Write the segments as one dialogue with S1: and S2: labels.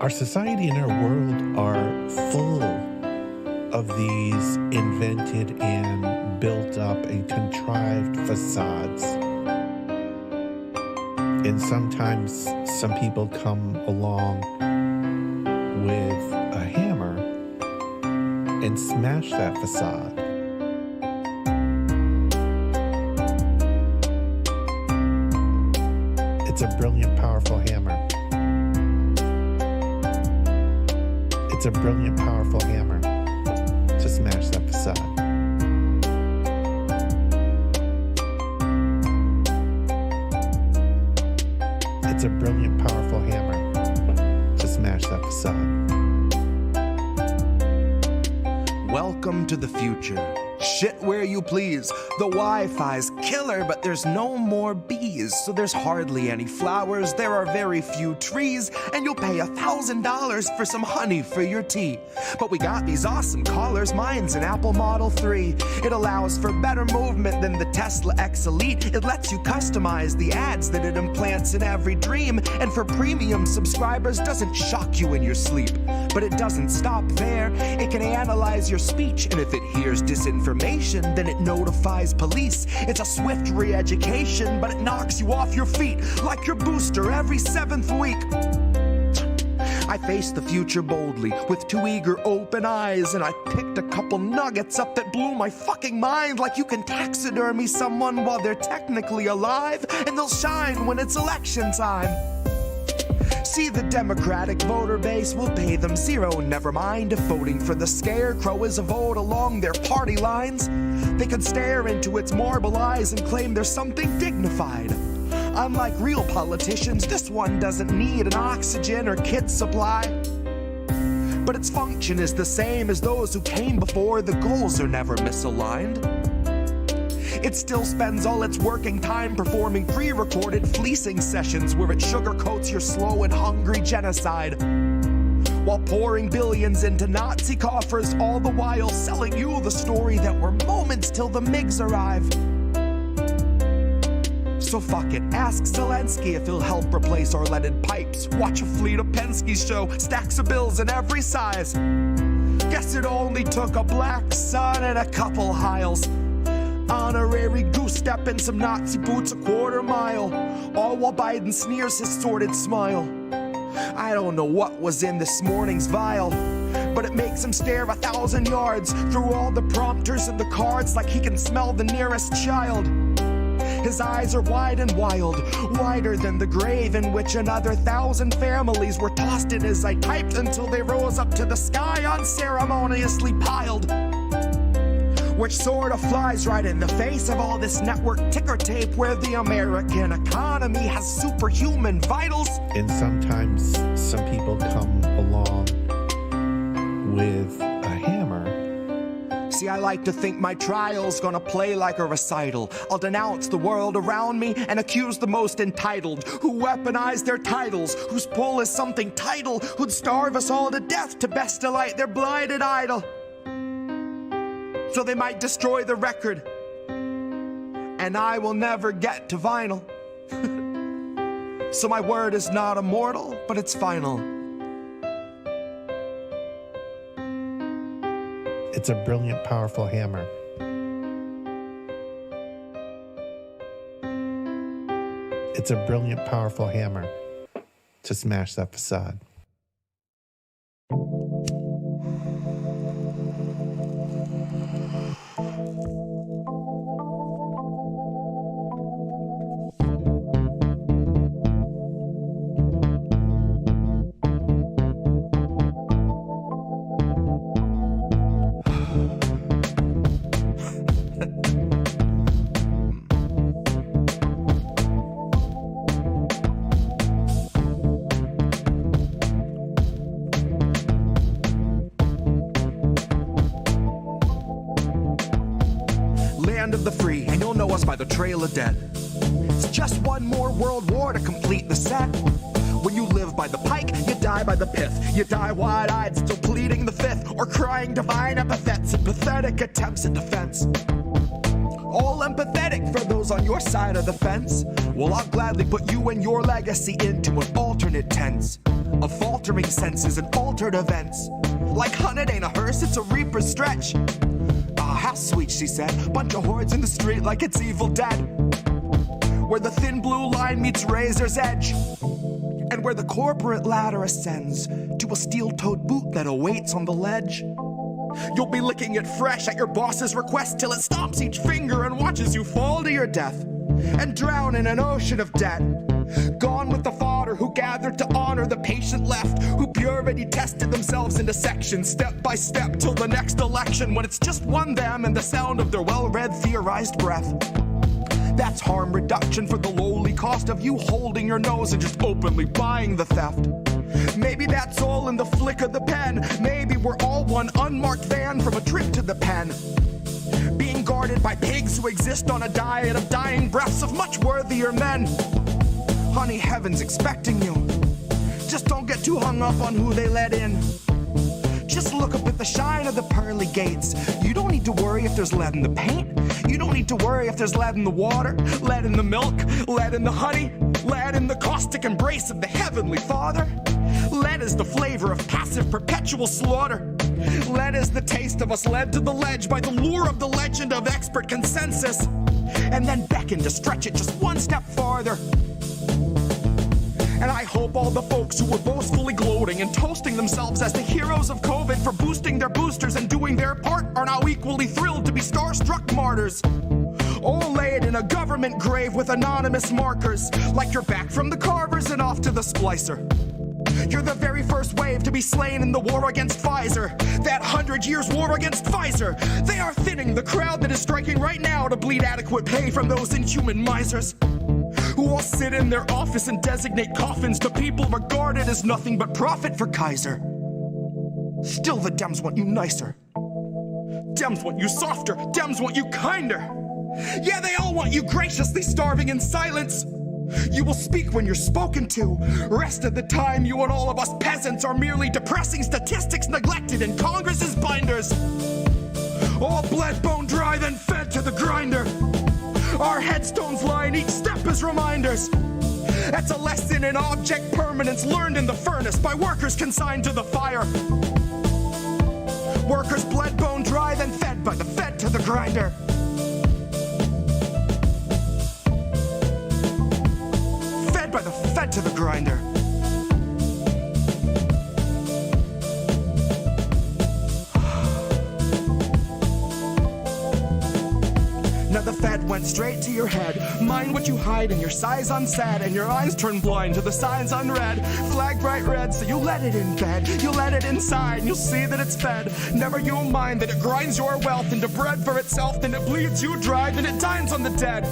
S1: Our society and our world are full of these invented and built up and contrived facades. And sometimes some people come along with a hammer and smash that facade. It's a brilliant, powerful hammer. It's a brilliant, powerful hammer to smash that facade. It's a brilliant, powerful hammer to smash that facade.
S2: Welcome to the future. Shit where you please. The Wi-Fi's killer, but there's no more bees. So there's hardly any flowers, there are very few trees, and you'll pay $1,000 for some honey for your tea. But we got these awesome collars, mine's an Apple Model 3. It allows for better movement than the Tesla X Elite. It lets you customize the ads that it implants in every dream. And for premium subscribers, doesn't shock you in your sleep. But it doesn't stop there. It can analyze your speech, and if it hears disinformation, then it notifies police. It's a swift re-education, but it knocks you off your feet like your booster every 7th week. I faced the future boldly with 2 eager open eyes, and I picked a couple nuggets up that blew my fucking mind. Like you can taxidermy someone while they're technically alive, and they'll shine when it's election time. See, the Democratic voter base will pay them zero. Never mind if voting for the scarecrow is a vote along their party lines. They could stare into its marble eyes and claim there's something dignified. Unlike real politicians, this one doesn't need an oxygen or kit supply. But its function is the same as those who came before. The goals are never misaligned. It still spends all its working time performing pre-recorded fleecing sessions where it sugarcoats your slow and hungry genocide, while pouring billions into Nazi coffers, all the while selling you the story that we're moments till the MiGs arrive. So fuck it, ask Zelensky if he'll help replace our leaded pipes. Watch a fleet of Penske's show, stacks of bills in every size. Guess it only took a black sun and a couple Hiles. Honorary goose step and some Nazi boots a quarter mile, all while Biden sneers his sordid smile. I don't know what was in this morning's vial, but it makes him stare 1,000 yards through all the prompters and the cards like he can smell the nearest child. His eyes are wide and wild, wider than the grave in which another 1,000 families were tossed in as I typed until they rose up to the sky unceremoniously piled. Which sort of flies right in the face of all this network ticker tape where the American economy has superhuman vitals.
S1: And sometimes some people come along with a hammer.
S2: See, I like to think my trial's gonna play like a recital. I'll denounce the world around me and accuse the most entitled, who weaponize their titles, whose pull is something title, who'd starve us all to death to best delight their blighted idol. So they might destroy the record, and I will never get to vinyl. So my word is not immortal, but it's final.
S1: It's a brilliant, powerful hammer. It's a brilliant, powerful hammer to smash that facade.
S2: Of the free, and you'll know us by the trail of dead. It's just one more world war to complete the set. When you live by the pike, you die by the pith. You die wide-eyed, still pleading the fifth, or crying divine epithets in pathetic attempts at defense. all empathetic for those on your side of the fence. Well, I'll gladly put you and your legacy into an alternate tense of faltering senses and altered events. Like hun, it ain't a hearse, it's a reaper's stretch. Ah, how sweet, she said. Bunch of hordes in the street like it's Evil Dead, where the thin blue line meets razor's edge, and where the corporate ladder ascends to a steel-toed boot that awaits on the ledge. You'll be licking it fresh at your boss's request till it stomps each finger and watches you fall to your death and drown in an ocean of debt. Gone with the fodder who gathered to honor the patient left, who purity tested themselves into sections, step by step, till the next election, when it's just one them and the sound of their well-read theorized breath. That's harm reduction for the lowly cost of you holding your nose and just openly buying the theft. Maybe that's all in the flick of the pen. Maybe we're all one unmarked van from a trip to the pen, being guarded by pigs who exist on a diet of dying breaths of much worthier men. Honey, heaven's expecting you. Just don't get too hung up on who they let in. Just look up at the shine of the pearly gates. You don't need to worry if there's lead in the paint. You don't need to worry if there's lead in the water, lead in the milk, lead in the honey, lead in the caustic embrace of the Heavenly Father. Lead is the flavor of passive perpetual slaughter. Lead is the taste of us led to the ledge by the lure of the legend of expert consensus, and then beckon to stretch it just one step farther. And I hope all the folks who were boastfully gloating and toasting themselves as the heroes of COVID for boosting their boosters and doing their part are now equally thrilled to be starstruck martyrs, all laid in a government grave with anonymous markers, like you're back from the carvers and off to the splicer. You're the very first wave to be slain in the war against Pfizer, that 100 years war against Pfizer. They are thinning the crowd that is striking right now to bleed adequate pay from those inhuman misers, who all sit in their office and designate coffins to people regarded as nothing but profit for Kaiser. Still, the Dems want you nicer. Dems want you softer. Dems want you kinder. Yeah, they all want you graciously starving in silence. You will speak when you're spoken to. Rest of the time, you and all of us peasants are merely depressing statistics neglected in Congress's binders. All bled, bone dry, then fed to the grinder. Our headstones line each step as reminders. That's a lesson in object permanence learned in the furnace by workers consigned to the fire. Workers bled, bone dry, then fed by the fed to the grinder. Fed by the fed to the grinder. Now the fed went straight to your head. Mind what you hide and your size unsaid, and your eyes turn blind to the signs unread. Flag bright red, so you let it in bed. You let it inside and you'll see that it's fed. Never you mind that it grinds your wealth into bread for itself, then it bleeds you dry, then it dines on the dead.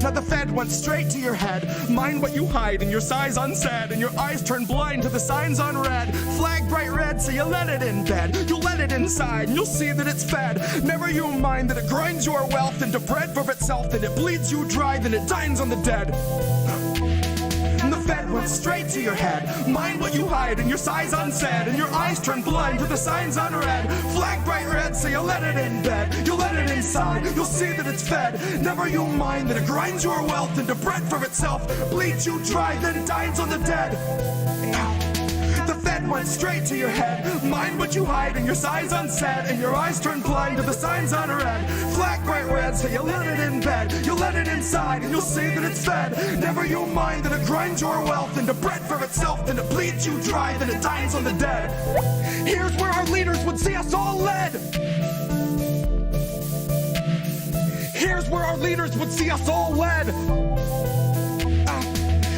S2: Now the fed went straight to your head. Mind what you hide and your size unsaid, and your eyes turn blind to the signs unread. Flag bright red, so you let it in bed. You let it inside and you'll see that it's fed. Never you mind that it grinds your wealth into bread for itself, then it bleeds you dry, then it dines on the dead. And the fed went straight to your head. Mind what you hide and your size unsaid, and your eyes turn blind to the signs unread. Flag bright red, so you let it in bed. You let it inside, you'll see that it's fed. Never you mind that it grinds your wealth into bread for itself, bleeds you dry, then dines on the dead. The fed went straight to your head. Mind what you hide and your size unsaid, and your eyes turn blind to the signs unread. Flag bright red, so you let it in bed. You let it inside and you'll see that it's fed. Never you mind that it grinds your wealth into bread for itself, then it bleeds you dry, then it dines on the dead. Here's where our leaders would see us all led. Here's where our leaders would see us all led.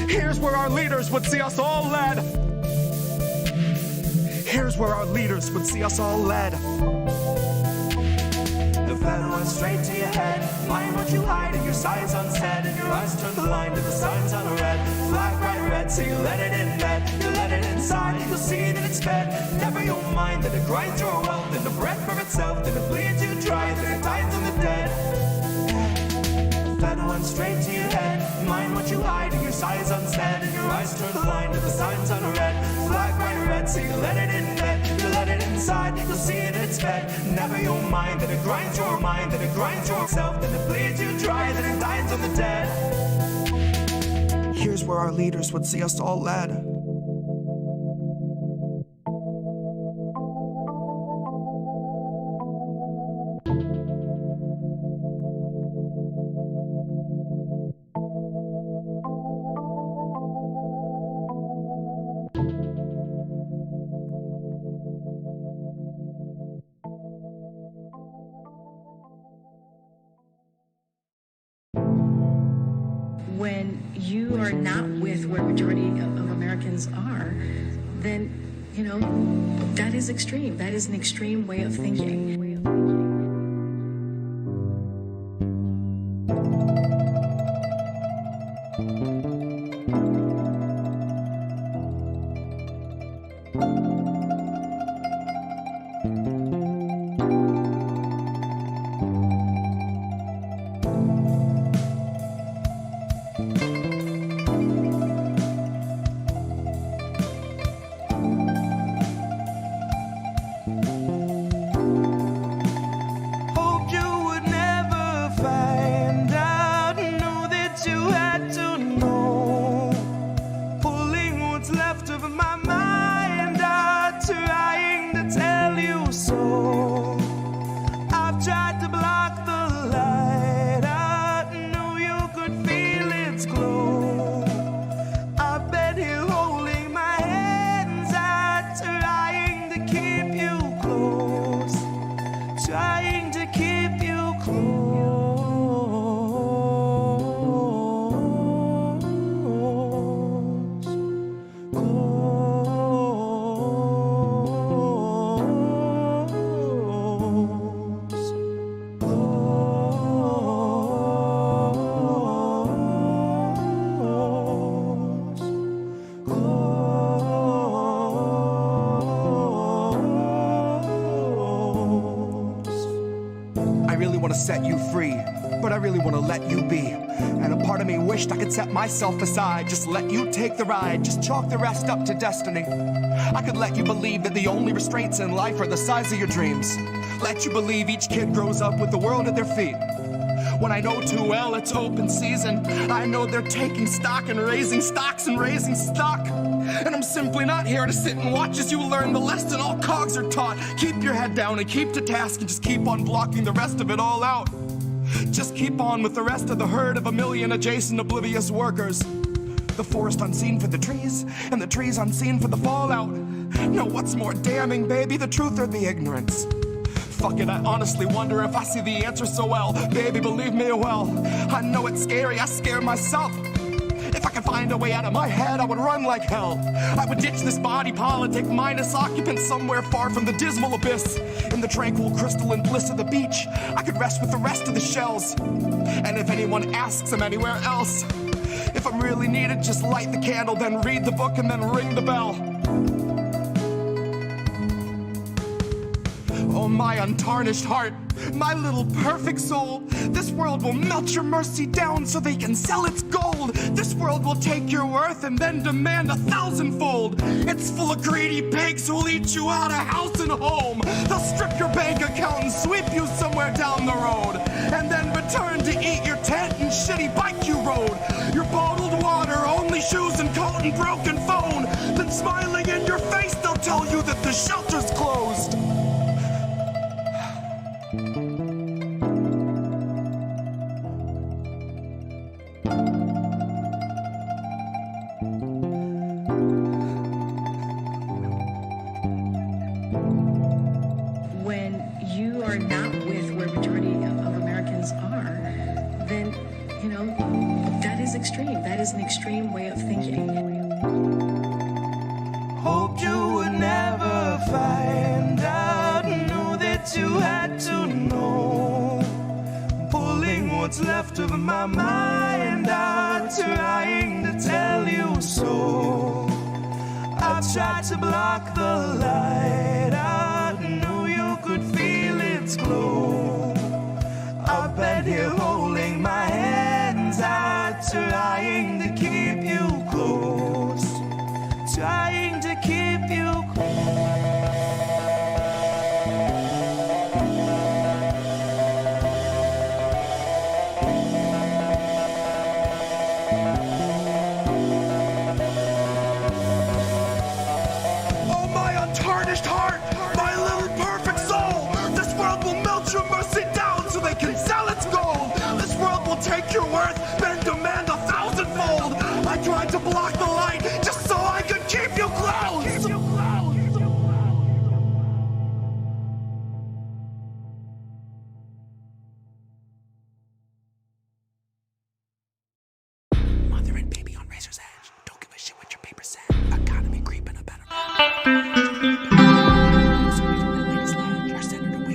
S2: Here's where our leaders would see us all led. Here's where our leaders would see us all led. The fed went straight to your head. Mind what you hide and your size unsaid, and your eyes turn blind to the signs unread. Flag bright red, so you let it in bed. You let it inside, you'll see that it's fed. Never you mind that it grinds your wealth into bread for itself, then it bleeds you dry, then it dines on the dead. The fed went straight to your head. mind what you hide, and your sighs unstead, and your eyes turn blind to the signs on red. Black, bright, red, so you let it in bed, you let it inside, you'll see it, it's fed. Never you'll mind that it grinds your mind, that it grinds yourself, that it bleeds you dry, that it dines on the dead. Here's where our leaders would see us all led.
S3: When you are not with where majority of Americans are, then, that is extreme. That is an extreme way of thinking.
S2: Set you free, but I really want to let you be. And a part of me wished I could set myself aside, just let you take the ride, just chalk the rest up to destiny. I could let you believe that the only restraints in life are the size of your dreams. Let you believe each kid grows up with the world at their feet. When I know too well it's open season, I know they're taking stock and raising stocks and raising stock. And I'm simply not here to sit and watch as you learn the lesson all cogs are taught. Keep your head down and keep to task and just keep on blocking the rest of it all out. Just keep on with the rest of the herd of a million adjacent oblivious workers. The forest unseen for the trees, and the trees unseen for the fallout. Now what's more damning, baby, the truth or the ignorance? Fuck it, I honestly wonder if I see the answer so well. Baby, believe me, well, I know it's scary, I scare myself. If I could find a way out of my head, I would run like hell. I would ditch this body politic, mindless occupant somewhere far from the dismal abyss. In the tranquil crystalline bliss of the beach, I could rest with the rest of the shells. And if anyone asks, I'm anywhere else. If I'm really needed, just light the candle, then read the book, and then ring the bell. Oh, my untarnished heart, my little perfect soul. This world will melt your mercy down so they can sell its gold. This world will take your worth and then demand 1,000-fold. It's full of greedy pigs who'll eat you out of house and home. They'll strip your bank account and sweep you somewhere down the road, and then return to eat your tent and shitty bike you rode. Your bottled water, only shoes and coat and broken phone. Then smiling in your face, they'll tell you that the shelter's closed.
S3: An extreme way of thinking.
S2: Hoped you would never find out, knew that you had to know. Pulling what's left of my mind out, trying to tell you so. I tried to block the light out, knew you could feel its glow. Up and here holding my hands out, trying burst it down so they can sell its gold. This world will take your worth, then demand 1,000-fold. I tried to block the light just so I could keep you close. Mother and baby on razor's edge. Don't give a shit what your paper said. Economy creeping a better.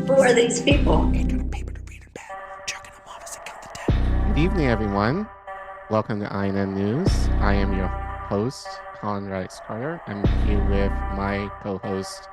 S4: Who are these people?
S5: Good evening, everyone. Welcome to INN News. I am your host, Collin Radix-Carter. I'm here with my co-host,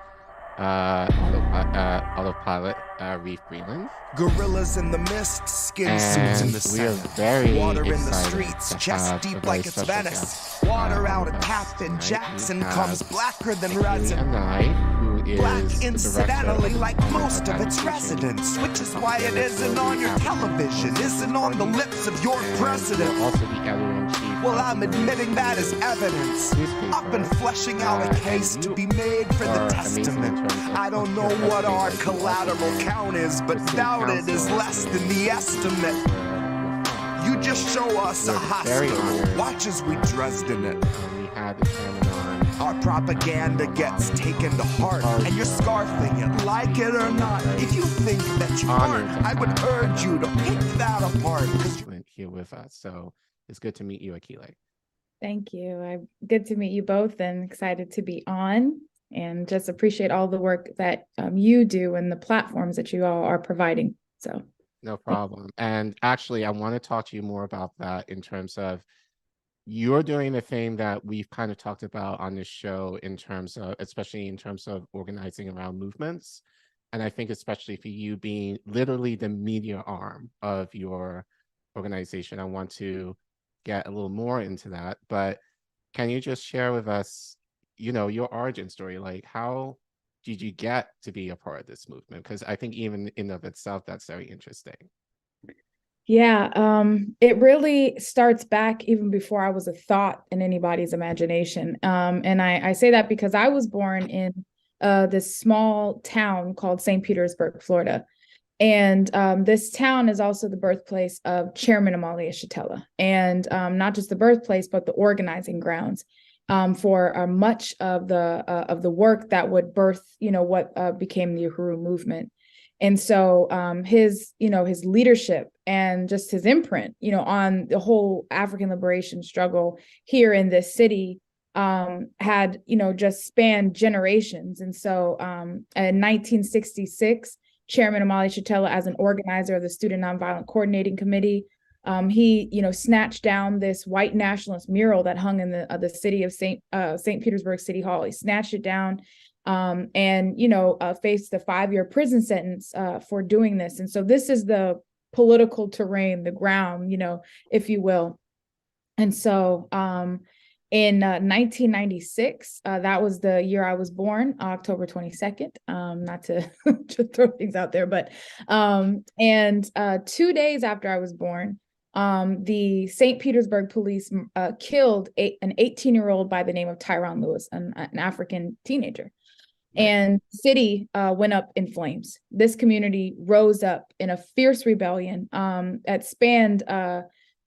S5: autopilot Reef Breland.
S2: Gorillas in the mist, skin suits in the sand. Water in the streets, chest deep like it's Venice. Water out at Captain Jackson comes blacker than resin.
S5: Akilé Anai, who is
S2: Black
S5: the
S2: incidentally
S5: director
S2: like
S5: of
S2: most of its residents, which is why it isn't on your television, isn't on the lips of your president.
S5: Also the editor-in-chief.
S2: Well, I'm admitting that as evidence. I've been fleshing out a case to be made for the testament. I don't know what our collateral count is, but doubt it is less than the estimate. You just show us a hospital. Watch as we Dresden it.
S5: We had the chairman on.
S2: Our propaganda gets taken to heart, and you're scarfing it, like it or not. If you think that you aren't, I would urge you to pick that apart.
S5: Here with us, so it's good to meet you, Akilé.
S6: Thank you. Good to meet you both, and excited to be on, and just appreciate all the work that you do and the platforms that you all are providing. So
S5: no problem. And actually, I want to talk to you more about that in terms of you're doing the thing that we've kind of talked about on this show in terms of, especially in terms of organizing around movements. And I think especially for you being literally the media arm of your organization, I want to get a little more into that. But can you just share with us, you know, your origin story? Like, how did you get to be a part of this movement? Because I think even in of itself, that's very interesting.
S6: yeah, it really starts back even before I was a thought in anybody's imagination. And I say that because I was born in this small town called St. Petersburg, Florida. And this town is also the birthplace of Chairman Amalia Shatella. And not just the birthplace, but the organizing grounds for much of the work that would birth, you know, what became the Uhuru movement. And so his leadership and just his imprint, you know, on the whole African liberation struggle here in this city had, you know, just spanned generations. And so in 1966, Chairman Amalia Shatella, as an organizer of the Student Nonviolent Coordinating Committee, he, you know, snatched down this white nationalist mural that hung in the city of St. Petersburg City Hall. He snatched it down and, you know, faced a 5-year prison sentence for doing this. And so this is the political terrain, the ground, you know, if you will. And so in 1996, that was the year I was born, October 22nd, not to just throw things out there, but, and 2 days after I was born, the St. Petersburg police killed an 18-year-old by the name of Tyron Lewis, an African teenager. And the city went up in flames. This community rose up in a fierce rebellion that spanned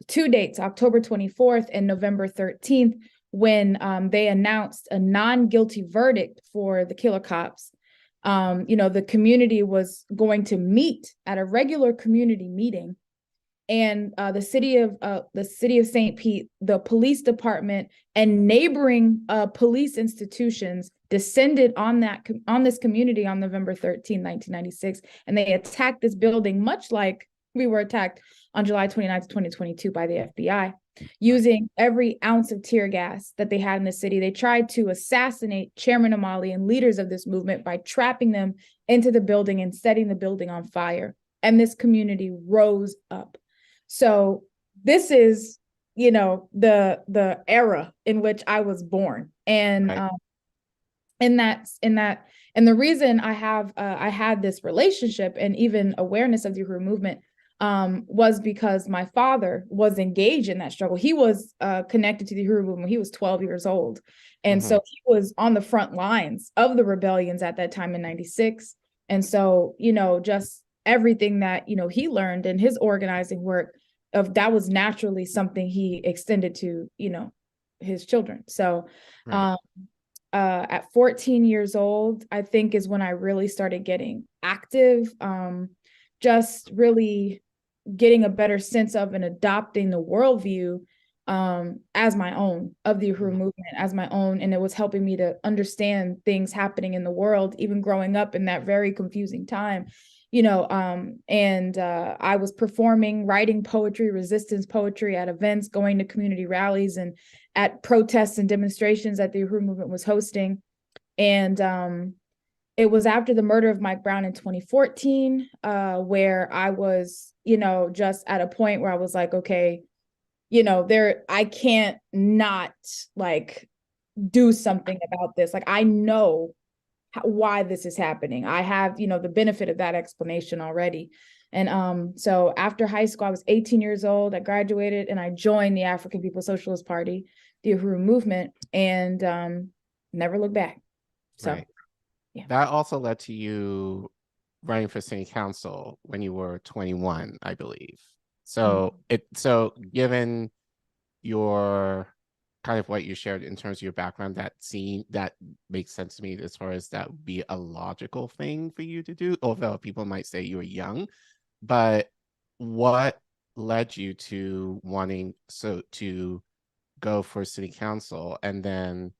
S6: 2 dates, October 24th and November 13th, when they announced a non-guilty verdict for the killer cops. You know, the community was going to meet at a regular community meeting, and the city of St. Pete, the police department, and neighboring police institutions descended on this community on November 13, 1996, and they attacked this building, much like we were attacked on July 29th, 2022 by the FBI, using every ounce of tear gas that they had in the city. They tried to assassinate Chairman Amalia and leaders of this movement by trapping them into the building and setting the building on fire. And this community rose up. So this is, you know, the era in which I was born. And
S5: right.
S6: And the reason I had this relationship and even awareness of the Uhuru movement was because my father was engaged in that struggle. He was connected to the Uhuru movement when he was 12 years old. And so he was on the front lines of the rebellions at that time in 96. And so, you know, just everything that, he learned in his organizing work, of that was naturally something he extended to, his children. So
S5: Right.
S6: at 14 years old, I think is when I really started getting active, just really getting a better sense of and adopting the worldview as my own, of the Uhuru movement as my own. And it was helping me to understand things happening in the world, even growing up in that very confusing time. I was performing, writing poetry, resistance poetry at events, going to community rallies and at protests and demonstrations that the Uhuru movement was hosting. And it was after the murder of Mike Brown in 2014, where I was, just at a point where I was like, okay, I can't not like do something about this. Like, I know why this is happening. I have, the benefit of that explanation already. And so after high school, I was 18 years old. I graduated and I joined the African People's Socialist Party, the Uhuru movement, and never looked back. So,
S5: Right. Yeah. That also led to you running for city council when you were 21, I believe. So so given your kind of what you shared in terms of your background, that makes sense to me as far as that would be a logical thing for you to do, although people might say you were young. But what led you to wanting to go for city council? And then,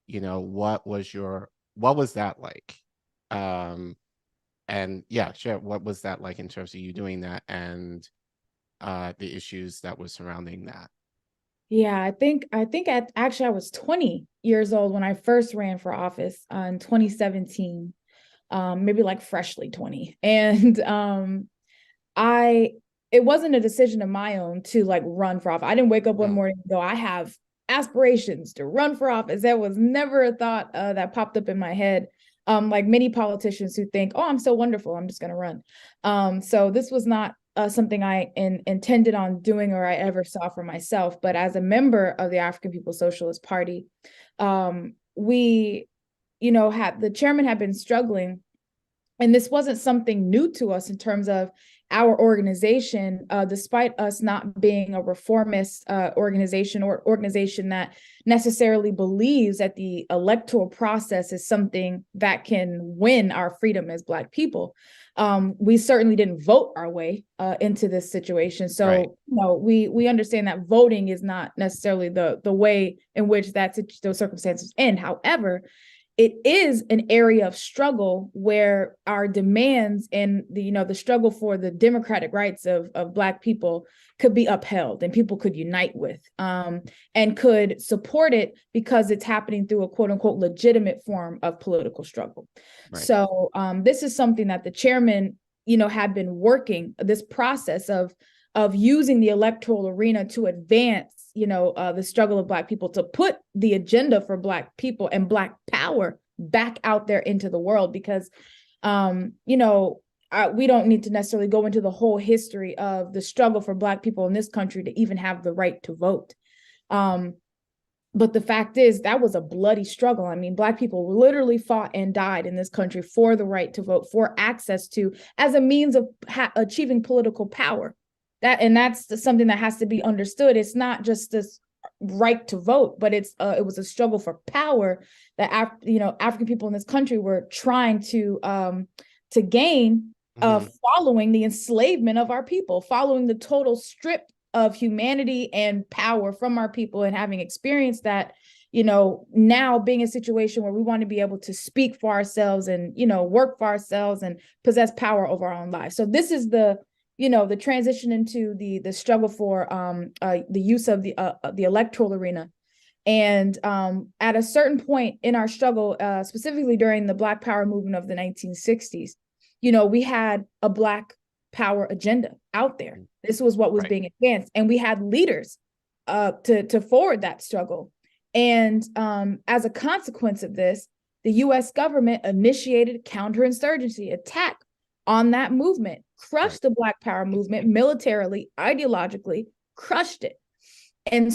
S5: what was that like? And yeah, sure. What was that like in terms of you doing that and the issues that were surrounding that?
S6: Yeah, I think actually I was 20 years old when I first ran for office in 2017, maybe like freshly 20. And it wasn't a decision of my own to like run for office. I didn't wake up one morning and go, I have aspirations to run for office. That was never a thought that popped up in my head. Like many politicians who think, oh, I'm so wonderful, I'm just going to run. So this was not something I intended on doing or I ever saw for myself. But as a member of the African People's Socialist Party, we, the chairman had been struggling. And this wasn't something new to us in terms of our organization, despite us not being a reformist organization or organization that necessarily believes that the electoral process is something that can win our freedom as Black people. We certainly didn't vote our way into this situation. So, right. We understand that voting is not necessarily the way in which those circumstances end. However, it is an area of struggle where our demands and the struggle for the democratic rights of Black people could be upheld and people could unite with and could support it because it's happening through a quote unquote legitimate form of political struggle. Right. So this is something that the chairman, had been working, this process of using the electoral arena to advance the struggle of Black people, to put the agenda for Black people and Black power back out there into the world. Because, we don't need to necessarily go into the whole history of the struggle for Black people in this country to even have the right to vote. But the fact is, that was a bloody struggle. I mean, Black people literally fought and died in this country for the right to vote, for access to, as a means of achieving political power. That's something that has to be understood. It's not just this right to vote, but it was a struggle for power that African people in this country were trying to gain, following the enslavement of our people, following the total strip of humanity and power from our people, and having experienced that, now being in a situation where we want to be able to speak for ourselves and work for ourselves and possess power over our own lives. So this is the transition into the struggle for the use of the electoral arena. And at a certain point in our struggle, specifically during the Black Power movement of the 1960s, we had a Black power agenda out there. This was what was being advanced. And we had leaders to forward that struggle. And as a consequence of this, the US government initiated counterinsurgency attack on that movement, crushed the Black Power movement militarily, ideologically, crushed it. And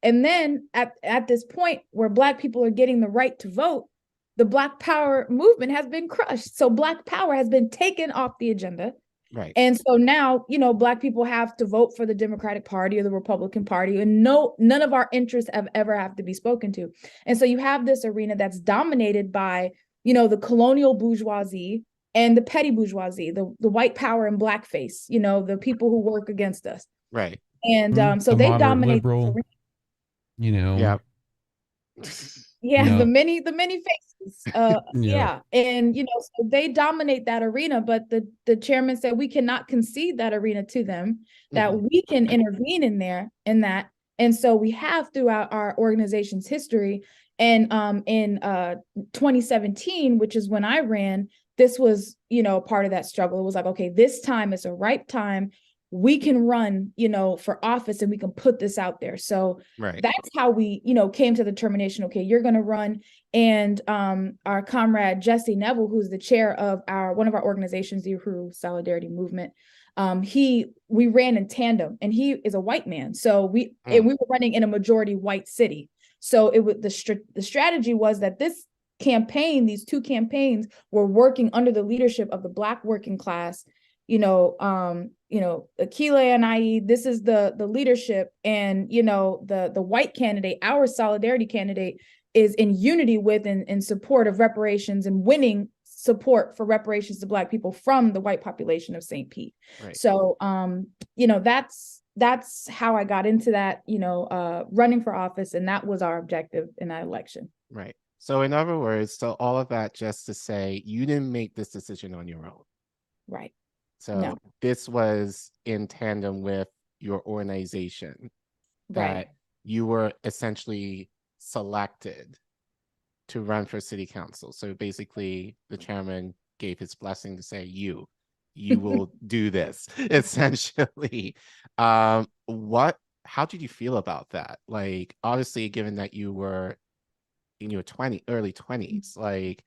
S6: then at this point where Black people are getting the right to vote, the Black Power movement has been crushed. So Black power has been taken off the agenda.
S5: Right.
S6: And so now, Black people have to vote for the Democratic Party or the Republican Party, and none of our interests have to be spoken to. And so you have this arena that's dominated by, the colonial bourgeoisie and the petty bourgeoisie, the white power and blackface, the people who work against us.
S5: Right.
S6: And so
S4: the
S6: they
S4: moderate
S6: dominate.
S4: liberal,
S5: Yeah.
S6: Yeah, the many faces.
S4: Yeah.
S6: And so they dominate that arena, but the chairman said we cannot concede that arena to them, that we can intervene in that. And so we have throughout our organization's history. And in 2017, which is when I ran, this was, part of that struggle. It was like, okay, this time is a ripe time. We can run, for office, and we can put this out there. So that's how we, came to the determination. Okay, you're going to run. And our comrade Jesse Neville, who's the chair of one of our organizations, the Uhuru Solidarity Movement, we ran in tandem, and he is a white man. So we were running in a majority white city. So it was the strategy was that these two campaigns were working under the leadership of the Black working class. Akilé Anai, this is the leadership, and the white candidate, our solidarity candidate, is in unity with and in support of reparations and winning support for reparations to Black people from the white population of St. Pete. Right. So that's how I got into that, running for office, and that was our objective in that election.
S5: Right. So in other words, so all of that just to say you didn't make this decision on your own.
S6: Right.
S5: So this was in tandem with your organization, that you were essentially selected to run for city council. So basically the chairman gave his blessing to say, you will do this, essentially. How did you feel about that? Like, obviously, given that you were in your early 20s, like,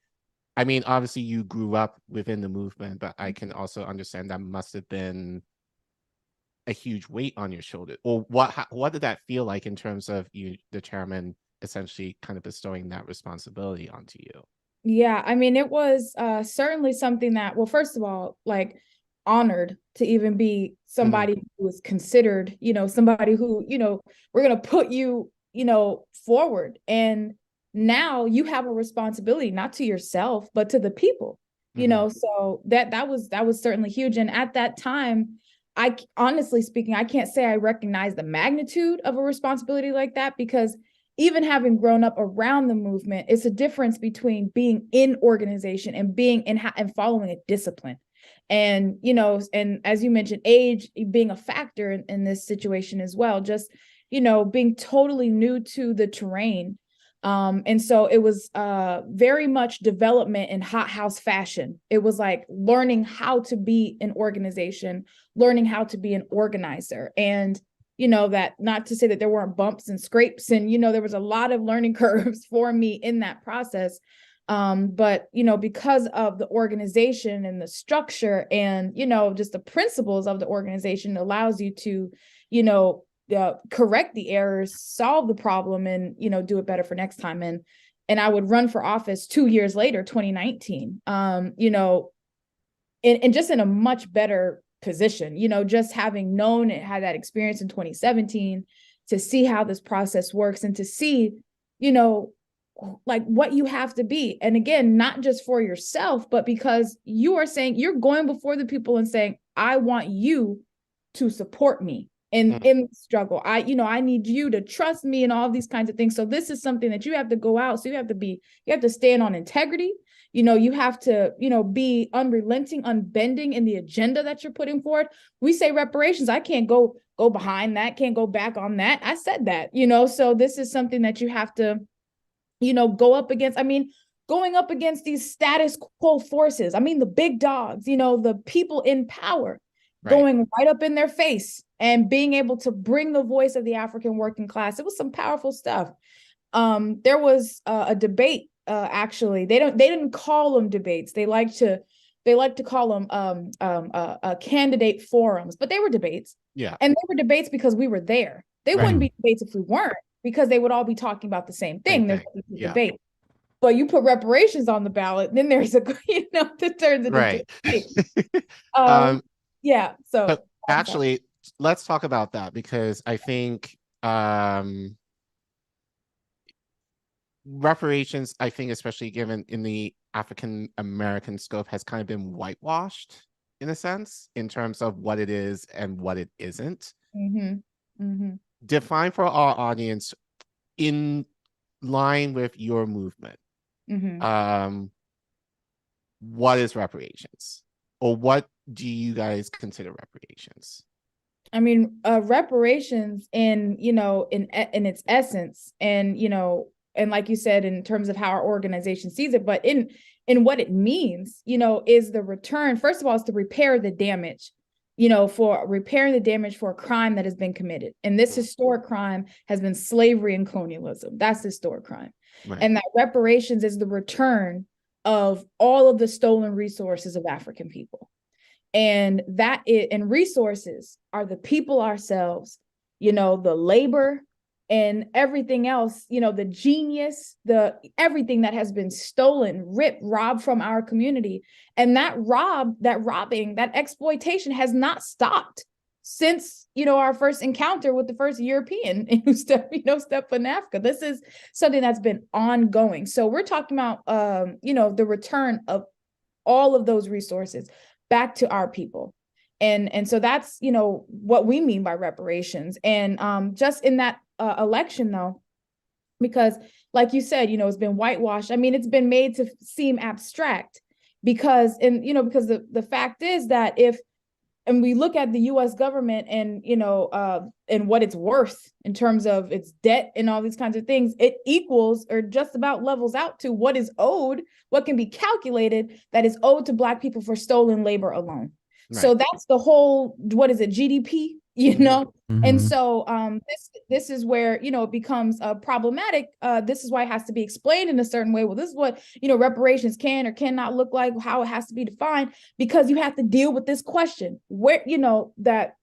S5: I mean, obviously you grew up within the movement, but I can also understand that must have been a huge weight on your shoulder. Or what did that feel like in terms of the chairman, essentially kind of bestowing that responsibility onto you?
S6: Yeah, I mean, it was certainly something that, well, first of all, like, honored to even be somebody who was considered, somebody who, we're going to put you, forward. And now you have a responsibility, not to yourself, but to the people, so that was certainly huge. And at that time, I honestly speaking, I can't say I recognize the magnitude of a responsibility like that, because even having grown up around the movement, it's a difference between being in organization and being and following a discipline. And, and as you mentioned, age being a factor in this situation as well, just, being totally new to the terrain. And so it was very much development in hothouse fashion. It was like learning how to be an organization, learning how to be an organizer. And, that not to say that there weren't bumps and scrapes, and, there was a lot of learning curves for me in that process. But, because of the organization and the structure and, just the principles of the organization allows you to, correct the errors, solve the problem, and, do it better for next time. And I would run for office 2 years later, 2019, and just in a much better position, just having known it, had that experience in 2017 to see how this process works and to see, like what you have to be. And again, not just for yourself, but because you are saying you're going before the people and saying, I want you to support me in the struggle. I need you to trust me and all these kinds of things. So this is something that you have to go out. So you have to stand on integrity. You have to, be unrelenting, unbending in the agenda that you're putting forward. We say reparations. I can't go behind that, can't go back on that. I said that, so this is something that you have to, go up against. I mean, going up against these status quo forces. I mean, the big dogs, the people in power, going right up in their face and being able to bring the voice of the African working class. It was some powerful stuff. There was a debate. Actually, they didn't call them debates. They like to call them candidate forums, but they were debates. Yeah, and they were debates because we were there. They wouldn't be debates if we weren't, because they would all be talking about the same thing. There's a debate. But you put reparations on the ballot, then there's a that turns into debate. Yeah.
S5: So
S6: So
S5: actually, let's talk about that, because I think reparations, I think, especially given in the African American scope, has kind of been whitewashed in a sense in terms of what it is and what it isn't. Define for our audience, in line with your movement, what is reparations, or what do you guys consider reparations?
S6: I mean, reparations in, in its essence, and, and like you said, in terms of how our organization sees it, but in what it means, is the return. First of all, is to repair the damage, for repairing the damage for a crime that has been committed. And this historic crime has been slavery and colonialism. That's historic crime.
S5: Right.
S6: And that reparations is the return of all of the stolen resources of African people. And resources are the people ourselves, the labor and everything else, the genius, everything that has been stolen, robbed from our community. And that robbing, that exploitation has not stopped since, our first encounter with the first European who stepped in Africa. This is something that's been ongoing. So we're talking about, the return of all of those resources back to our people. And so that's, what we mean by reparations. And just in that election, though, because like you said, it's been whitewashed. I mean, it's been made to seem abstract because the fact is that and we look at the US government and, and what it's worth in terms of its debt and all these kinds of things, it equals or just about levels out to what is owed, what can be calculated that is owed to Black people for stolen labor alone. Right. So that's the whole, what is it, GDP, And so this is where, it becomes problematic. This is why it has to be explained in a certain way. Well, this is what, reparations can or cannot look like, how it has to be defined, because you have to deal with this question where, that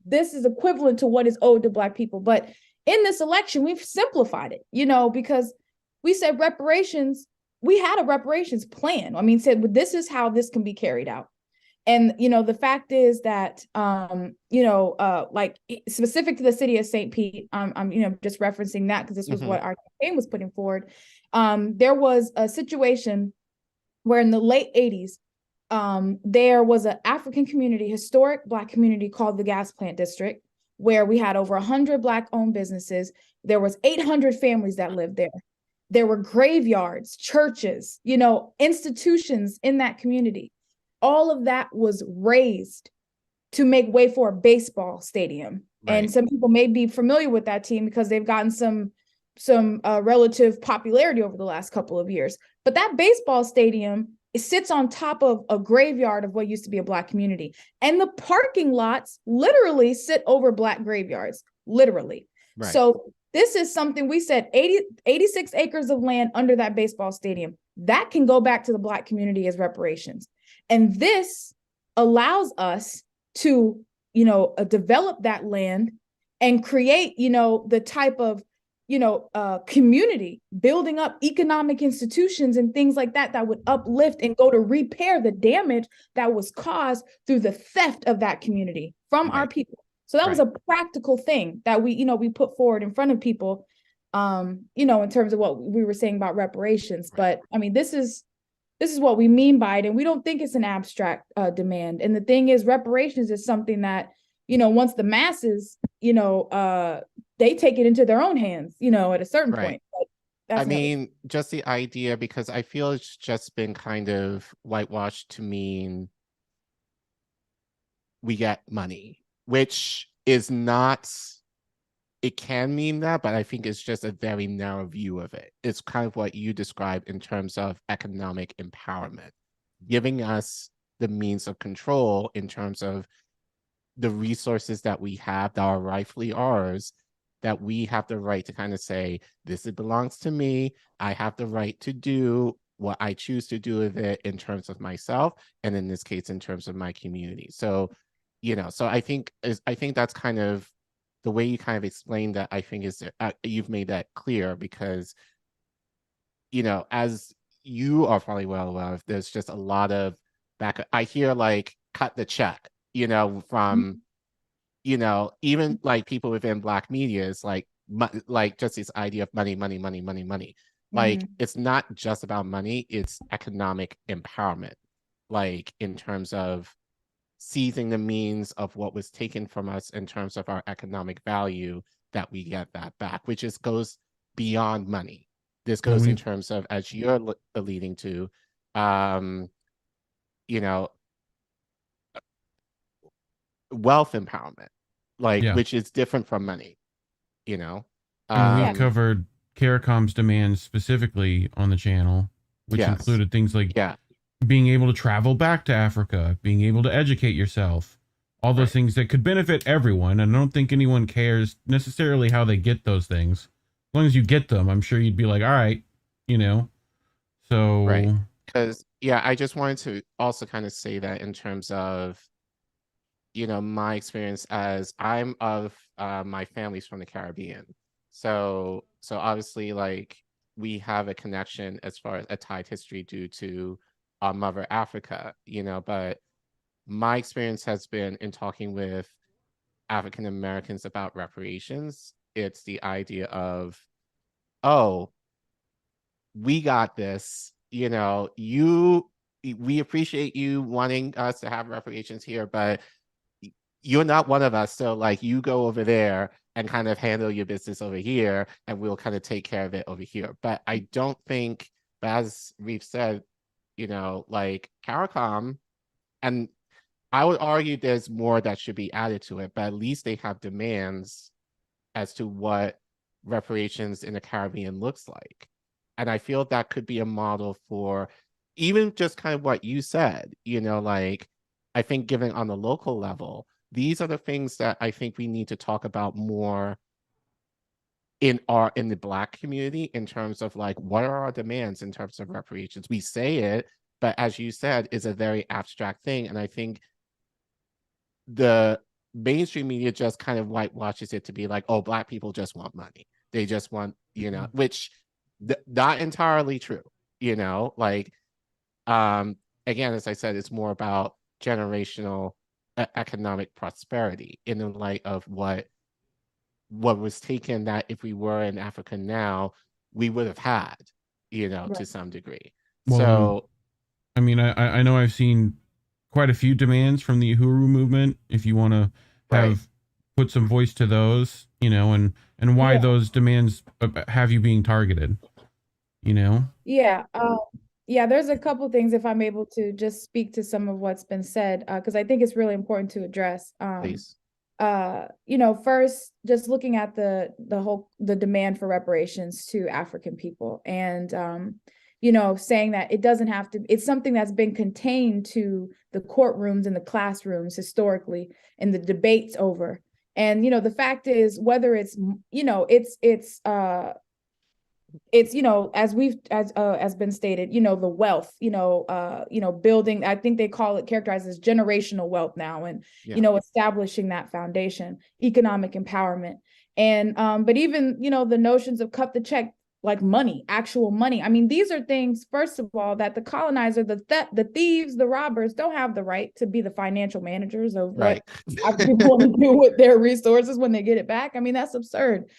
S6: this is equivalent to what is owed to Black people. But in this election, we've simplified it, because we said reparations, we had a reparations plan. I mean, said, well, this is how this can be carried out. And, the fact is that, like specific to the city of St. Pete, I'm just referencing that because this was what our campaign was putting forward. There was a situation where in the late 80s, there was an African community, historic Black community called the Gas Plant District, where we had over 100 Black-owned businesses. There was 800 families that lived there. There were graveyards, churches, institutions in that community. All of that was raised to make way for a baseball stadium. Right. And some people may be familiar with that team because they've gotten some relative popularity over the last couple of years. But that baseball stadium, it sits on top of a graveyard of what used to be a Black community. And the parking lots literally sit over Black graveyards, literally. Right. So this is something we said, 86 acres of land under that baseball stadium, that can go back to the Black community as reparations. And this allows us to, develop that land and create, the type of, community, building up economic institutions and things like that, that would uplift and go to repair the damage that was caused through the theft of that community from our people. So that was a practical thing that we put forward in front of people, in terms of what we were saying about reparations. But I mean, this is what we mean by it. And we don't think it's an abstract demand. And the thing is, reparations is something that, once the masses, they take it into their own hands, at a certain point.
S5: I mean, just the idea, because I feel it's just been kind of whitewashed to mean we get money, which is not, it can mean that, but I think it's just a very narrow view of it. It's kind of what you described in terms of economic empowerment, giving us the means of control in terms of the resources that we have that are rightfully ours, that we have the right to kind of say, this belongs to me. I have the right to do what I choose to do with it in terms of myself, and in this case, in terms of my community. So, so I think that's kind of the way you kind of explained that. I think is you've made that clear because, as you are probably well aware of, there's just a lot of I hear like cut the check, you know, from, you know, even like people within Black media is like just this idea of money, money, money, money, money. Like, it's not just about money, it's economic empowerment, like in terms of seizing the means of what was taken from us in terms of our economic value, that we get that back, which is goes beyond money. This goes in terms of, as you're alluding to, you know, wealth empowerment, like, which is different from money, you know.
S4: I mean, we've covered CARICOM's demands specifically on the channel, which included things like being able to travel back to Africa, being able to educate yourself, all those things that could benefit everyone. And I don't think anyone cares necessarily how they get those things. As long as you get them, I'm sure you'd be like, all right, you know. So
S5: because I just wanted to also kind of say that in terms of, you know, my experience, as I'm of my family's from the Caribbean. So obviously, like, we have a connection as far as a tied history due to our mother Africa, you know, but my experience has been in talking with African Americans about reparations. It's the idea of, oh, we got this, you know, we appreciate you wanting us to have reparations here, but you're not one of us. So like, you go over there and kind of handle your business over here, and we'll kind of take care of it over here. But I don't think, as Reef said, you know, like CARICOM, and I would argue there's more that should be added to it, but at least they have demands as to what reparations in the Caribbean looks like. And I feel that could be a model for even just kind of what you said, you know, like, I think given on the local level, these are the things that I think we need to talk about more in the Black community, in terms of like, what are our demands in terms of reparations? We say it, but as you said, is a very abstract thing. And I think the mainstream media just kind of whitewashes it to be like, oh, Black people just want money. They just want, you know, which not entirely true, you know, like, again, as I said, it's more about generational economic prosperity in the light of what was taken, that if we were in Africa now, we would have had, you know, to some degree.
S4: Well,
S5: so,
S4: I mean, I know I've seen quite a few demands from the Uhuru movement. If you want to have put some voice to those, you know, and why those demands have you being targeted, you know?
S6: Yeah, there's a couple things, if I'm able to just speak to some of what's been said, because I think it's really important to address.
S5: Please.
S6: You know, first, just looking at the demand for reparations to African people, and you know, saying that it doesn't have to, it's something that's been contained to the courtrooms and the classrooms historically, and the debates over. And you know, the fact is, whether it's, you know, it's you know, as been stated, you know, the wealth, you know, building, I think they call it, characterized as generational wealth now, and you know, establishing that foundation, economic empowerment. And but even, you know, the notions of cut the check, like money, actual money. I mean, these are things, first of all, that the colonizer, the thieves, the robbers don't have the right to be the financial managers of what people want to do with their resources when they get it back. I mean, that's absurd.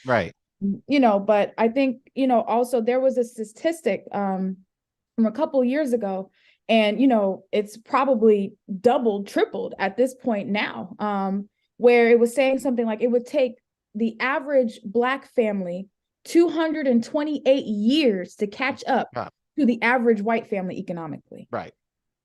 S6: You know, but I think, you know, also there was a statistic from a couple of years ago, and, you know, it's probably doubled, tripled at this point now, where it was saying something like it would take the average Black family 228 years to catch up to the average white family economically.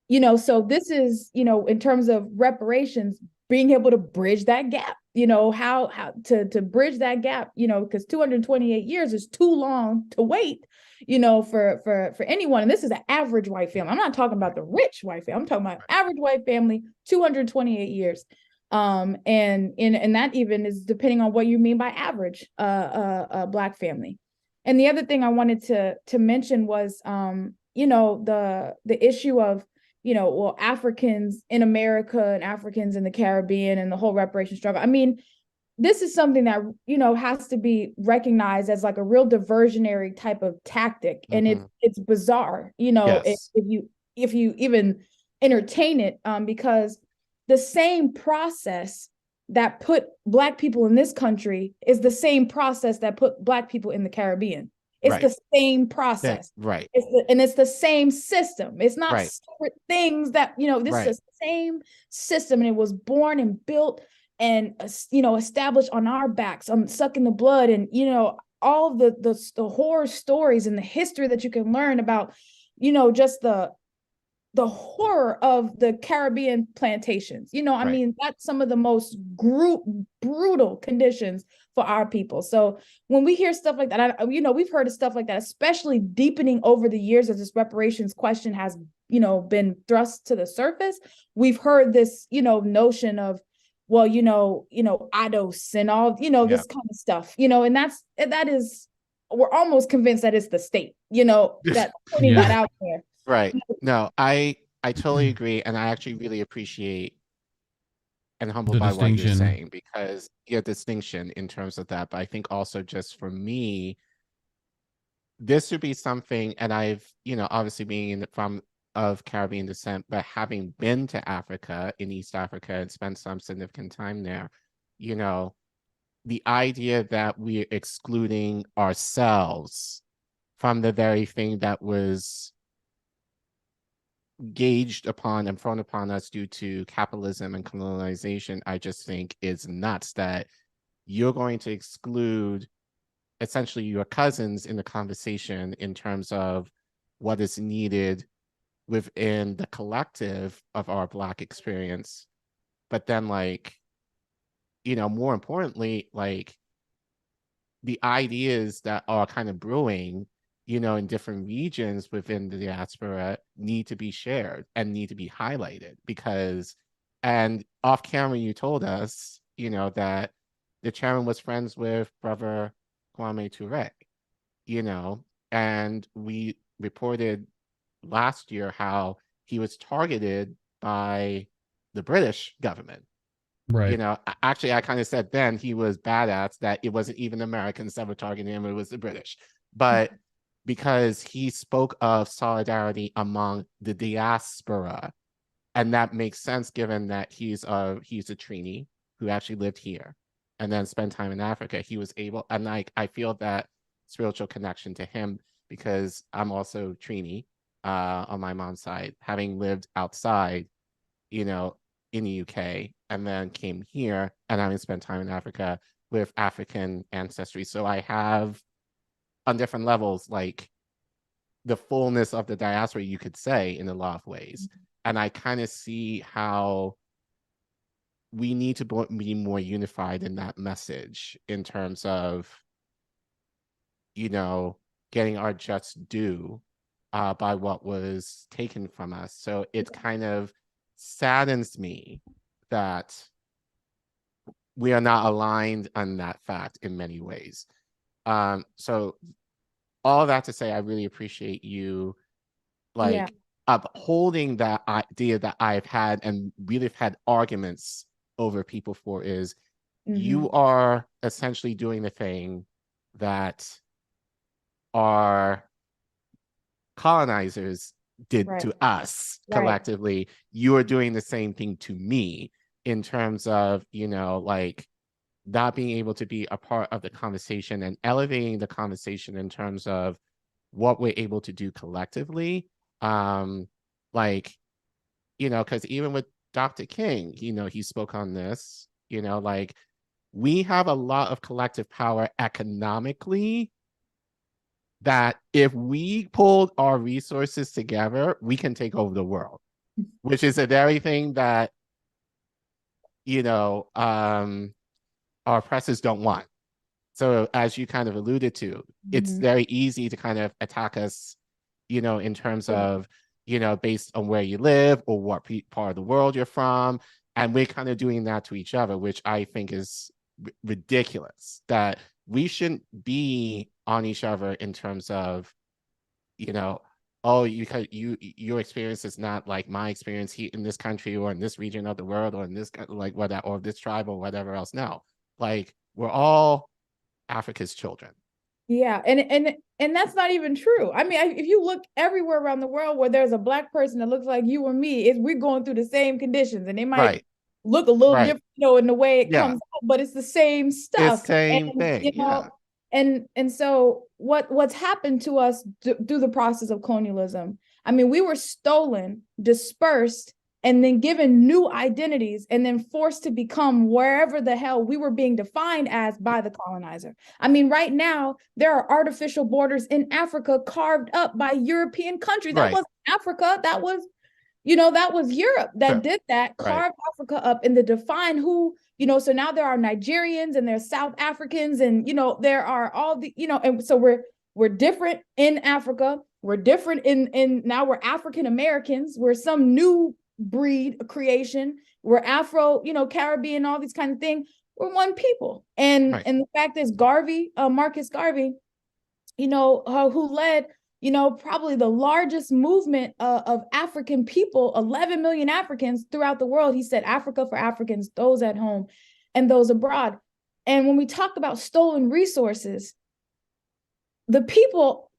S6: You know, so this is, you know, in terms of reparations, being able to bridge that gap, you know, how to bridge that gap, you know, because 228 years is too long to wait, you know, for anyone. And this is an average white family. I'm not talking about the rich white family. I'm talking about average white family, 228 years. And that even is depending on what you mean by average Black family. And the other thing I wanted to mention was, you know, the issue of, you know, well, Africans in America and Africans in the Caribbean and the whole reparation struggle. I mean, this is something that, you know, has to be recognized as like a real diversionary type of tactic. And it's bizarre, you know, if you even entertain it, because the same process that put Black people in this country is the same process that put Black people in the Caribbean. It's the same process.
S5: Right.
S6: It's the same system. It's not
S5: right.
S6: separate things that, this is the same system. And it was born and built and, established on our backs, sucking the blood, and, all the horror stories and the history that you can learn about, just the horror of the Caribbean plantations. I mean, that's some of the most brutal conditions for our people. So when we hear stuff like that, we've heard of stuff like that, especially deepening over the years as this reparations question has, been thrust to the surface. We've heard this, notion of, well, ADOS and all, this kind of stuff, and that is, we're almost convinced that it's the state, that putting that out there.
S5: Right. No, I totally agree. And I actually really appreciate and humbled by what you're saying, because distinction in terms of that. But I think also just for me, this would be something, and I've, obviously being of Caribbean descent, but having been to Africa, in East Africa, and spent some significant time there, the idea that we're excluding ourselves from the very thing that was gauged upon and thrown upon us due to capitalism and colonization, I just think is nuts, that you're going to exclude essentially your cousins in the conversation in terms of what is needed within the collective of our Black experience. But then, more importantly, the ideas that are kind of brewing, in different regions within the diaspora need to be shared and need to be highlighted, because, and off camera, you told us, that the chairman was friends with brother Kwame Ture, and we reported last year how he was targeted by the British government.
S4: Right.
S5: Actually, I kind of said then he was badass, that it wasn't even Americans that were targeting him, it was the British. But because he spoke of solidarity among the diaspora, and that makes sense given that he's a Trini who actually lived here and then spent time in Africa. He was able, and I feel that spiritual connection to him, because I'm also Trini on my mom's side, having lived outside, in the UK, and then came here and having spent time in Africa with African ancestry. So I have, on different levels, the fullness of the diaspora, you could say, in a lot of ways. And I kind of see how we need to be more unified in that message, in terms of, getting our just due by what was taken from us. So it kind of saddens me that we are not aligned on that fact in many ways. So all that to say, I really appreciate you upholding that idea that I've had and really had arguments over people for, is you are essentially doing the thing that our colonizers did to us collectively. You are doing the same thing to me, in terms of, not being able to be a part of the conversation and elevating the conversation in terms of what we're able to do collectively. Because even with Dr. King, he spoke on this, we have a lot of collective power economically, that if we pulled our resources together, we can take over the world, which is the very thing that, our oppressors don't want. So as you kind of alluded to, it's very easy to kind of attack us, in terms of, based on where you live or what part of the world you're from. And we're kind of doing that to each other, which I think is ridiculous, that we shouldn't be on each other in terms of, oh, your experience is not like my experience here in this country or in this region of the world or in this, whatever, or this tribe or whatever else. No, we're all Africa's children.
S6: Yeah, and that's not even true. I mean, if you look everywhere around the world where there's a Black person that looks like you or me, we're going through the same conditions, and they might look a little different, in the way it comes out, but it's the same stuff.
S5: It's same thing.
S6: And so what's happened to us through the process of colonialism? I mean, we were stolen, dispersed, and then given new identities, and then forced to become wherever the hell we were being defined as by the colonizer. I mean, right now, there are artificial borders in Africa carved up by European countries. That wasn't Africa. That was, that was Europe that did that, carved Africa up, and to define who, so now there are Nigerians and there's South Africans, and, there are all the, and so we're different in Africa. We're different in now we're African Americans. We're some new breed creation. We're Afro, Caribbean, all these kind of things. We're one people. And the fact is Garvey, Marcus Garvey, who led, probably the largest movement of African people, 11 million Africans throughout the world. He said, Africa for Africans, those at home and those abroad. And when we talk about stolen resources, the people,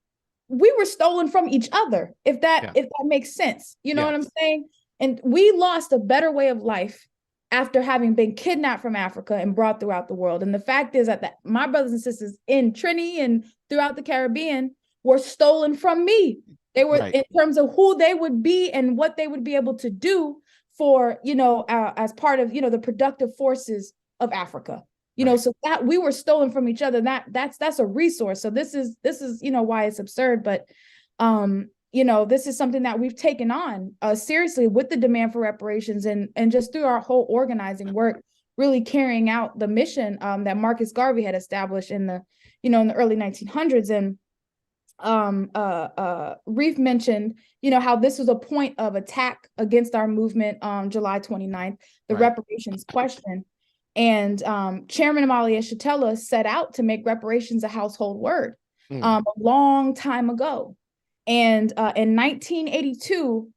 S6: we were stolen from each other, if that makes sense. You know what I'm saying? And we lost a better way of life after having been kidnapped from Africa and brought throughout the world. And the fact is that my brothers and sisters in Trinity and throughout the Caribbean were stolen from me. They were in terms of who they would be and what they would be able to do for, as part of, the productive forces of Africa. So that we were stolen from each other. That's a resource. So this is why it's absurd. But this is something that we've taken on seriously with the demand for reparations, and just through our whole organizing work, really carrying out the mission that Marcus Garvey had established in the early 1900s. And Reef mentioned, how this was a point of attack against our movement on July 29th, the reparations question. And Chairman Amalia Shatella set out to make reparations a household word a long time ago. And in 1982,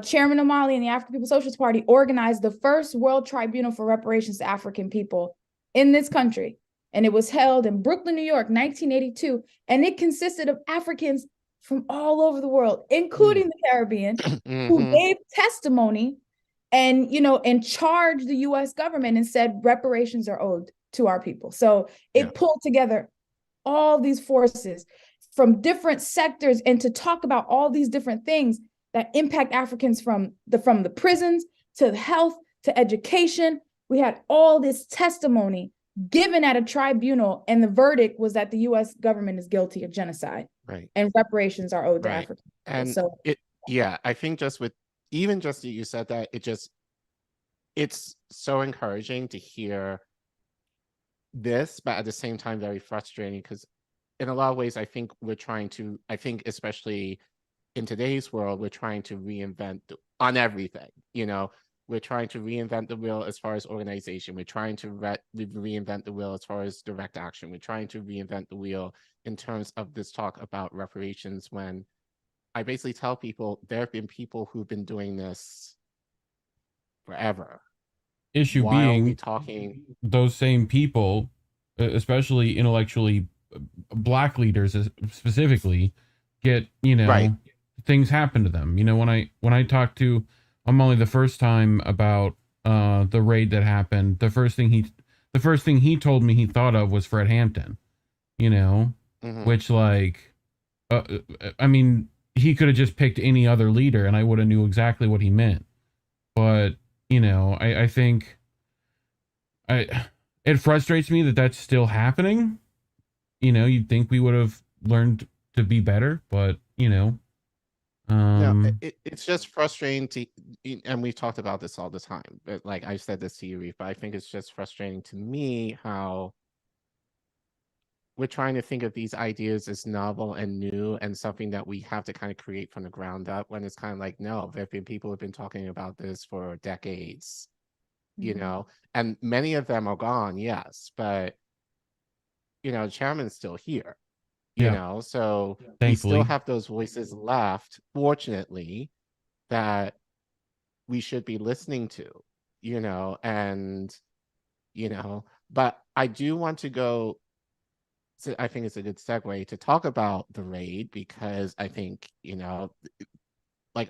S6: Chairman Amalia and the African People's Socialist Party organized the first World Tribunal for Reparations to African People in this country. And it was held in Brooklyn, New York, 1982. And it consisted of Africans from all over the world, including the Caribbean, who gave testimony and, and charged the US government and said reparations are owed to our people. So it pulled together all these forces from different sectors, and to talk about all these different things that impact Africans from the prisons to the health to education. We had all this testimony given at a tribunal, and the verdict was that the US government is guilty of genocide. And reparations are owed to Africa.
S5: And so I think just that you said that, it's so encouraging to hear this, but at the same time very frustrating, because in a lot of ways, I think especially in today's world, we're trying to reinvent on everything. We're trying to reinvent the wheel as far as organization. We're trying to reinvent the wheel as far as direct action. We're trying to reinvent the wheel in terms of this talk about reparations, when I basically tell people there have been people who've been doing this forever.
S4: Issue
S5: Why
S4: being,
S5: are we talking?
S4: Those same people, especially intellectually Black leaders specifically, get things happen to them. When I talked to Amalia the first time about the raid that happened, the first thing he told me he thought of was Fred Hampton. Which I mean, he could have just picked any other leader and I would have knew exactly what he meant. But I think it frustrates me that that's still happening. You'd think we would have learned to be better, but
S5: it's just frustrating and we've talked about this all the time, but like I've said this to you, Reef, but I think it's just frustrating to me how we're trying to think of these ideas as novel and new and something that we have to kind of create from the ground up, when it's kind of like, no, there have been people who have been talking about this for decades, and many of them are gone, yes, but the chairman's still here, so
S4: Thankfully.
S5: We still have those voices left, fortunately, that we should be listening to, but I do want to go. So I think it's a good segue to talk about the raid, because I think,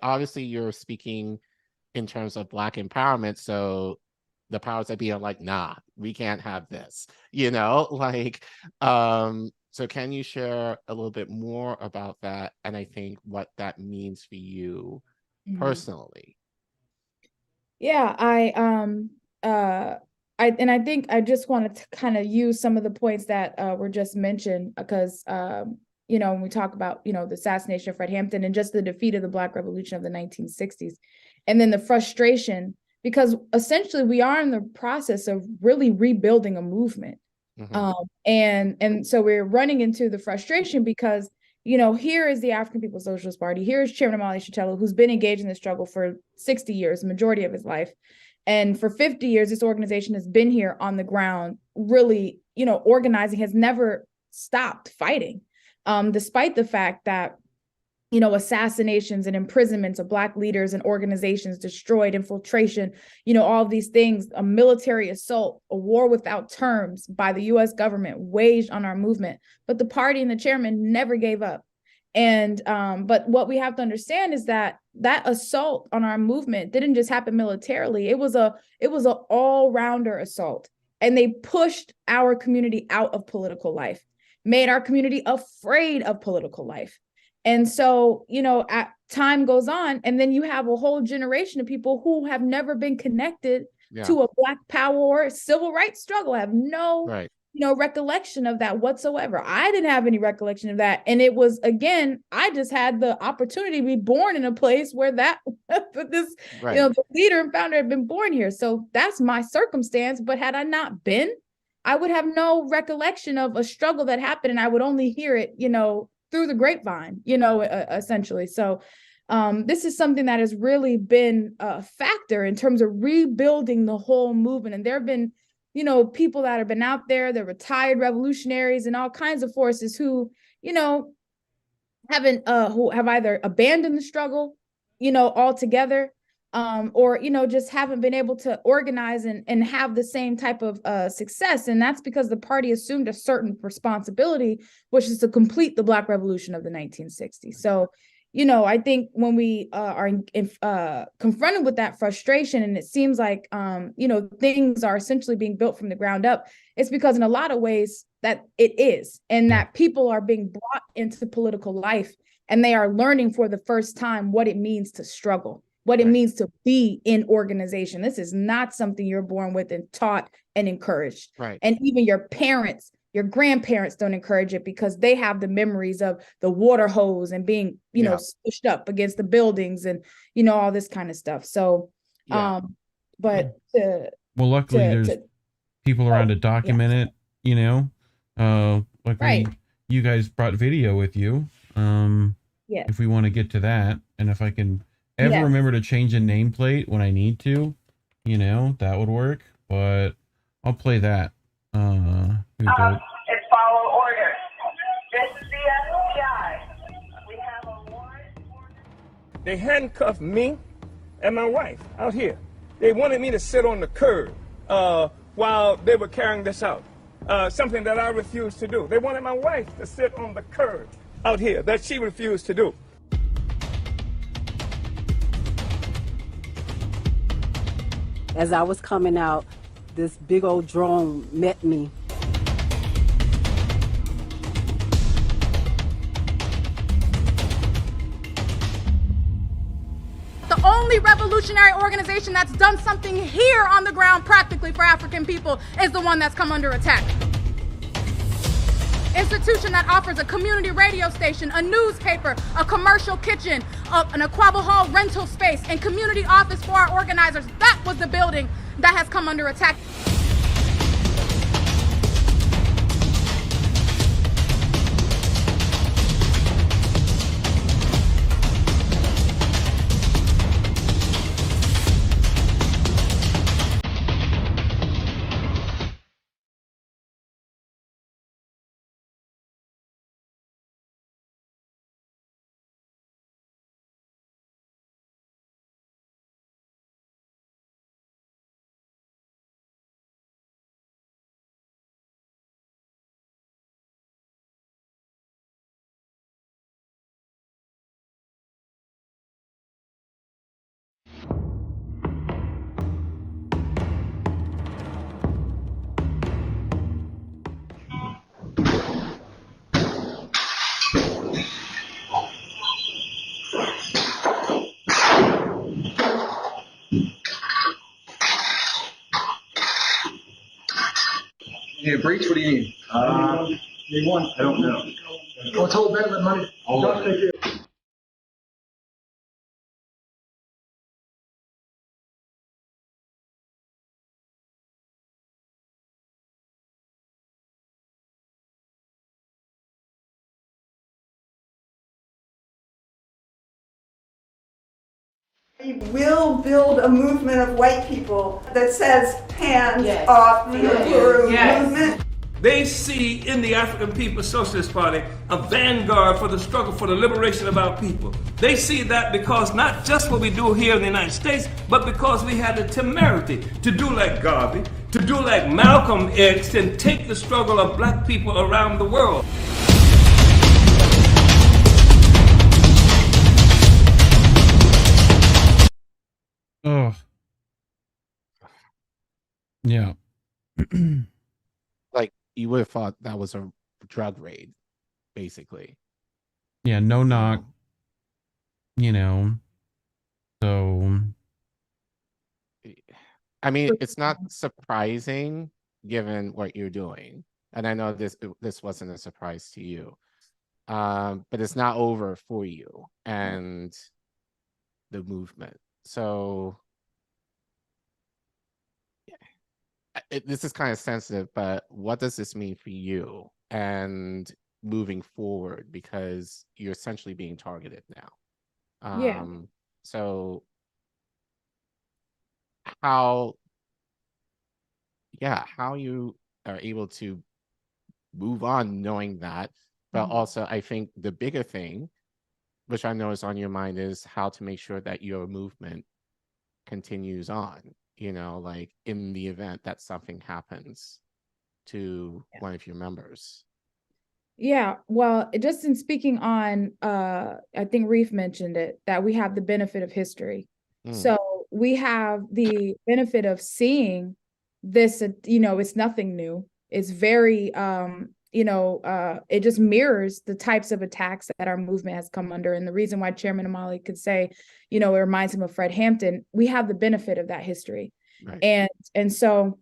S5: obviously you're speaking in terms of Black empowerment. So the powers that be are like, nah, we can't have this, like, so can you share a little bit more about that? And I think what that means for you personally.
S6: Yeah, I think I just wanted to kind of use some of the points that were just mentioned because when we talk about, the assassination of Fred Hampton and just the defeat of the Black Revolution of the 1960s, and then the frustration, because essentially we are in the process of really rebuilding a movement. And so we're running into the frustration because, here is the African People's Socialist Party. Here is Chairman Amali Shitelo, who's been engaged in the struggle for 60 years, the majority of his life. And for 50 years, this organization has been here on the ground, really, organizing, has never stopped fighting, despite the fact that, assassinations and imprisonments of Black leaders and organizations destroyed, infiltration, all of these things, a military assault, a war without terms by the US government waged on our movement. But the party and the chairman never gave up. And but what we have to understand is that assault on our movement didn't just happen militarily. It was a all-rounder assault. And they pushed our community out of political life, made our community afraid of political life. And so, time goes on, and then you have a whole generation of people who have never been connected to a Black power or civil rights struggle, have no recollection of that whatsoever. I didn't have any recollection of that. And it was, again, I just had the opportunity to be born in a place where the leader and founder had been born here. So that's my circumstance. But had I not been, I would have no recollection of a struggle that happened, and I would only hear it, through the grapevine, essentially. So this is something that has really been a factor in terms of rebuilding the whole movement. And there have been, people that have been out there, the retired revolutionaries and all kinds of forces who, who have either abandoned the struggle, altogether, or, just haven't been able to organize and have the same type of success. And that's because the party assumed a certain responsibility, which is to complete the Black Revolution of the 1960s. So, I think when we are confronted with that frustration, and it seems like, things are essentially being built from the ground up, it's because in a lot of ways that it is, and that people are being brought into political life, and they are learning for the first time what it means to struggle, what it means to be in organization. This is not something you're born with and taught and encouraged. And even your parents, your grandparents don't encourage it because they have the memories of the water hose and being, pushed up against the buildings and, all this kind of stuff. So, luckily
S4: there's people around to document it, like you guys brought video with you. If we want to get to that, and if I can ever remember to change a nameplate when I need to, that would work, but I'll play that.
S7: It's follow order. This is the FBI. We have a warrant.
S8: They handcuffed me and my wife out here. They wanted me to sit on the curb while they were carrying this out, something that I refused to do. They wanted my wife to sit on the curb out here, that she refused to do.
S9: As I was coming out, this big old drone met me.
S10: The only revolutionary organization that's done something here on the ground practically for African people is the one that's come under attack. Institution that offers a community radio station, a newspaper, a commercial kitchen, an Aquaba Hall rental space, and community office for our organizers. That was the building that has come under attack.
S11: Yeah, breach, what do you need?
S12: They want, I don't know. What's whole bed with money? Don't take it.
S13: We will build a movement of white people that says hands off the Uhuru movement.
S8: They see in the African People's Socialist Party a vanguard for the struggle for the liberation of our people. They see that because not just what we do here in the United States, but because we had the temerity to do like Garvey, to do like Malcolm X, and take the struggle of black people around the world.
S4: Oh. Yeah.
S5: Like, you would have thought that was a drug raid, basically.
S4: Yeah, no knock. You know. So
S5: I mean, it's not surprising given what you're doing. And I know this wasn't a surprise to you. But it's not over for you and the movement. So this is kind of sensitive, but what does this mean for you and moving forward? Because you're essentially being targeted now. So how you are able to move on knowing that, but also I think the bigger thing, which I know is on your mind, is how to make sure that your movement continues on, you know, like in the event that something happens to one of your members.
S6: Yeah, well, just in speaking on, I think Reef mentioned it, that we have the benefit of history. So we have the benefit of seeing this, you know, it's nothing new. It's very, it just mirrors the types of attacks that our movement has come under. And the reason why Chairman Amali could say, you know, it reminds him of Fred Hampton, we have the benefit of that history. Right. And so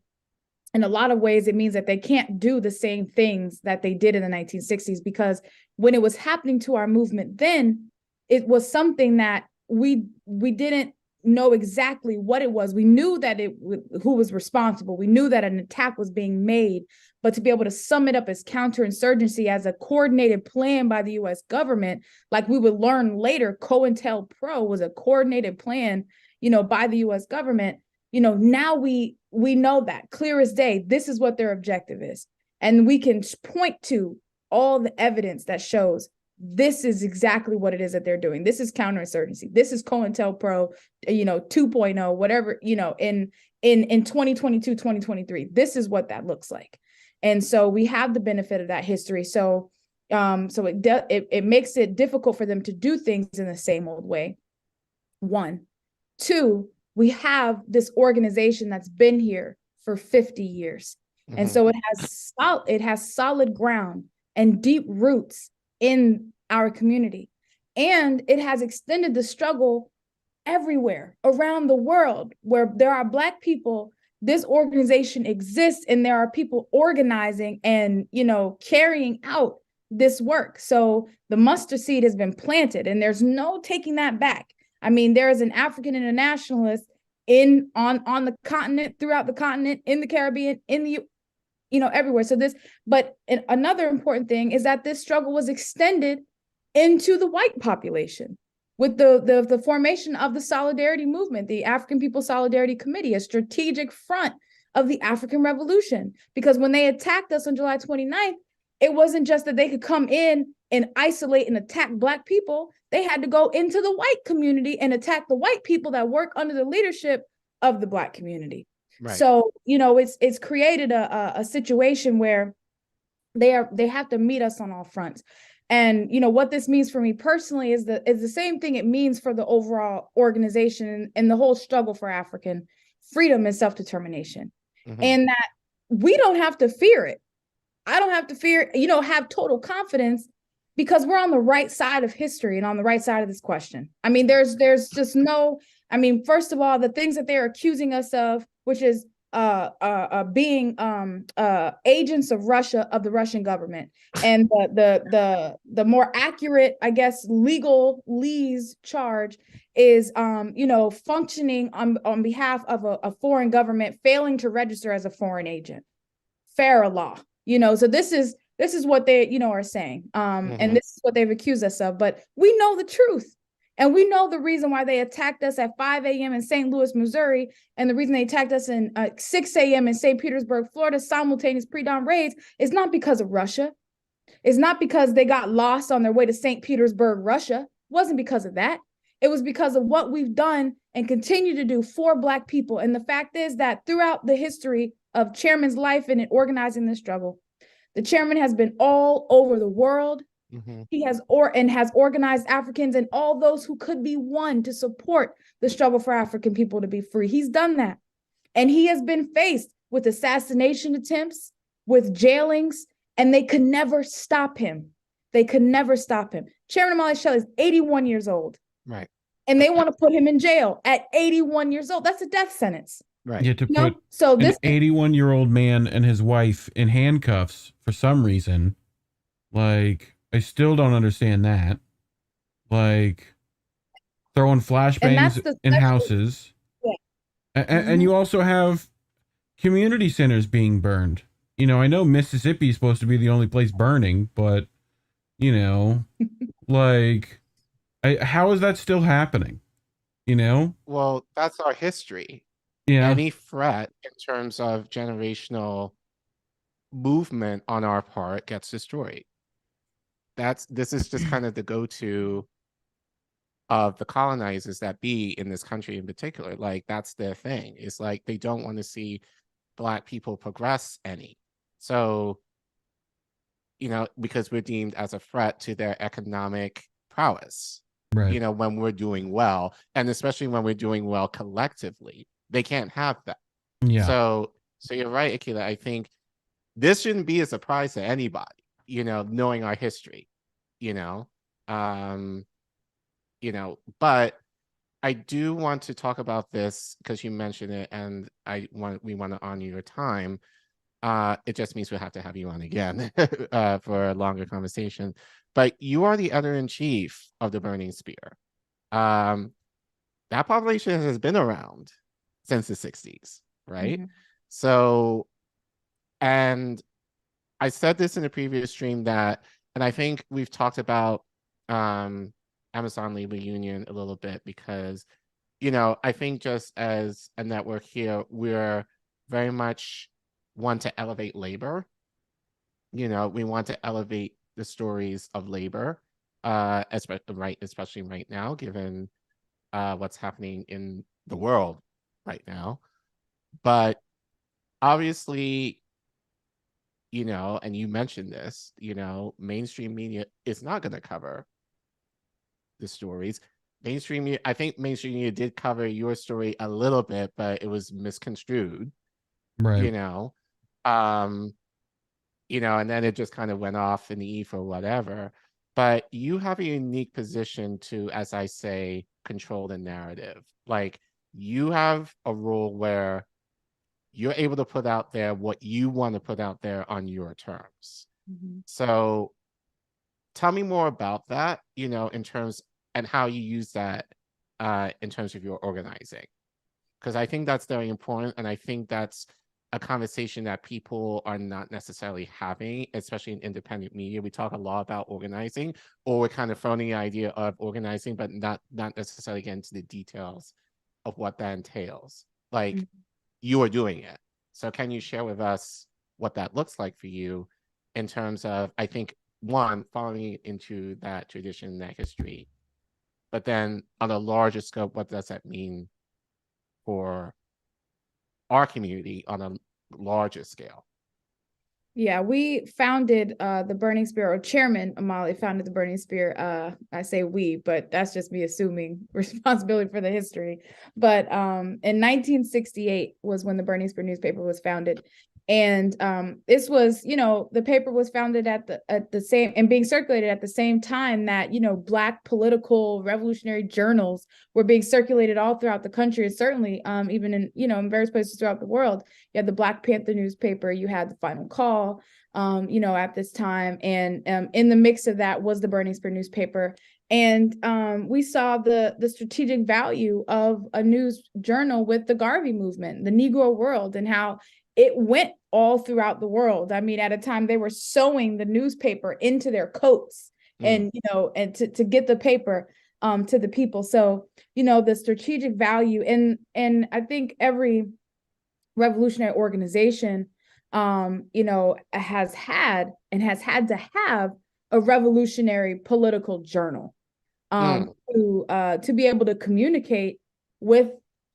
S6: in a lot of ways, it means that they can't do the same things that they did in the 1960s, because when it was happening to our movement then, it was something that we didn't know exactly what it was. We knew that who was responsible. We knew that an attack was being made, but to be able to sum it up as counterinsurgency, as a coordinated plan by the U.S. government, like we would learn later, COINTELPRO was a coordinated plan, you know, by the U.S. government. You know, now we know that clear as day, this is what their objective is. And we can point to all the evidence that shows this is exactly what it is that they're doing. This is counterinsurgency. This is COINTELPRO, you know, 2.0, whatever, you know, in 2022, 2023, this is what that looks like. And so we have the benefit of that history. So it makes it difficult for them to do things in the same old way. 1, 2, we have this organization that's been here for 50 years. And so it has solid ground and deep roots in our community. And it has extended the struggle everywhere around the world where there are Black people. This organization exists and there are people organizing and, you know, carrying out this work. So the mustard seed has been planted and there's no taking that back. I mean, there is an African internationalist on the continent, throughout the continent, in the Caribbean, in the, you know, everywhere. So but another important thing is that this struggle was extended into the white population with the formation of the Solidarity Movement, the African People's Solidarity Committee, a strategic front of the African Revolution. Because when they attacked us on July 29th, it wasn't just that they could come in and isolate and attack Black people. They had to go into the white community and attack the white people that work under the leadership of the Black community. Right. So, you know, it's created a situation where they have to meet us on all fronts. And, you know, what this means for me personally is the same thing it means for the overall organization and the whole struggle for African freedom and self-determination. And that we don't have to fear it. I don't have to fear, you know, have total confidence, because we're on the right side of history and on the right side of this question. I mean, there's just no, I mean, first of all, the things that they're accusing us of, which is being agents of Russia, of the Russian government. And the more accurate, I guess, legalese charge is functioning on behalf of a foreign government, failing to register as a foreign agent. Farah so this is what they are saying, and this is what they've accused us of. But we know the truth, and we know the reason why they attacked us at 5 a.m. in St. Louis, Missouri, and the reason they attacked us in 6 a.m. in St. Petersburg, Florida, simultaneous pre-dawn raids, is not because of Russia. It's not because they got lost on their way to St. Petersburg, Russia. It wasn't because of that. It was because of what we've done and continue to do for Black people. And the fact is that throughout the history of Chairman's life and in organizing this struggle, the Chairman has been all over the world. He has organized Africans and all those who could be won to support the struggle for African people to be free. He's done that. And he has been faced with assassination attempts, with jailings, and they could never stop him. They could never stop him. Chairman Omali Shelley is 81 years old.
S5: Right.
S6: And they want to put him in jail at 81 years old. That's a death sentence.
S5: Right.
S4: Yeah, to put an 81-year-old man and his wife in handcuffs for some reason, like, I still don't understand that. Like, throwing flashbangs in houses. Yeah. And you also have community centers being burned. I know Mississippi is supposed to be the only place burning, but, like, how is that still happening?
S5: Well, that's our history.
S4: Yeah.
S5: Any threat in terms of generational movement on our part gets destroyed. This is just kind of the go-to of the colonizers that be in this country in particular. Like, that's their thing. It's like they don't want to see Black people progress any. So, because we're deemed as a threat to their economic prowess,
S4: right?
S5: When we're doing well, and especially when we're doing well collectively, they can't have that.
S4: Yeah.
S5: So you're right, Akilé. I think this shouldn't be a surprise to anybody, knowing our history, but I do want to talk about this because you mentioned it, and we want to honor your time. It just means we'll have to have you on again for a longer conversation. But you are the editor-in-chief of the Burning Spear. That population has been around since the 60s, right? So, and I said this in a previous stream that, and I think we've talked about Amazon Labor Union a little bit because, I think just as a network here, we're very much want to elevate labor. We want to elevate the stories of labor, especially right now, given what's happening in the world right now. But obviously, and you mentioned this, mainstream media is not going to cover the stories. I think mainstream media did cover your story a little bit, but it was misconstrued,
S4: right?
S5: And then it just kind of went off in the ether or whatever. But you have a unique position to, as I say, control the narrative. Like, you have a role where you're able to put out there what you want to put out there on your terms. So tell me more about that, in terms, and how you use that in terms of your organizing. Because I think that's very important. And I think that's a conversation that people are not necessarily having, especially in independent media. We talk a lot about organizing, or we're kind of throwing the idea of organizing, but not necessarily getting into the details of what that entails. Like, you are doing it. So can you share with us what that looks like for you in terms of, I think, one, following into that tradition, that history, but then on a larger scope, what does that mean for our community on a larger scale?
S6: Yeah, we founded the Burning Spear, or Chairman Omali founded the Burning Spear. I say we, but that's just me assuming responsibility for the history. But in 1968 was when the Burning Spear newspaper was founded. And this was, the paper was founded at the same and being circulated at the same time that, Black political revolutionary journals were being circulated all throughout the country, and certainly even in, in various places throughout the world. You had the Black Panther newspaper, you had the Final Call, at this time. And in the mix of that was the Burning Spear newspaper. And we saw the strategic value of a news journal with the Garvey movement, the Negro World, and how it went all throughout the world. I mean, at a time they were sewing the newspaper into their coats and, and to get the paper to the people. So, the strategic value and I think every revolutionary organization, has had to have a revolutionary political journal to be able to communicate with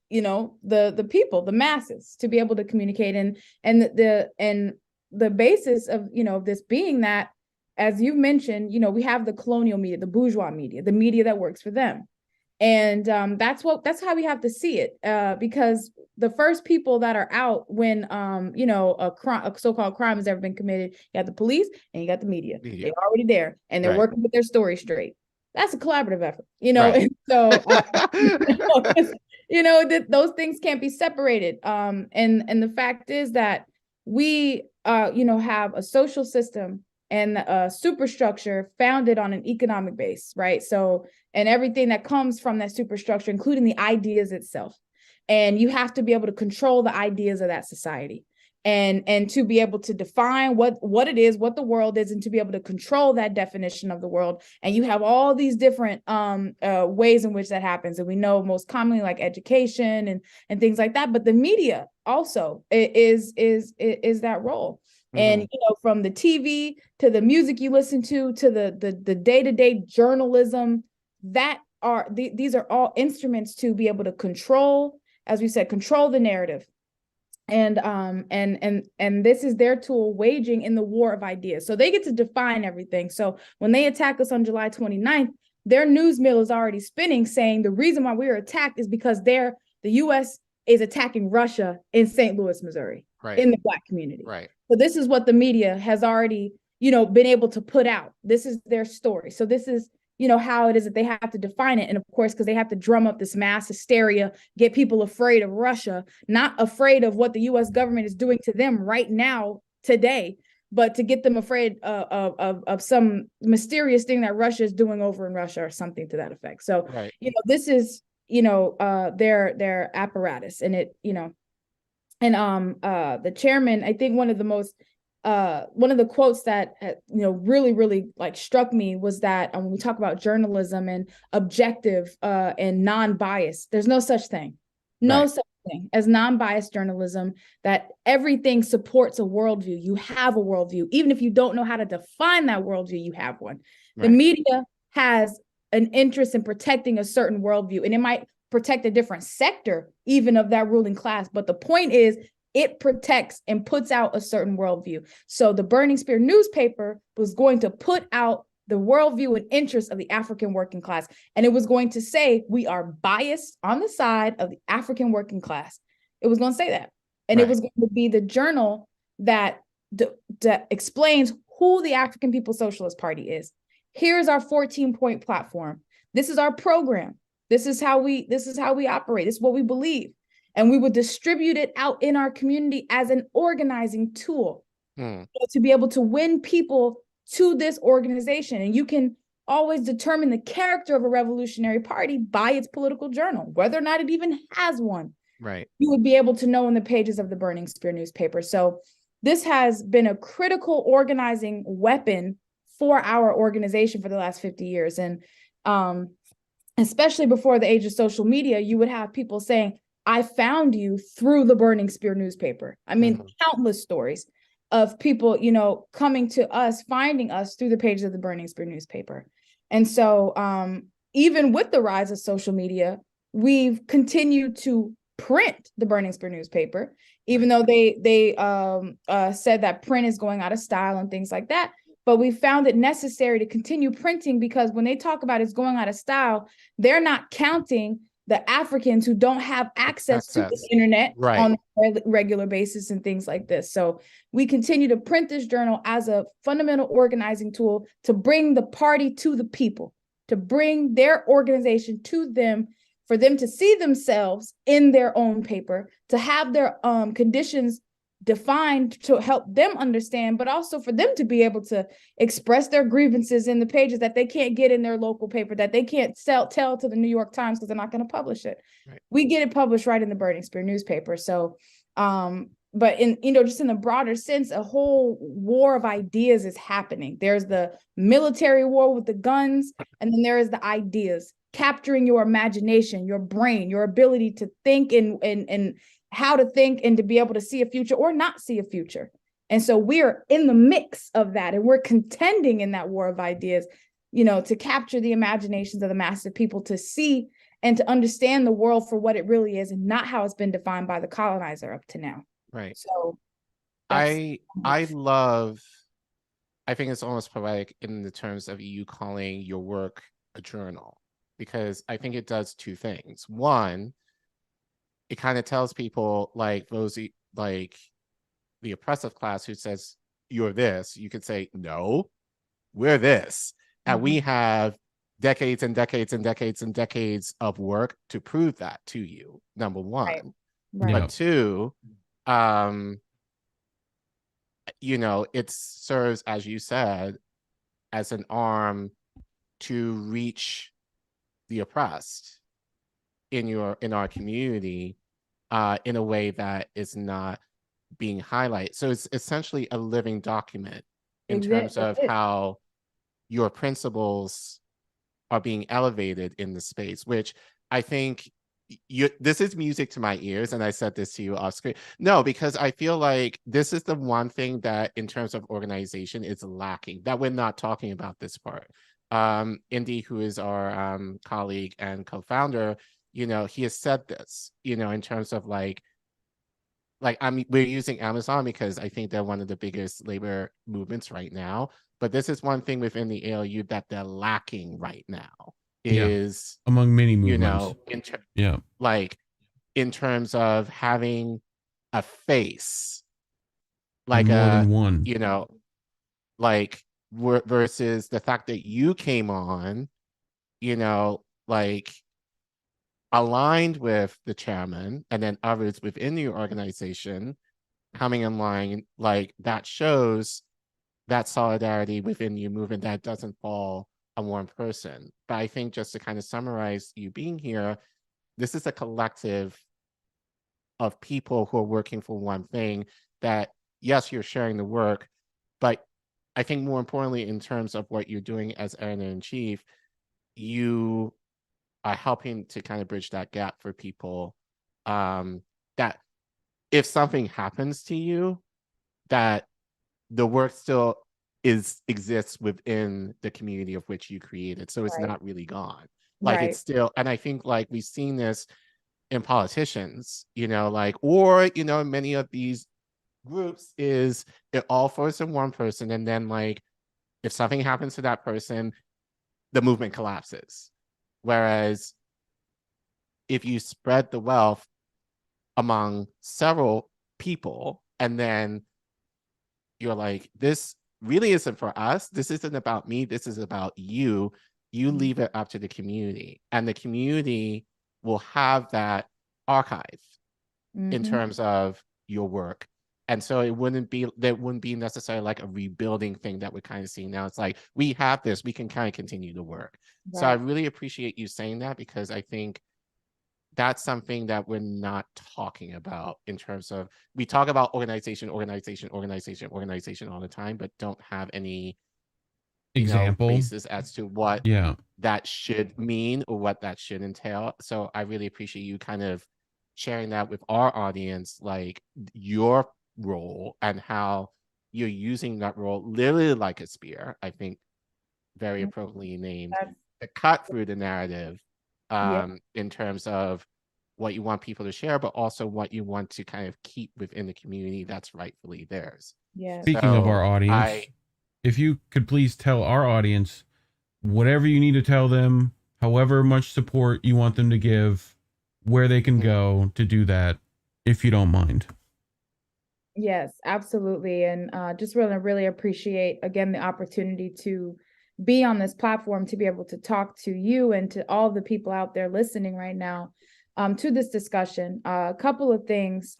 S6: the people, the masses, to be able to communicate. And the basis of this being that, as you've mentioned, we have the colonial media, the bourgeois media, the media that works for them. And that's how we have to see it, because the first people that are out when a so-called crime has ever been committed, you got the police and you got the media. They're already there and they're working with their story straight. That's a collaborative effort, and so those things can't be separated. And the fact is that we have a social system and a superstructure founded on an economic base, right? So, and everything that comes from that superstructure, including the ideas itself. And you have to be able to control the ideas of that society and to be able to define what it is, what the world is, and to be able to control that definition of the world. And you have all these different ways in which that happens. And we know most commonly like education and things like that. But the media also is that role. And, from the TV to the music you listen to the day-to-day journalism, these are all instruments to be able to control, as we said, control the narrative. And this is their tool waging in the war of ideas. So they get to define everything. So when they attack us on July 29th, their news mill is already spinning, saying the reason why we were attacked is because the U.S. is attacking Russia in St. Louis, Missouri, in the Black community. Right. So this is what the media has already, been able to put out. This is their story. So this is, how it is that they have to define it. And of course, because they have to drum up this mass hysteria, get people afraid of Russia, not afraid of what the U.S. government is doing to them right now, today, but to get them afraid of some mysterious thing that Russia is doing over in Russia or something to that effect. So, this is, their apparatus, and it, the chairman, I think one of the quotes that really like struck me was that when we talk about journalism and objective and non-biased, there's no such thing, such thing as non-biased journalism, that everything supports a worldview. You have a worldview, even if you don't know how to define that worldview, you have one. The media has an interest in protecting a certain worldview, and it might protect a different sector even of that ruling class, but the point is it protects and puts out a certain worldview. So the Burning Spear newspaper was going to put out the worldview and interests of the African working class, and it was going to say we are biased on the side of the African working class. It was going to say that, and it was going to be the journal that explains who the African People's Socialist Party is. Here's our 14-point platform. This is our program. This is how we operate. This is what we believe. And we would distribute it out in our community as an organizing tool to be able to win people to this organization. And you can always determine the character of a revolutionary party by its political journal, whether or not it even has one. Right. You would be able to know in the pages of the Burning Spear newspaper. So this has been a critical organizing weapon for our organization for the last 50 years. And especially before the age of social media, you would have people saying, I found you through the Burning Spear newspaper. I mean, countless stories of people, coming to us, finding us through the pages of the Burning Spear newspaper. And so even with the rise of social media, we've continued to print the Burning Spear newspaper, even though they said that print is going out of style and things like that. But we found it necessary to continue printing, because when they talk about it's going out of style, they're not counting the Africans who don't have access to the internet on a regular basis and things like this. So we continue to print this journal as a fundamental organizing tool to bring the party to the people, to bring their organization to them, for them to see themselves in their own paper, to have their conditions defined to help them understand, but also for them to be able to express their grievances in the pages that they can't get in their local paper, that they can't tell to the New York Times because they're not going to publish it. Right. We get it published right in the Burning Spear newspaper. So, but in, just in the broader sense, a whole war of ideas is happening. There's the military war with the guns, and then there is the ideas, capturing your imagination, your brain, your ability to think and how to think and to be able to see a future or not see a future. And so we're in the mix of that, and we're contending in that war of ideas, to capture the imaginations of the mass of people, to see and to understand the world for what it really is and not how it's been defined by the colonizer up to now.
S5: Right.
S6: So
S5: I think it's almost poetic in the terms of you calling your work a journal, because I think it does two things. One, it kind of tells people like those, like the oppressive class who says, you're this, you could say, no, we're this. And we have decades and decades and decades and decades of work to prove that to you, number one. Right. But two, it serves, as you said, as an arm to reach the oppressed in our community in a way that is not being highlighted. So it's essentially a living document in terms of how your principles are being elevated in the space, which I think this is music to my ears. And I said this to you off screen. No, because I feel like this is the one thing that in terms of organization is lacking, that we're not talking about this part. Indy, who is our colleague and co-founder, he has said this, in terms of we're using Amazon because I think they're one of the biggest labor movements right now. But this is one thing within the ALU that they're lacking right now is
S4: among many movements.
S5: In terms of having a face,
S4: like more than one,
S5: versus the fact that you came on, aligned with the chairman and then others within your organization coming in line, that shows that solidarity within your movement that doesn't fall on one person. But I think just to kind of summarize you being here, this is a collective of people who are working for one thing that, yes, you're sharing the work, but I think more importantly, in terms of what you're doing as editor-in-chief, you are helping to kind of bridge that gap for people, that if something happens to you, that the work still exists within the community of which you created. So it's not really gone. It's still, and I think we've seen this in politicians, many of these groups is it all falls in one person. And then if something happens to that person, the movement collapses. Whereas if you spread the wealth among several people, and then you're this really isn't for us, this isn't about me, this is about you, you leave it up to the community, and the community will have that archive in terms of your work. And so there wouldn't be necessarily a rebuilding thing that we're kind of seeing now. It's we have this, we can kind of continue to work. Right. So I really appreciate you saying that, because I think that's something that we're not talking about in terms of, we talk about organization all the time, but don't have any
S4: example
S5: basis as to what that should mean or what that should entail. So I really appreciate you kind of sharing that with our audience, your role and how you're using that role literally like a spear. I think very appropriately named, to cut through the narrative in terms of what you want people to share, but also what you want to kind of keep within the community that's rightfully theirs.
S6: Yeah.
S4: Speaking of our audience, if you could please tell our audience whatever you need to tell them, however much support you want them to give, where they can go to do that, if you don't mind.
S6: Yes, absolutely. And just really appreciate, again, the opportunity to be on this platform, to be able to talk to you and to all the people out there listening right now to this discussion. A couple of things.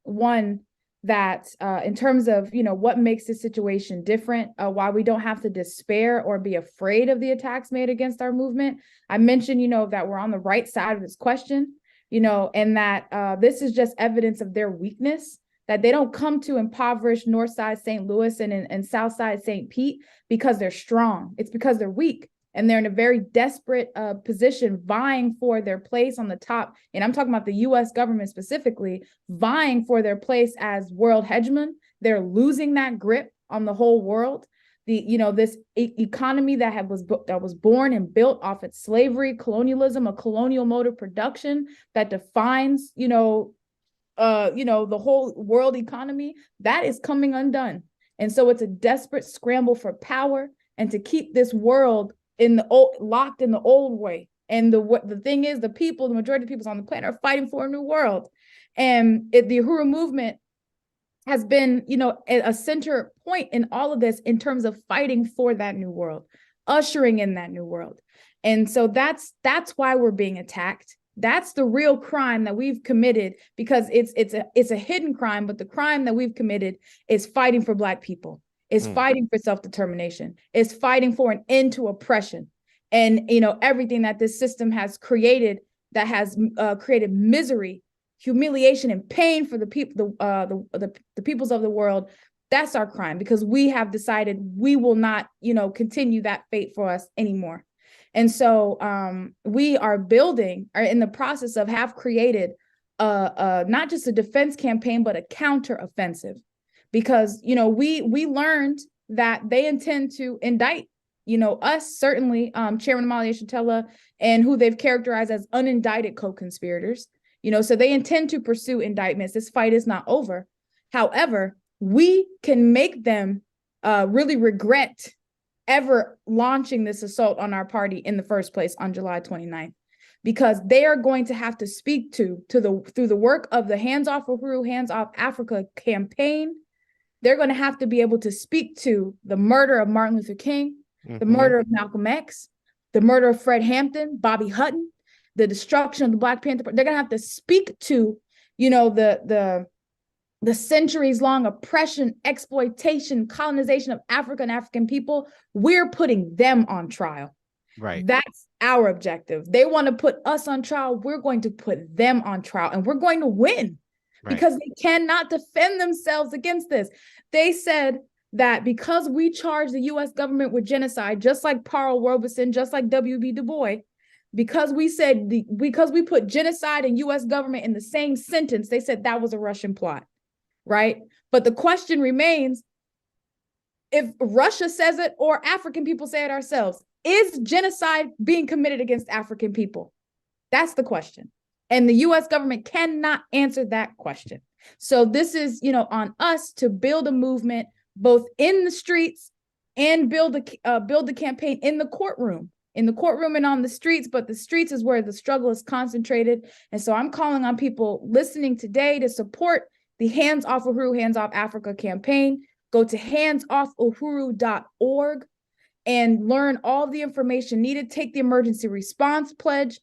S6: One, that in terms of, what makes this situation different, why we don't have to despair or be afraid of the attacks made against our movement. I mentioned, that we're on the right side of this question, and that this is just evidence of their weakness, that they don't come to impoverished Northside St. Louis and Southside St. Pete because they're strong. It's because they're weak. And they're in a very desperate position, vying for their place on the top. And I'm talking about the U.S. government specifically, vying for their place as world hegemon. They're losing that grip on the whole world. This economy that was born and built off its slavery, colonialism, a colonial mode of production that defines, the whole world economy, that is coming undone. And so it's a desperate scramble for power and to keep this world locked in the old way. And the thing is, the majority of the people on the planet are fighting for a new world. And the Uhuru movement has been, a center point in all of this in terms of fighting for that new world, ushering in that new world. And so that's why we're being attacked. That's the real crime that we've committed, because it's a hidden crime, but the crime that we've committed is fighting for Black people. Is fighting for self-determination, is fighting for an end to oppression. And, everything that this system has created, that has created misery, humiliation, and pain for the people, the peoples of the world. That's our crime, because we have decided we will not, continue that fate for us anymore. And so we are in the process of have created not just a defense campaign, but a counter-offensive. Because, we learned that they intend to indict, us, certainly, Chairman Amalia Shatella, and who they've characterized as unindicted co-conspirators, so they intend to pursue indictments. This fight is not over. However, we can make them really regret ever launching this assault on our party in the first place on July 29th, because they are going to have to speak through the work of the Hands Off Uhuru, Hands Off Africa campaign. They're going to have to be able to speak to the murder of Martin Luther King, the murder of Malcolm X, the murder of Fred Hampton, Bobby Hutton, the destruction of the Black Panther. They're going to have to speak to, the centuries-long oppression, exploitation, colonization of Africa and African people. We're putting them on trial.
S5: Right.
S6: That's our objective. They want to put us on trial. We're going to put them on trial, and we're going to win. Because they cannot defend themselves against this. They said that because we charge the U.S. government with genocide, just like Paul Robeson, just like W.B. Du Bois, because we put genocide and U.S. government in the same sentence, they said that was a Russian plot, right? But the question remains, if Russia says it or African people say it ourselves, is genocide being committed against African people? That's the question. And the U.S. government cannot answer that question. So this is, on us to build a movement both in the streets and build the campaign in the courtroom and on the streets. But the streets is where the struggle is concentrated. And so I'm calling on people listening today to support the Hands Off Uhuru, Hands Off Africa campaign. Go to handsoffuhuru.org and learn all the information needed. Take the emergency response pledge.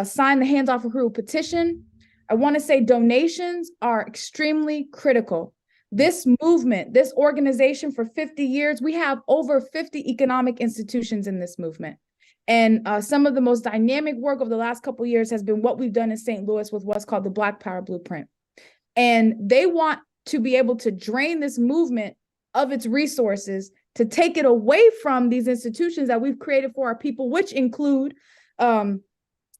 S6: Sign the Hands Off Uhuru petition. I want to say donations are extremely critical. This movement, this organization for 50 years, we have over 50 economic institutions in this movement. And some of the most dynamic work over the last couple of years has been what we've done in St. Louis with what's called the Black Power Blueprint. And they want to be able to drain this movement of its resources, to take it away from these institutions that we've created for our people, which include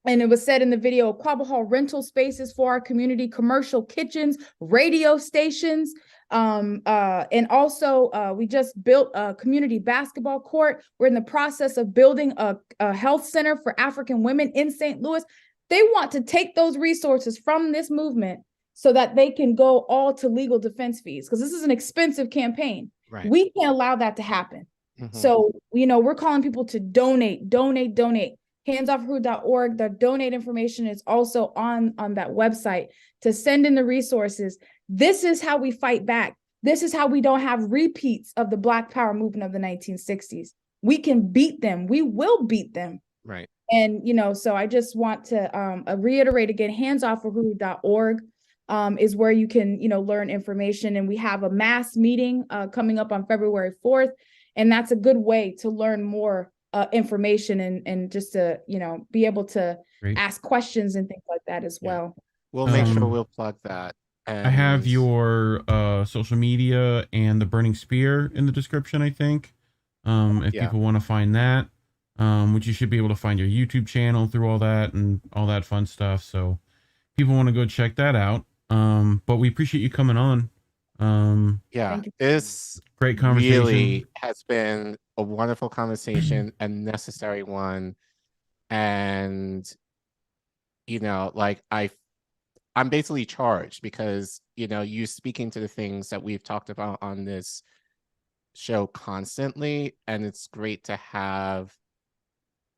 S6: and it was said in the video, Quabbin Hall rental spaces for our community, commercial kitchens, radio stations. And also we just built a community basketball court. We're in the process of building a health center for African women in St. Louis. They want to take those resources from this movement so that they can go all to legal defense fees, because this is an expensive campaign.
S5: Right.
S6: We can't allow that to happen. So, we're calling people to donate. handsoffwho.org. The donate information is also on that website to send in the resources. This is how we fight back. This is how we don't have repeats of the Black Power movement of the 1960s. We can beat them. We will beat them.
S5: Right.
S6: And, so I just want to reiterate again, handsoffwho.org is where you can, learn information. And we have a mass meeting coming up on February 4th. And that's a good way to learn more information and just to, be able to ask questions and things like that as well.
S5: We'll make sure we'll plug that.
S4: I have your social media and the Burning Spear in the description, I think. If people want to find that, which you should be able to find your YouTube channel through all that and all that fun stuff. So people want to go check that out. But we appreciate you coming on.
S5: This
S4: great conversation.
S5: Really has been a wonderful conversation, a necessary one. And, I'm basically charged because, you speaking to the things that we've talked about on this show constantly, and it's great to have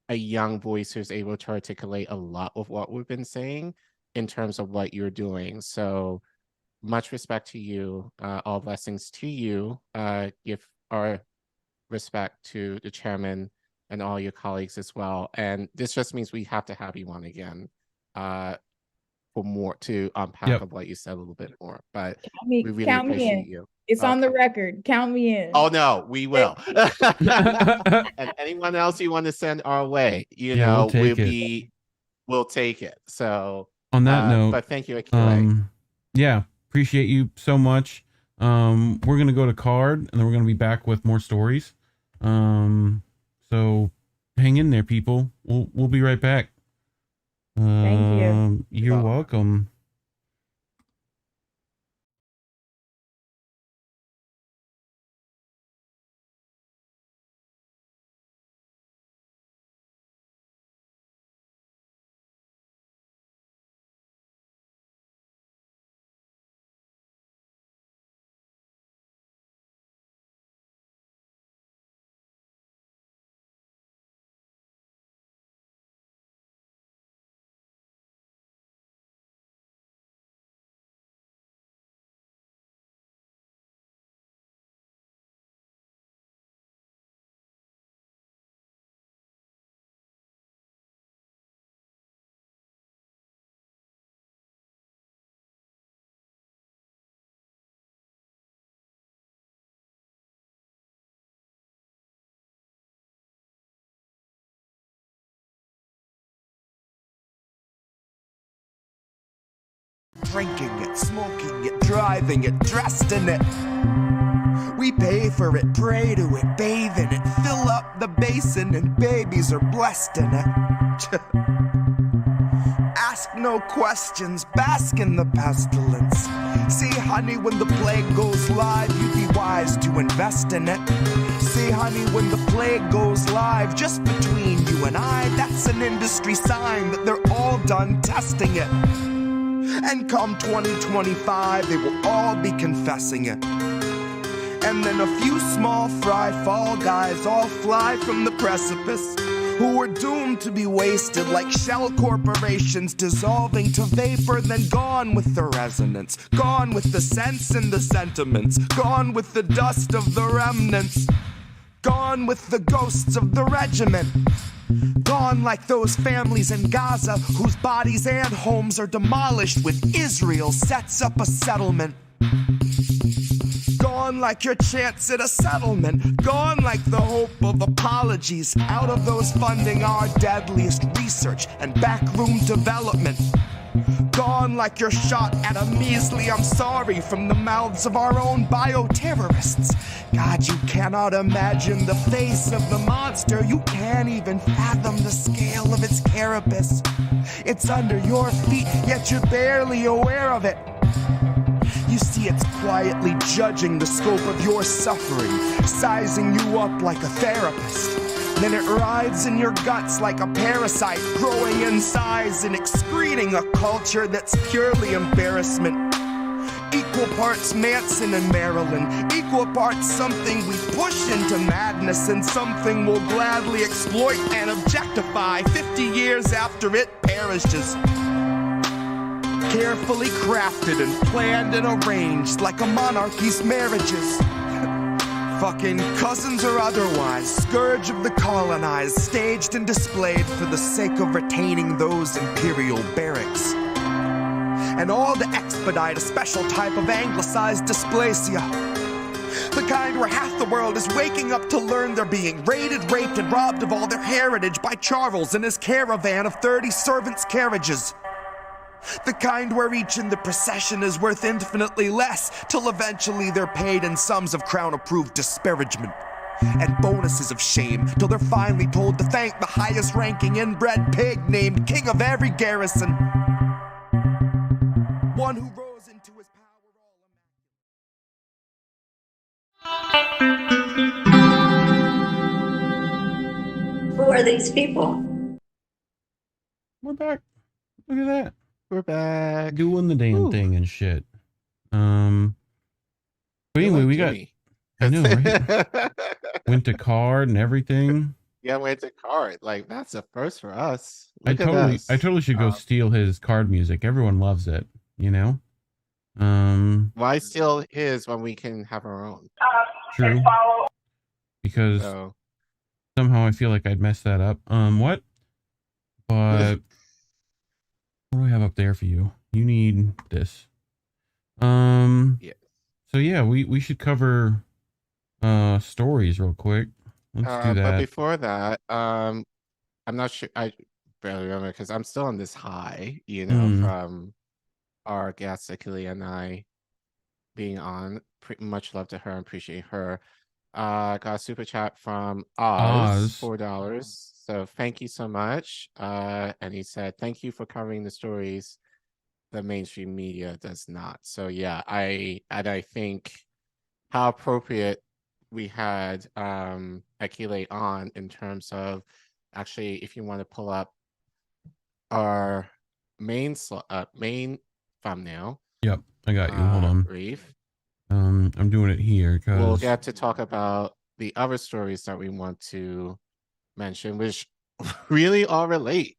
S5: a young voice who's able to articulate a lot of what we've been saying in terms of what you're doing. So much respect to you, all blessings to you. Give our respect to the chairman and all your colleagues as well. And this just means we have to have you on again for more to unpack of what you said a little bit more. But we really appreciate you.
S6: It's on the record. Count me in.
S5: Oh no, we will. And anyone else you want to send our way, we'll take it. So
S4: on that note,
S5: but thank you, Akilé.
S4: Appreciate you so much. We're gonna go to card and then we're gonna be back with more stories. So hang in there, people. We'll be right back.
S6: Thank you.
S4: You're welcome.
S2: Drinking it, smoking it, driving it, dressed in it. We pay for it, pray to it, bathe in it, fill up the basin, and babies are blessed in it. Ask no questions, bask in the pestilence. See, honey, when the plague goes live, you'd be wise to invest in it. See, honey, when the plague goes live, just between you and I, that's an industry sign that they're all done testing it. And come 2025, they will all be confessing it. And then a few small fry fall guys all fly from the precipice, who are doomed to be wasted like shell corporations, dissolving to vapor, then gone with the resonance, gone with the sense and the sentiments, gone with the dust of the remnants, gone with the ghosts of the regiment. Gone like those families in Gaza whose bodies and homes are demolished when Israel sets up a settlement. Gone like your chance at a settlement. Gone like the hope of apologies out of those funding our deadliest research and backroom development. Gone like your shot at a measly I'm sorry from the mouths of our own bioterrorists. God, you cannot imagine the face of the monster. You can't even fathom the scale of its carapace. It's under your feet, yet you're barely aware of it. You see, it's quietly judging the scope of your suffering, sizing you up like a therapist. Then it rides in your guts like a parasite, growing in size and excreting a culture that's purely embarrassment. Equal parts Manson and Maryland, equal parts something we push into madness and something we'll gladly exploit and objectify 50 years after it perishes. Carefully crafted and planned and arranged like a monarchy's marriages. Fucking cousins or otherwise, scourge of the colonized, staged and displayed for the sake of retaining those imperial barracks. And all to expedite a special type of anglicized dysplasia. The kind where half the world is waking up to learn they're being raided, raped, and robbed of all their heritage by Charles and his caravan of 30 servants' carriages. The kind where each in the procession is worth infinitely less, till eventually they're paid in sums of crown-approved disparagement and bonuses of shame, till they're finally told to thank the highest-ranking inbred pig named king of every garrison. One who rose into his
S13: power. Who are these people?
S4: We're back. Look at that.
S5: We're back.
S4: Doing the damn thing and shit. But anyway, we got... I know, right? Went to card and everything.
S5: Yeah, went to card. Like, that's a first for us.
S4: I totally should go steal his card music. Everyone loves it, you know?
S5: Why steal his when we can have our own?
S4: True. Because somehow I feel like I'd mess that up. What? But... What do I have up there for you? You need this.
S5: Yeah.
S4: So yeah, we should cover stories real quick. Let's do that.
S5: But before that, I'm not sure. I barely remember because I'm still on this high, you know, from our guest Akilé Anai being on. Much love to her and appreciate her. Got a super chat from Oz. $4. So thank you so much. And he said, thank you for covering the stories the mainstream media does not. So yeah, I think how appropriate we had Akilé on in terms of actually, if you want to pull up our main thumbnail.
S4: Yep, I got you. Hold on.
S5: Reef.
S4: I'm doing it here because
S5: we'll get to talk about the other stories that we want to mention, which really all relate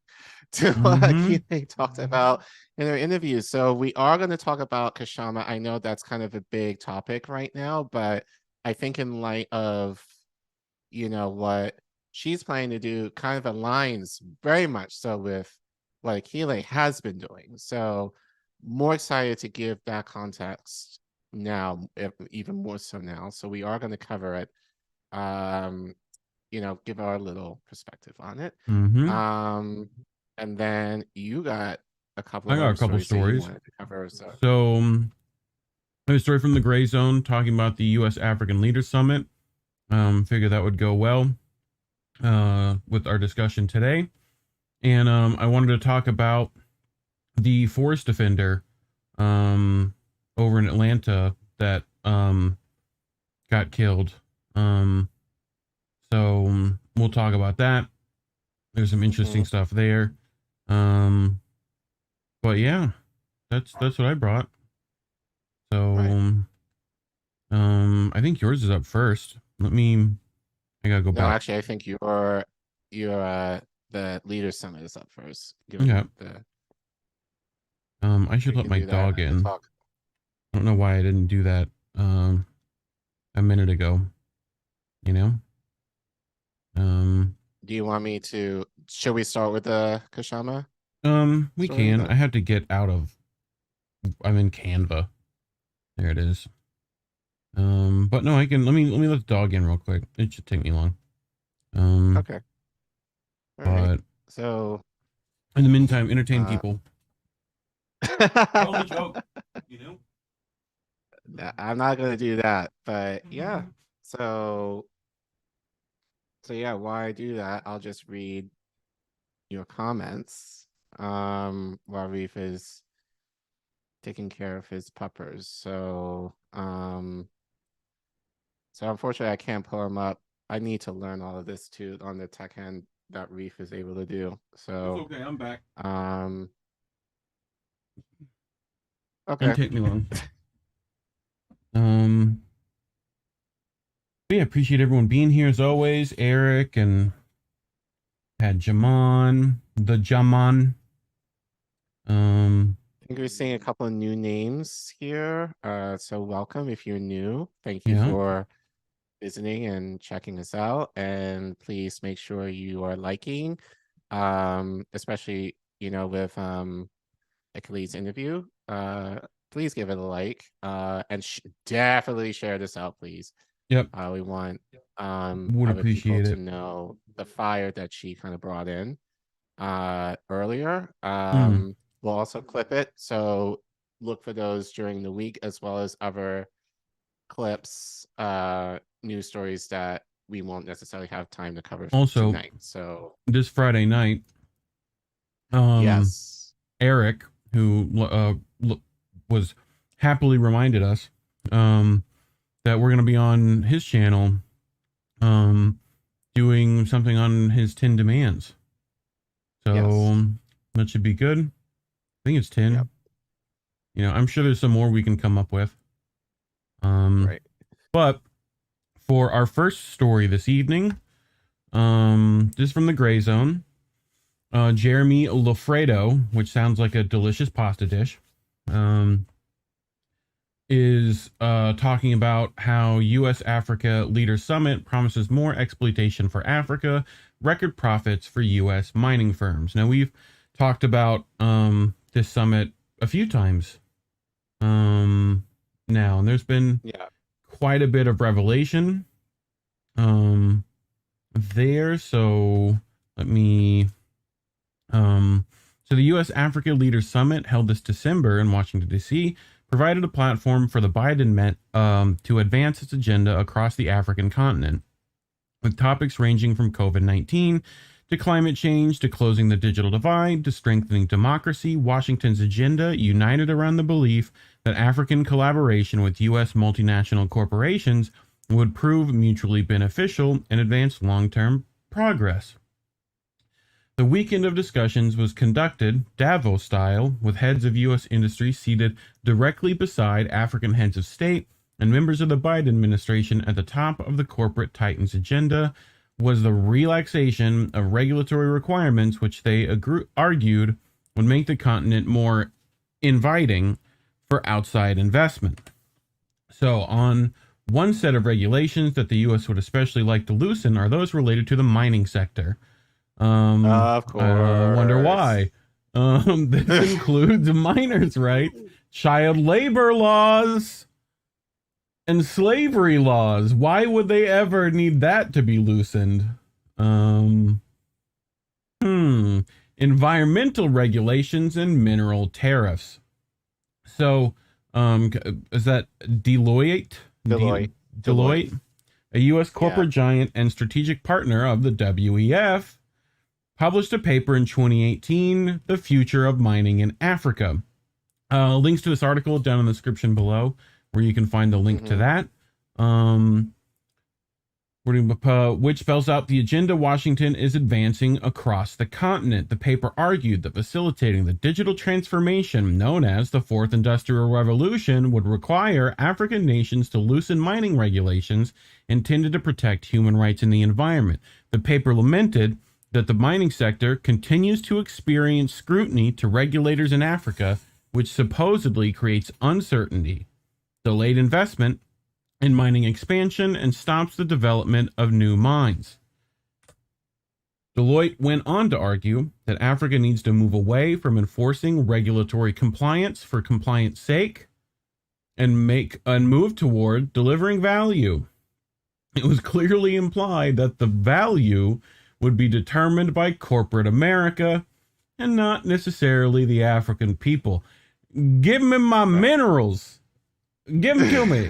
S5: to what Akilé talked about in her interview. So we are going to talk about Kshama. I know that's kind of a big topic right now, but I think in light of, you know, what she's planning to do kind of aligns very much so with what Akilé has been doing. So more excited to give that context now, even more so now. So we are going to cover it, you know, give our little perspective on it. And then you got a couple.
S4: I got a couple stories.
S5: To cover,
S4: so I have a story from the Gray Zone talking about the U.S. African Leaders Summit. Figure that would go well with our discussion today. And I wanted to talk about the forest defender over in Atlanta that got killed. So we'll talk about that. There's some interesting stuff there. But yeah, that's what I brought. So I think yours is up first. I gotta go back.
S5: No, actually, I think your the Leaders Summit is up first.
S4: Yeah. I should let my dog in. I don't know why I didn't do that a minute ago. You know?
S5: Do you want me to? Should we start with the Kshama?
S4: We can. I have to get out of. I'm in Canva. There it is. But no, I can. Let me let the dog in real quick. It should take me long.
S5: Okay.
S4: All right.
S5: So,
S4: in the meantime, entertain people. Tell a joke. You know.
S5: I'm not gonna do that, but yeah. So yeah, while I do that, I'll just read your comments while Reef is taking care of his puppers. So unfortunately I can't pull them up. I need to learn all of this too on the tech end that Reef is able to do. So
S4: it's okay, I'm back.
S5: Okay.
S4: Didn't take me long. Yeah, appreciate everyone being here as always. Eric and had Jaman, the Jaman.
S5: I think we're seeing a couple of new names here. So welcome if you're new. Thank you for visiting and checking us out. And please make sure you are liking, especially, with Akilé's interview. Please give it a like. And definitely share this out, please.
S4: Yep.
S5: We want
S4: would
S5: other people
S4: appreciate
S5: to
S4: it.
S5: know the fire that she kind of brought in earlier. We'll also clip it, so look for those during the week, as well as other clips, news stories that we won't necessarily have time to cover
S4: Also,
S5: tonight. So
S4: this Friday night,
S5: yes,
S4: Eric, who was happily reminded us that we're going to be on his channel doing something on his 10 demands. So that should be good. I think it's 10.
S5: Yep.
S4: I'm sure there's some more we can come up with.
S5: Right.
S4: But for our first story this evening, this is from the Gray Zone. Jeremy Lofredo, which sounds like a delicious pasta dish, is talking about how U.S.-Africa Leaders Summit promises more exploitation for Africa, record profits for U.S. mining firms. Now, we've talked about this summit a few times now, and there's been quite a bit of revelation there. So let me... So the U.S.-Africa Leaders Summit held this December in Washington, D.C., provided a platform for the Biden to advance its agenda across the African continent, with topics ranging from COVID-19 to climate change to closing the digital divide to strengthening democracy. Washington's agenda united around the belief that African collaboration with U.S. multinational corporations would prove mutually beneficial and advance long-term progress. The weekend of discussions was conducted Davos style, with heads of U.S. industry seated directly beside African heads of state, and members of the Biden administration. At the top of the corporate titans' agenda was the relaxation of regulatory requirements, which they argued would make the continent more inviting for outside investment. So on one set of regulations that the U.S. would especially like to loosen are those related to the mining sector.
S5: Of course.
S4: I wonder why. This includes miners' rights, child labor laws, and slavery laws. Why would they ever need that to be loosened? Environmental regulations and mineral tariffs. So, is that Deloitte? Deloitte, a U.S. corporate giant and strategic partner of the WEF, published a paper in 2018, The Future of Mining in Africa. Links to this article down in the description below, where you can find the link to that. Which spells out the agenda Washington is advancing across the continent. The paper argued that facilitating the digital transformation known as the Fourth Industrial Revolution would require African nations to loosen mining regulations intended to protect human rights and the environment. The paper lamented that the mining sector continues to experience scrutiny to regulators in Africa, which supposedly creates uncertainty, delayed investment in mining expansion, and stops the development of new mines. Deloitte went on to argue that Africa needs to move away from enforcing regulatory compliance for compliance sake and move toward delivering value. It was clearly implied that the value would be determined by corporate America and not necessarily the African people. Give me my minerals. Give them to me.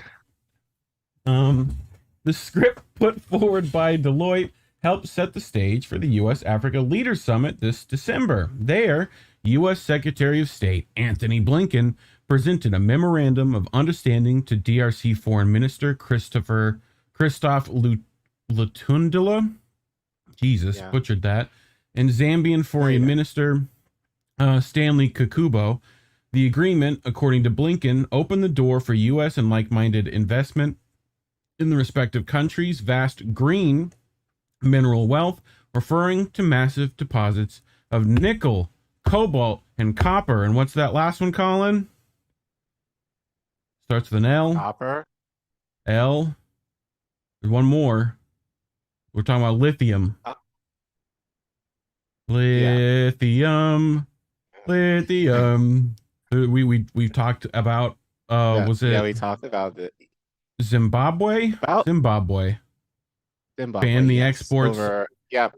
S4: The script put forward by Deloitte helped set the stage for the U.S.-Africa Leaders Summit this December. There, U.S. Secretary of State Anthony Blinken presented a memorandum of understanding to DRC Foreign Minister Christophe Lutundula. Jesus, butchered that. And Zambian Foreign Minister Stanley Kakubo. The agreement, according to Blinken, opened the door for U.S. and like-minded investment in the respective countries' vast green mineral wealth, referring to massive deposits of nickel, cobalt, and copper. And what's that last one, Collin? Starts with an L.
S5: Copper.
S4: L. There's one more. We're talking about lithium. Lithium. Lithium. We've talked about was it?
S5: Yeah, we talked about it.
S4: Zimbabwe. Zimbabwe. Ban the exports.
S5: Yep.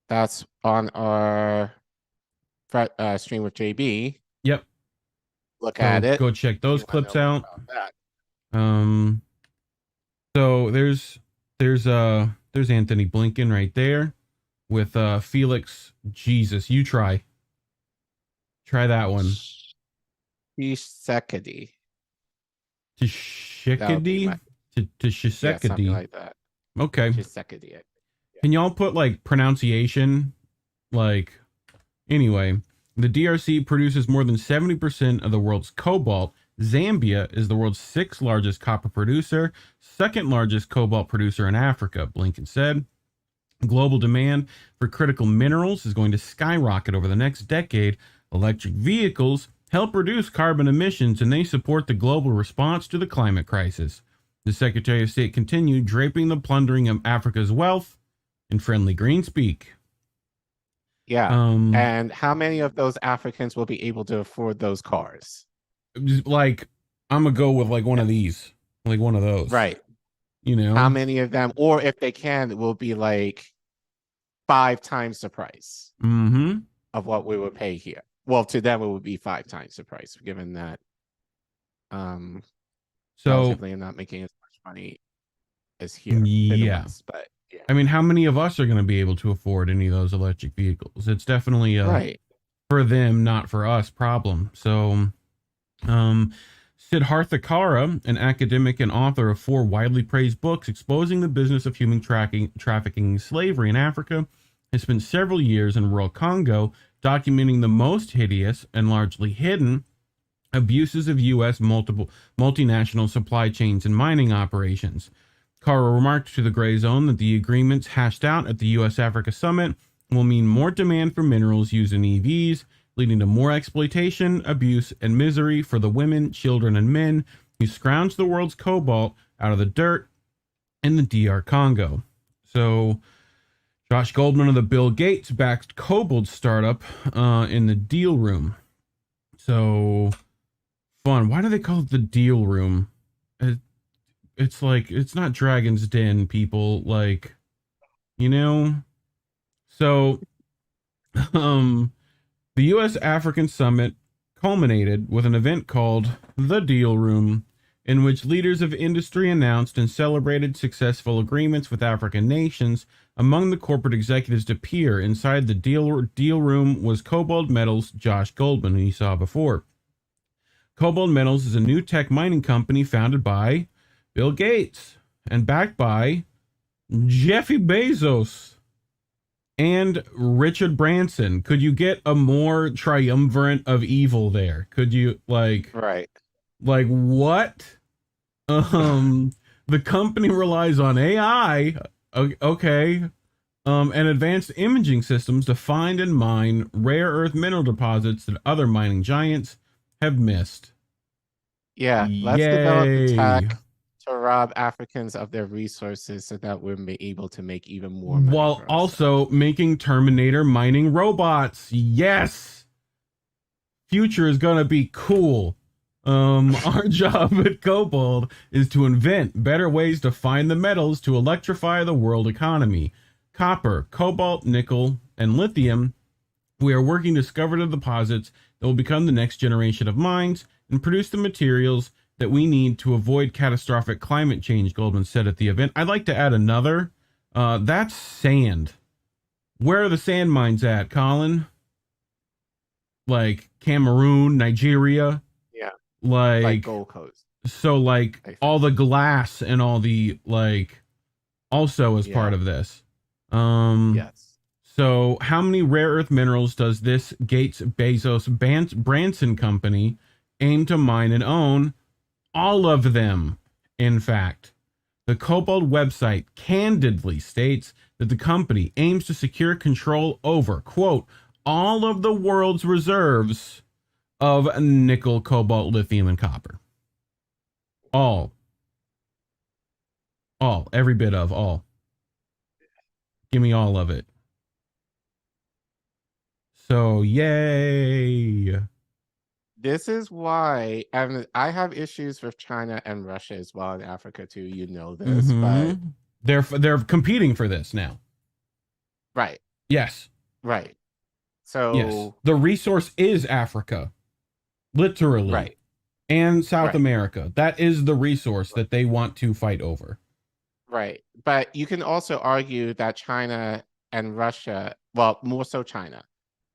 S5: That's on our stream with JB.
S4: Yep.
S5: Look at it.
S4: Go check those clips out. So there's Anthony Blinken right there with Felix. Jesus, you try that one.
S5: Tshisekedi.
S4: Tshisekedi? Tshisekedi.
S5: Yeah, something like that.
S4: Okay.
S5: Tshisekedi. Yeah.
S4: Can y'all put like pronunciation? Like, anyway, the DRC produces more than 70% of the world's cobalt. Zambia is the world's 6th largest copper producer, 2nd largest cobalt producer in Africa, Blinken said. Global demand for critical minerals is going to skyrocket over the next decade. Electric vehicles help reduce carbon emissions, and they support the global response to the climate crisis. The Secretary of State continued, draping the plundering of Africa's wealth in friendly green speak.
S5: Yeah. And how many of those Africans will be able to afford those cars?
S4: Like, I'm going to go with like one of these, like one of those.
S5: Right.
S4: You know,
S5: how many of them, or if they can, it will be like 5 times the price of what we would pay here. Well, to them, it would be 5 times the price, given that relatively I'm not making as much money as here.
S4: Yeah.
S5: But yeah.
S4: I mean, how many of us are going to be able to afford any of those electric vehicles? It's definitely for them, not for us problem. So, Siddhartha Kara, an academic and author of 4 widely praised books exposing the business of human trafficking and slavery in Africa, has spent several years in rural Congo documenting the most hideous and largely hidden abuses of U.S. multinational supply chains and mining operations. Kara remarked to the Gray Zone that the agreements hashed out at the U.S.-Africa Summit will mean more demand for minerals used in EVs, leading to more exploitation, abuse, and misery for the women, children, and men who scrounge the world's cobalt out of the dirt in the DR Congo. So, Josh Goldman of the Bill Gates-backed cobalt startup in the deal room. So, fun. Why do they call it the deal room? It's like, it's not Dragon's Den, people. Like, you know? So, the U.S. African Summit culminated with an event called The Deal Room, in which leaders of industry announced and celebrated successful agreements with African nations. Among the corporate executives to appear inside the deal room was Cobalt Metals' Josh Goldman, who you saw before. Cobalt Metals is a new tech mining company founded by Bill Gates and backed by Jeffy Bezos and Richard Branson. Could you get a more triumvirate of evil there? Could you, like...
S5: Right.
S4: Like, what? The company relies on AI, okay, and advanced imaging systems to find and mine rare earth mineral deposits that other mining giants have missed.
S5: Yeah, let's develop the tech to rob Africans of their resources so that we'll be able to make even more money.
S4: While also making Terminator mining robots. Yes! Future is gonna be cool. Our job at Cobalt is to invent better ways to find the metals to electrify the world economy. Copper, cobalt, nickel, and lithium. We are working to discover the deposits that will become the next generation of mines and produce the materials that we need to avoid catastrophic climate change, Goldman said at the event. I'd like to add another. That's sand. Where are the sand mines at, Collin? Like Cameroon, Nigeria?
S5: Yeah.
S4: Like
S5: Gold Coast.
S4: So like all the glass and all the like also as part of this.
S5: Yes.
S4: So how many rare earth minerals does this Gates Bezos Branson company aim to mine and own? All of them, in fact. The Cobalt website candidly states that the company aims to secure control over, quote, all of the world's reserves of nickel, cobalt, lithium, and copper. All. Every bit of all. Give me all of it. So, yay.
S5: This is why, and I have issues with China and Russia as well in Africa too. You know this, but
S4: they're competing for this now.
S5: Right.
S4: Yes.
S5: Right. So
S4: yes. The resource is Africa, literally,
S5: right,
S4: and South America. That is the resource that they want to fight over.
S5: Right, but you can also argue that China and Russia, well, more so China,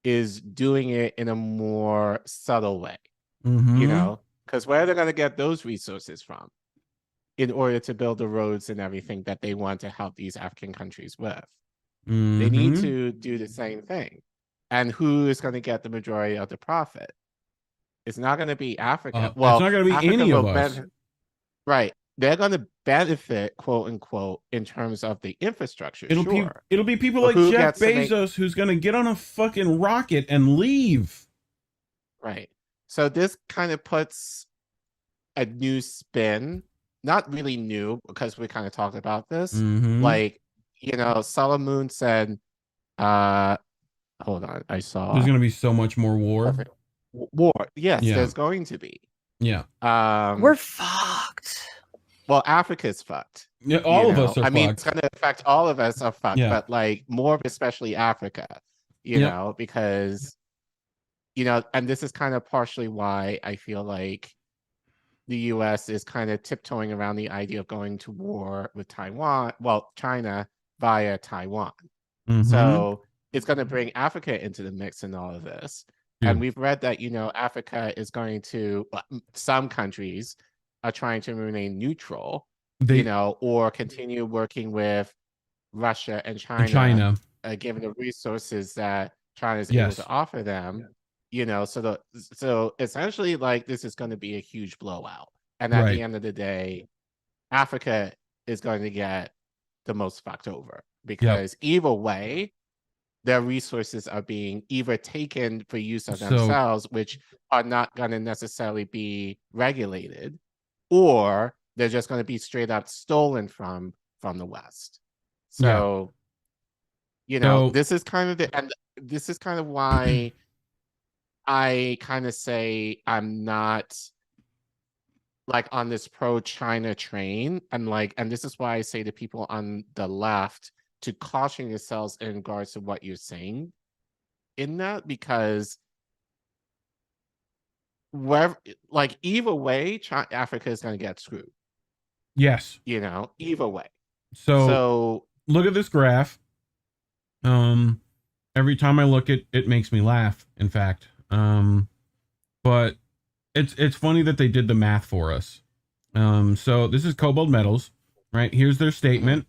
S5: is doing it in a more subtle way, you know, because where are they going to get those resources from in order to build the roads and everything that they want to help these African countries with? They need to do the same thing. And who is going to get the majority of the profit? It's not going to be Africa. Well,
S4: it's not going to be
S5: Africa
S4: any of us.
S5: Right. They're going to benefit, quote unquote, in terms of the infrastructure.
S4: It'll be people like Jeff Bezos who's going to get on a fucking rocket and leave.
S5: Right. So this kind of puts a new spin, not really new because we kind of talked about this. Like, you know, Solomon said, hold on, I saw.
S4: There's going to be so much more war.
S5: War. Yes, there's going to be.
S4: Yeah.
S11: We're fucked.
S5: Well, Africa's fucked.
S4: Yeah, all of us are fucked.
S5: I mean, it's going to affect all of us are fucked, but like more especially Africa, you know, because, you know, and this is kind of partially why I feel like the US is kind of tiptoeing around the idea of going to war with Taiwan, well, China via Taiwan. So it's going to bring Africa into the mix in all of this. And we've read that, you know, Africa is going to, some countries are trying to remain neutral, you know, or continue working with Russia and China, given the resources that China is able to offer them, you know, so essentially like this is going to be a huge blowout. And at the end of the day, Africa is going to get the most fucked over because either way, their resources are being either taken for use of themselves, which are not going to necessarily be regulated, or they're just going to be straight up stolen from the West. So, you know, this is kind of this is kind of why I kind of say I'm not like on this pro-China train, and this is why I say to people on the left to caution yourselves in regards to what you're saying in that, because wherever, like either way, Africa is going to get screwed.
S4: Yes.
S5: You know, either way.
S4: So look at this graph. Every time I look at it makes me laugh, in fact. But it's funny that they did the math for us. So this is cobalt metals, right? Here's their statement,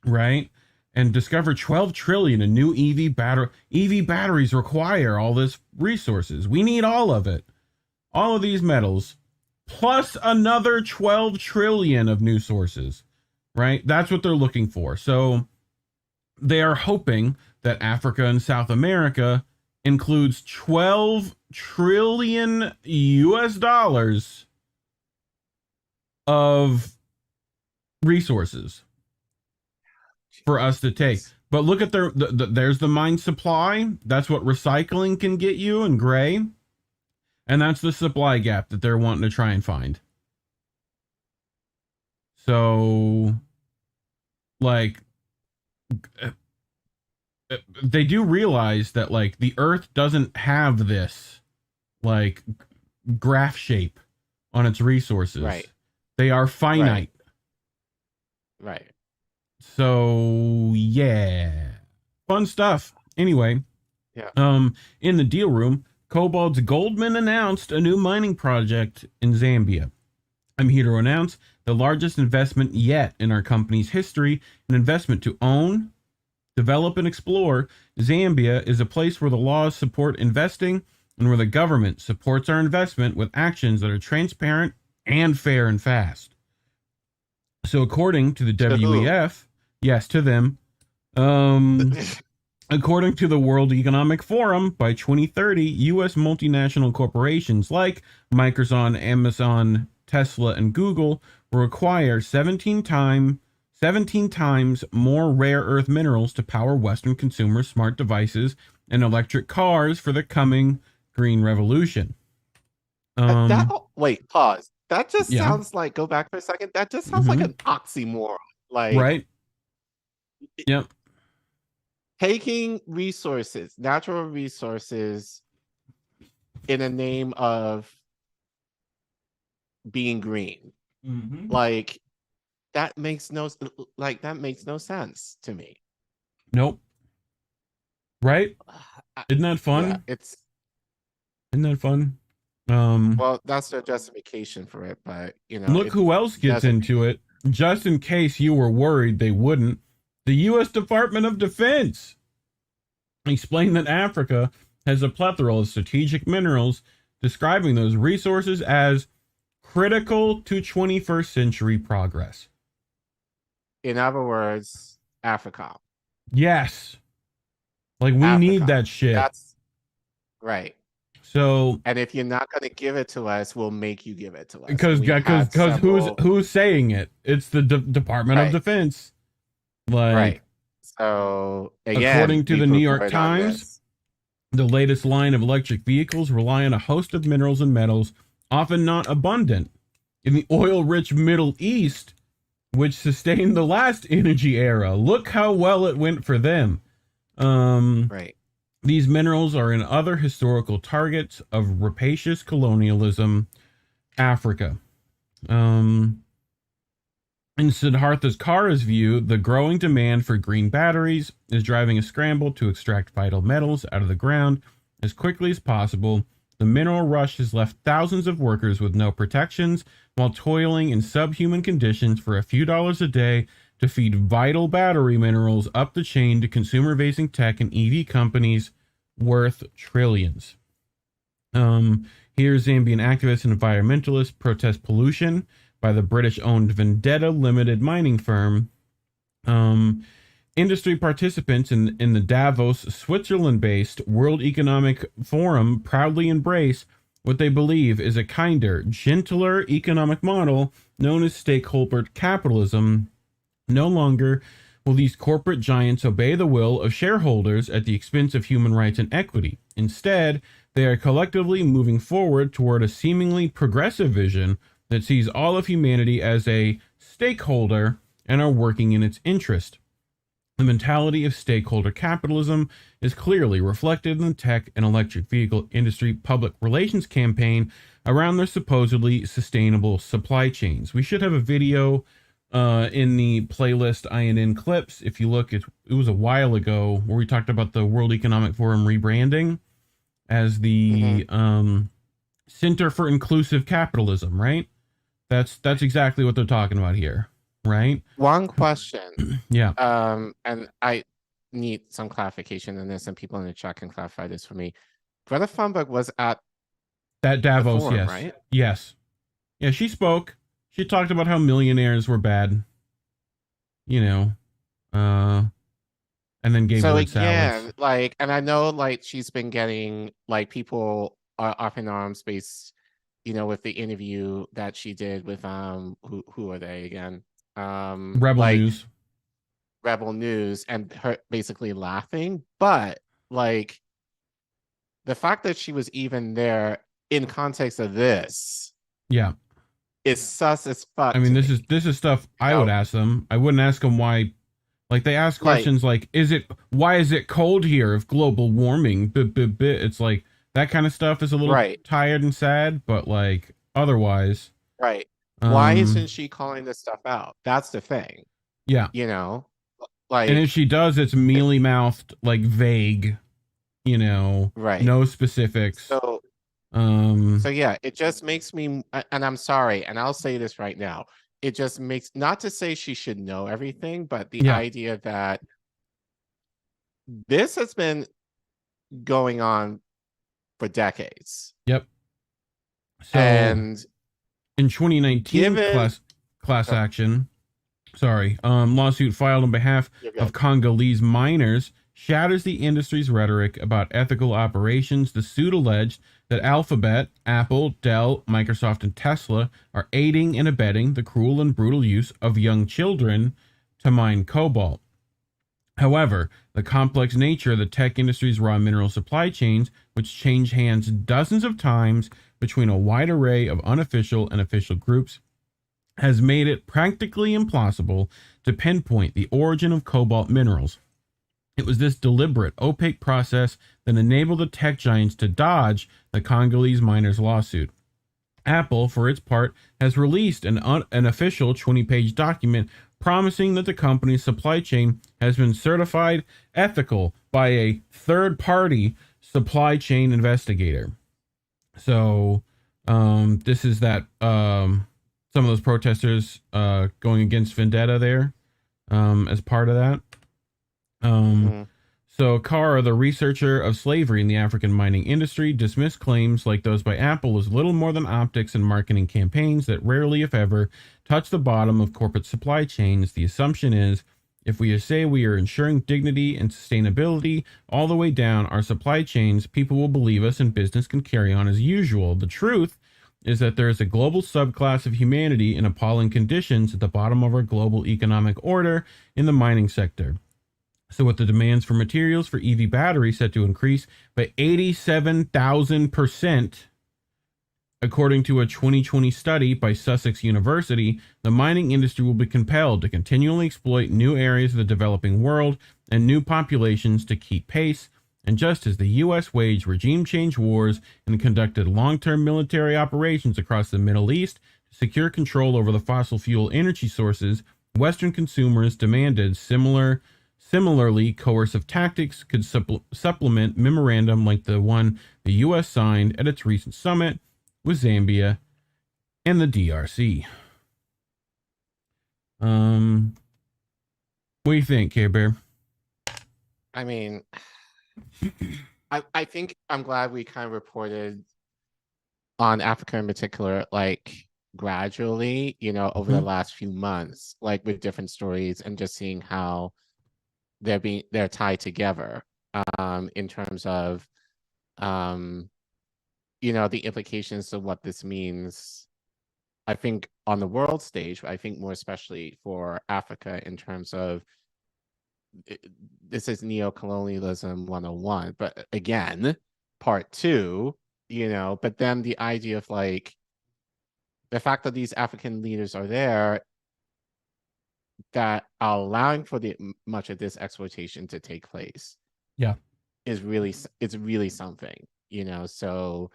S4: right? And discover 12 trillion in new EV batteries require all this resources. We need all of it. All of these metals, plus another 12 trillion of new sources, right? That's what they're looking for. So they are hoping that Africa and South America includes 12 trillion US dollars of resources for us to take. But look at there's the mine supply. That's what recycling can get you in gray. And that's the supply gap that they're wanting to try and find. So, like, they do realize that, like, the Earth doesn't have this, like, graph shape on its resources.
S5: Right.
S4: They are finite.
S5: Right.
S4: So, yeah. Fun stuff. Anyway.
S5: Yeah.
S4: In the deal room, Cobalt's Goldman announced a new mining project in Zambia. I'm here to announce the largest investment yet in our company's history, an investment to own, Develop and explore. Zambia is a place where the laws support investing and where the government supports our investment with actions that are transparent and fair and fast. So according to the WEF, yes, to them, according to the World Economic Forum, by 2030, U.S. multinational corporations like Microsoft, Amazon, Tesla, and Google will require 17 times more rare earth minerals to power Western consumers' smart devices and electric cars for the coming green revolution.
S5: Wait, pause. That just sounds like, go back for a second. That just sounds like an oxymoron. Like,
S4: right? Yep.
S5: Taking resources, natural resources, in the name of being green. Like, that makes no sense to me.
S4: Nope. Right? Isn't that fun?
S5: Yeah,
S4: isn't that fun?
S5: Well, that's their justification for it, but
S4: look who else gets into it. Just in case you were worried they wouldn't, the U.S. Department of Defense explained that Africa has a plethora of strategic minerals, describing those resources as critical to 21st century progress.
S5: In other words, Africa.
S4: Yes. Like, we need that shit.
S5: That's right.
S4: So,
S5: and if you're not going to give it to us, we'll make you give it to us.
S4: Because who's saying it? It's the Department of Defense. Like,
S5: right. So, again,
S4: according to the New York Times, the latest line of electric vehicles rely on a host of minerals and metals, often not abundant in the oil-rich Middle East, which sustained the last energy era. Look how well it went for them.
S5: Right.
S4: These minerals are in other historical targets of rapacious colonialism, Africa. In Siddhartha Kara's view, the growing demand for green batteries is driving a scramble to extract vital metals out of the ground as quickly as possible. The mineral rush has left thousands of workers with no protections while toiling in subhuman conditions for a few dollars a day to feed vital battery minerals up the chain to consumer-facing tech and EV companies worth trillions. Here, Zambian activists and environmentalists protest pollution by the British-owned Vendetta Limited mining firm. Industry participants in the Davos, Switzerland-based World Economic Forum proudly embrace what they believe is a kinder, gentler economic model known as stakeholder capitalism. No longer will these corporate giants obey the will of shareholders at the expense of human rights and equity. Instead, they are collectively moving forward toward a seemingly progressive vision that sees all of humanity as a stakeholder and are working in its interest. The mentality of stakeholder capitalism is clearly reflected in the tech and electric vehicle industry public relations campaign around their supposedly sustainable supply chains. We should have a video in the playlist INN clips. If you look, it was a while ago where we talked about the World Economic Forum rebranding as the Center for Inclusive Capitalism, right? That's exactly what they're talking about here, right?
S5: One question.
S4: Yeah.
S5: And I need some clarification on this, and people in the chat can clarify this for me. Greta Thunberg was at
S4: that Davos,
S5: forum,
S4: yes.
S5: right?
S4: Yes. Yeah, she spoke. She talked about how millionaires were bad, and then gave word salads.
S5: Like, and I know, like, she's been getting, like, people are up in arms based, with the interview that she did with who are they again? Rebel News, and her basically laughing, but like the fact that she was even there in context of this, is sus as fuck.
S4: I mean, this is stuff I would ask them. I wouldn't ask them why. Like, they ask questions like, why is it cold here if global warming? It's like that kind of stuff is a little tired and sad, but like otherwise,
S5: right? Why isn't she calling this stuff out? That's the thing.
S4: Yeah,
S5: like,
S4: and if she does, it's mealy mouthed, like vague,
S5: right?
S4: No specifics.
S5: So yeah, it just makes me, and I'm sorry, and I'll say this right now. It just makes, not to say she should know everything, but the idea that this has been going on for decades.
S4: Yep. So
S5: and
S4: in 2019, class action, lawsuit filed on behalf of Congolese miners shatters the industry's rhetoric about ethical operations. The suit alleged that Alphabet, Apple, Dell, Microsoft, and Tesla are aiding and abetting the cruel and brutal use of young children to mine cobalt. However, the complex nature of the tech industry's raw mineral supply chains, which change hands dozens of times between a wide array of unofficial and official groups, has made it practically impossible to pinpoint the origin of cobalt minerals. It was this deliberate, opaque process that enabled the tech giants to dodge the Congolese miners' lawsuit. Apple, for its part, has released an official 20-page document promising that the company's supply chain has been certified ethical by a third-party supply chain investigator. So, this is that some of those protesters going against Vendetta there as part of that. So Carr, the researcher of slavery in the African mining industry, dismissed claims like those by Apple as little more than optics and marketing campaigns that rarely, if ever, touch the bottom of corporate supply chains. The assumption is, if we say we are ensuring dignity and sustainability all the way down our supply chains, people will believe us and business can carry on as usual. The truth is that there is a global subclass of humanity in appalling conditions at the bottom of our global economic order in the mining sector. So with the demands for materials for EV batteries set to increase by 87,000%, according to a 2020 study by Sussex University, the mining industry will be compelled to continually exploit new areas of the developing world and new populations to keep pace. And just as the U.S. waged regime change wars and conducted long-term military operations across the Middle East to secure control over the fossil fuel energy sources, Western consumers demanded similarly coercive tactics could supplement memorandum like the one the U.S. signed at its recent summit with Zambia and the DRC. What do you think, Care Bear?
S5: I mean, I think I'm glad we kind of reported on Africa in particular, like gradually, over the last few months, like with different stories and just seeing how they're tied together in terms of the implications of what this means. I think on the world stage, I think more especially for Africa in terms of this is neocolonialism 101, but again, part 2, but then the idea of like the fact that these African leaders are there that are allowing for much of this exploitation to take place.
S4: Yeah.
S5: It's really something, so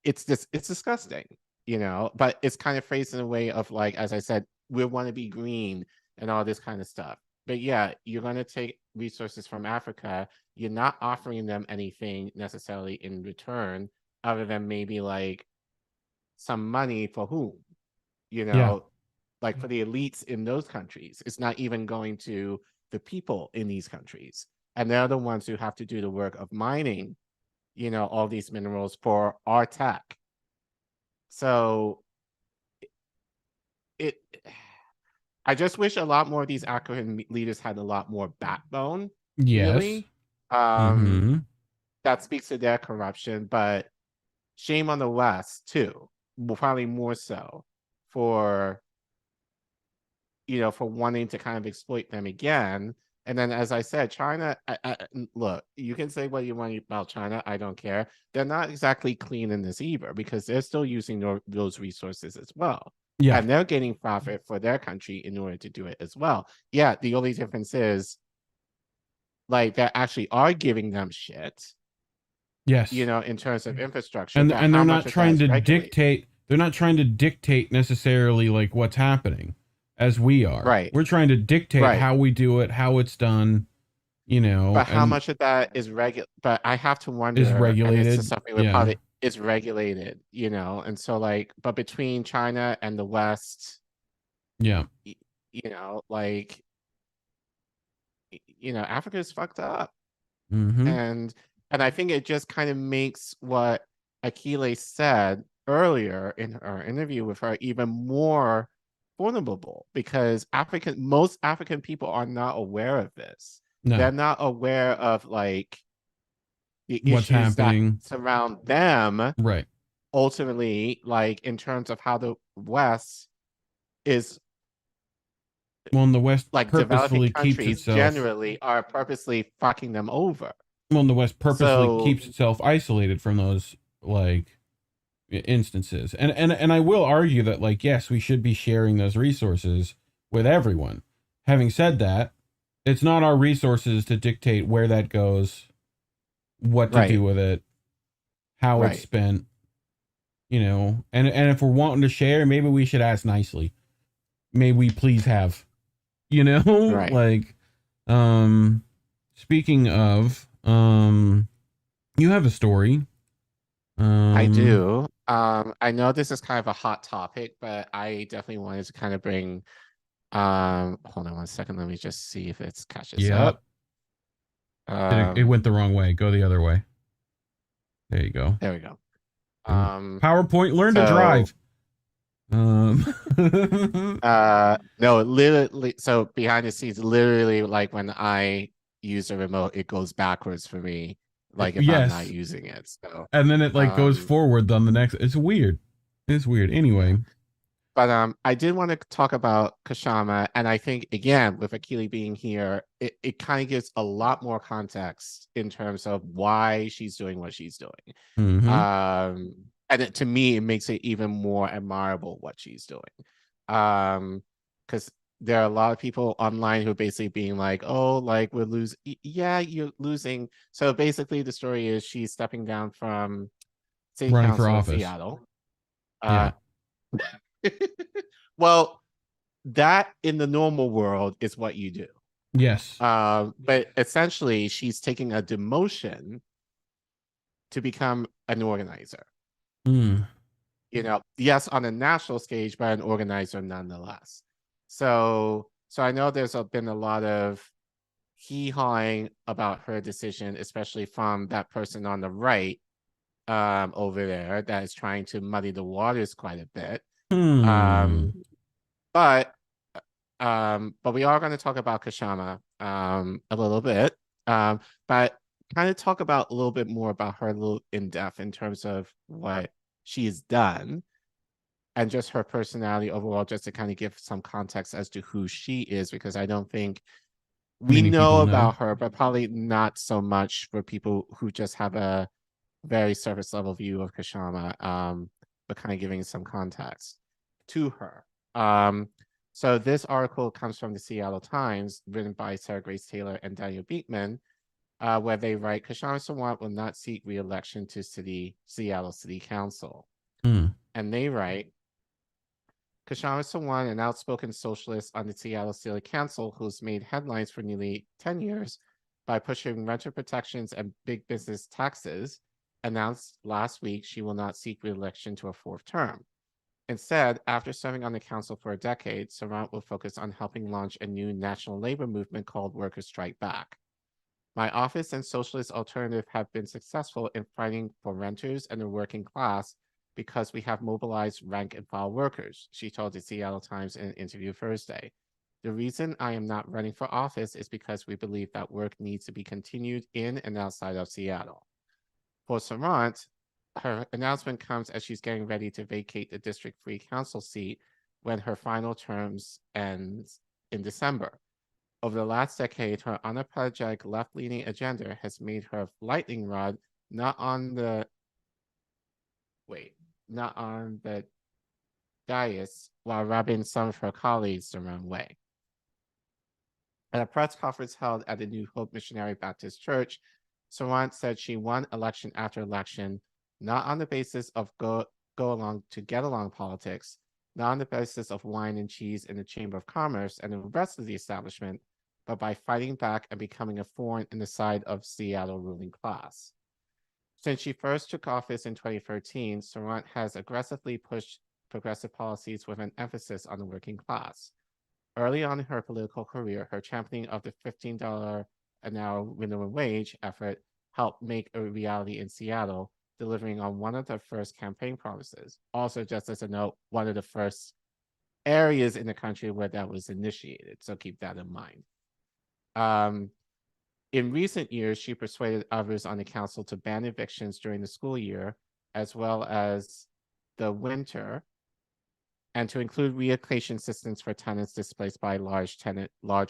S5: it's disgusting, but it's kind of phrased in a way of like, as I said, we want to be green and all this kind of stuff. But yeah, you're going to take resources from Africa. You're not offering them anything necessarily in return other than maybe like some money for whom, like for the elites in those countries. It's not even going to the people in these countries. And they're the ones who have to do the work of mining, all these minerals for our tech. So I just wish a lot more of these African leaders had a lot more backbone.
S4: Yes.
S5: Really. That speaks to their corruption, but shame on the West too, probably more so for wanting to kind of exploit them again. And then, as I said, China, look, you can say what you want about China. I don't care. They're not exactly clean in this either because they're still using those resources as well.
S4: Yeah.
S5: And they're getting profit for their country in order to do it as well. Yeah, the only difference is like they actually are giving them shit.
S4: Yes.
S5: In terms of infrastructure.
S4: And they're not trying to dictate. They're not trying to dictate necessarily like what's happening as we are.
S5: Right.
S4: We're trying to dictate how we do it, how it's done,
S5: But how much of that is but I have to wonder.
S4: Is regulated.
S5: It's regulated, and so like, but between China and the West,
S4: like
S5: Africa is fucked up.
S4: Mm-hmm.
S5: And I think it just kind of makes what Akilé said earlier in our interview with her even more vulnerable, because most African people are not aware of this.
S4: No.
S5: They're not aware of like the
S4: what's
S5: issues
S4: happening
S5: that surround them.
S4: Right.
S5: Ultimately, like in terms of how the West is,
S4: well, and the West
S5: like
S4: purposefully
S5: developing
S4: keeps
S5: countries
S4: itself
S5: generally are purposely fucking them over.
S4: well, and the West purposely keeps itself isolated from those like instances. And I will argue that, like, yes, we should be sharing those resources with everyone. Having said that, it's not our resources to dictate where that goes, what to do with it, how it's spent, and if we're wanting to share, maybe we should ask nicely. May we please have, like, speaking of, you have a story.
S5: I do. I know this is kind of a hot topic, but I definitely wanted to kind of bring, hold on one second. Let me just see if it catches up.
S4: It went the wrong way. Go the other way. There you go.
S5: There we go.
S4: PowerPoint, learn to drive.
S5: No, literally. So behind the scenes, literally, like when I use the remote, it goes backwards for me. Like if I'm not using it. So
S4: and then it like goes forward on the next. It's weird. Anyway.
S5: But I did want to talk about Kshama, and I think again with Akilé being here, it kind of gives a lot more context in terms of why she's doing what she's doing.
S4: Mm-hmm.
S5: And to me, it makes it even more admirable what she's doing. Because there are a lot of people online who are basically being like, oh, like we're losing. Yeah, you're losing. So basically the story is she's stepping down from city
S4: running
S5: council
S4: for
S5: in
S4: office.
S5: Seattle. Well, that in the normal world is what you do.
S4: Yes.
S5: But essentially she's taking a demotion to become an organizer. Yes, on a national stage, but an organizer nonetheless. So I know there's been a lot of hee-hawing about her decision, especially from that person on the right over there that is trying to muddy the waters quite a bit. But we are going to talk about Kshama a little bit, but kind of talk about a little bit more about her a little in depth in terms of what she has done and just her personality overall, just to kind of give some context as to who she is, because I don't think we know about her, but probably not so much for people who just have a very surface level view of Kshama, but kind of giving some context to her. So this article comes from the Seattle Times, written by Sarah Grace Taylor and Daniel Beekman, where they write, Kshama Sawant will not seek re-election to Seattle City Council. And they write, Kshama Sawant, an outspoken socialist on the Seattle City Council who's made headlines for nearly 10 years by pushing renter protections and big business taxes, announced last week she will not seek re-election to a fourth term. Instead, after serving on the council for a decade, Sawant will focus on helping launch a new national labor movement called Workers Strike Back. My office and Socialist Alternative have been successful in fighting for renters and the working class because we have mobilized rank and file workers, she told the Seattle Times in an interview Thursday. The reason I am not running for office is because we believe that work needs to be continued in and outside of Seattle. For Sawant, her announcement comes as she's getting ready to vacate the District 3 Council seat when her final terms ends in December. Over the last decade, her unapologetic left-leaning agenda has made her lightning rod not on the dais, while rubbing some of her colleagues the wrong way. At a press conference held at the New Hope Missionary Baptist Church, Sawant said she won election after election, not on the basis of get along politics, not on the basis of wine and cheese in the Chamber of Commerce and the rest of the establishment, but by fighting back and becoming a thorn in the side of Seattle ruling class. Since she first took office in 2013, Sawant has aggressively pushed progressive policies with an emphasis on the working class. Early on in her political career, her championing of the $15 an hour minimum wage effort helped make a reality in Seattle, delivering on one of their first campaign promises. Also, just as a note, one of the first areas in the country where that was initiated. So keep that in mind. In recent years, she persuaded others on the council to ban evictions during the school year, as well as the winter, and to include relocation assistance for tenants displaced by large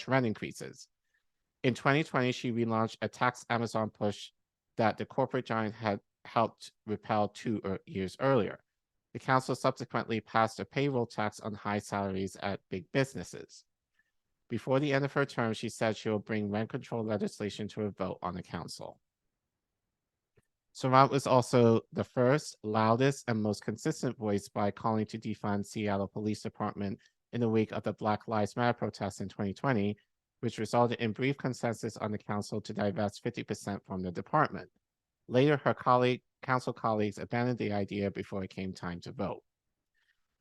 S5: rent increases. In 2020, she relaunched a tax Amazon push that the corporate giant had helped repel 2 years earlier. The council subsequently passed a payroll tax on high salaries at big businesses. Before the end of her term, she said she will bring rent control legislation to a vote on the council. Sawant was also the first, loudest, and most consistent voice by calling to defund Seattle Police Department in the wake of the Black Lives Matter protests in 2020, which resulted in brief consensus on the council to divest 50% from the department. Later, her council colleagues abandoned the idea before it came time to vote.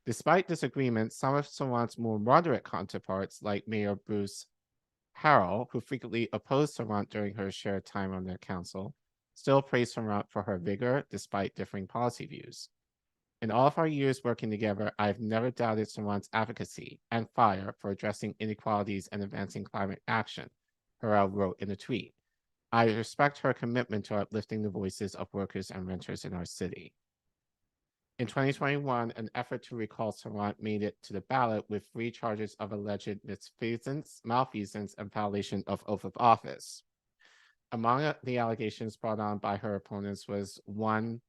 S5: Despite disagreements, some of Sawant's more moderate counterparts, like Mayor Bruce Harrell, who frequently opposed Sawant during her shared time on the council, still praised Sawant for her vigor despite differing policy views. In all of our years working together, I've never doubted Sawant's advocacy and fire for addressing inequalities and advancing climate action, Harrell wrote in a tweet. I respect her commitment to uplifting the voices of workers and renters in our city. In 2021, an effort to recall Sawant made it to the ballot with 3 charges of alleged malfeasance, and violation of oath of office. Among the allegations brought on by her opponents was one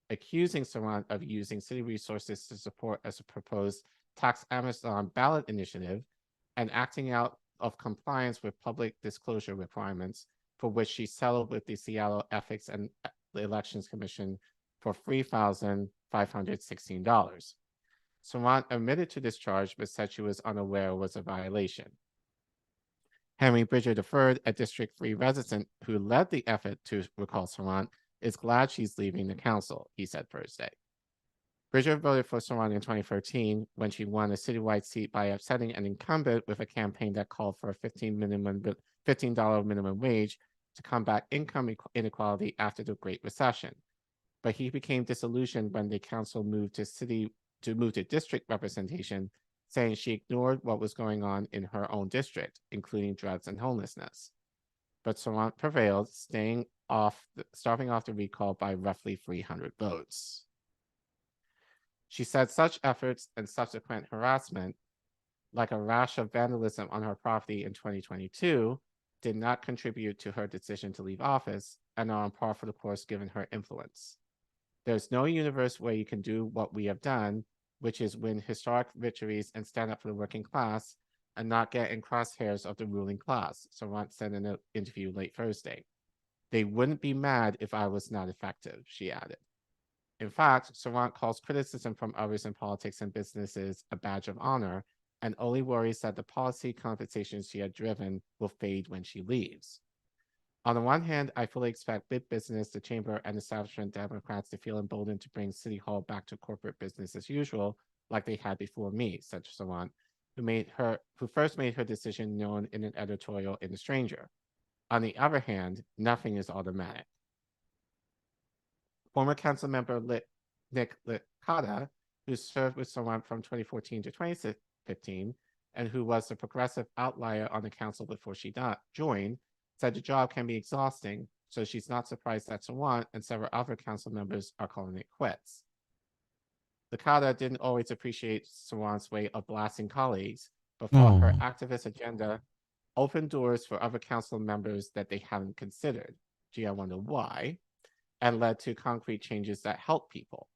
S5: accusing Sawant of using city resources to support a proposed tax Amazon ballot initiative and acting out of compliance with public disclosure requirements, for which she settled with the Seattle Ethics and Elections Commission for $3,516. Sawant admitted to this charge, but said she was unaware it was a violation. Henry Bridger III, a District 3 resident who led the effort to recall Sawant, is glad she's leaving the council, he said Thursday. Bridger voted for Sawant in 2013 when she won a citywide seat by upsetting an incumbent with a campaign that called for a $15 minimum wage to combat income inequality after the Great Recession. But he became disillusioned when the council moved to district representation, saying she ignored what was going on in her own district, including drugs and homelessness. But Sawant prevailed, starving off the recall by roughly 300 votes. She said such efforts and subsequent harassment, like a rash of vandalism on her property in 2022, did not contribute to her decision to leave office and are on par for the course given her influence. There's no universe where you can do what we have done, which is win historic victories and stand up for the working class and not get in crosshairs of the ruling class, Sawant said in an interview late Thursday. They wouldn't be mad if I was not effective, she added. In fact, Sawant calls criticism from others in politics and businesses a badge of honor and only worries that the policy conversations she had driven will fade when she leaves. On the one hand, I fully expect big business, the chamber, and establishment Democrats to feel emboldened to bring City Hall back to corporate business as usual, like they had before me, said Sawant, who first made her decision known in an editorial in The Stranger. On the other hand, nothing is automatic. Former council member Nick Licata, who served with Sawant from 2014 to 2015, and who was the progressive outlier on the council before she joined, said the job can be exhausting, so she's not surprised that Sawant and several other council members are calling it quits. Licata didn't always appreciate Sawant's way of blasting colleagues, but thought her activist agenda opened doors for other council members that they hadn't considered. Gee, I wonder why, and led to concrete changes that help people.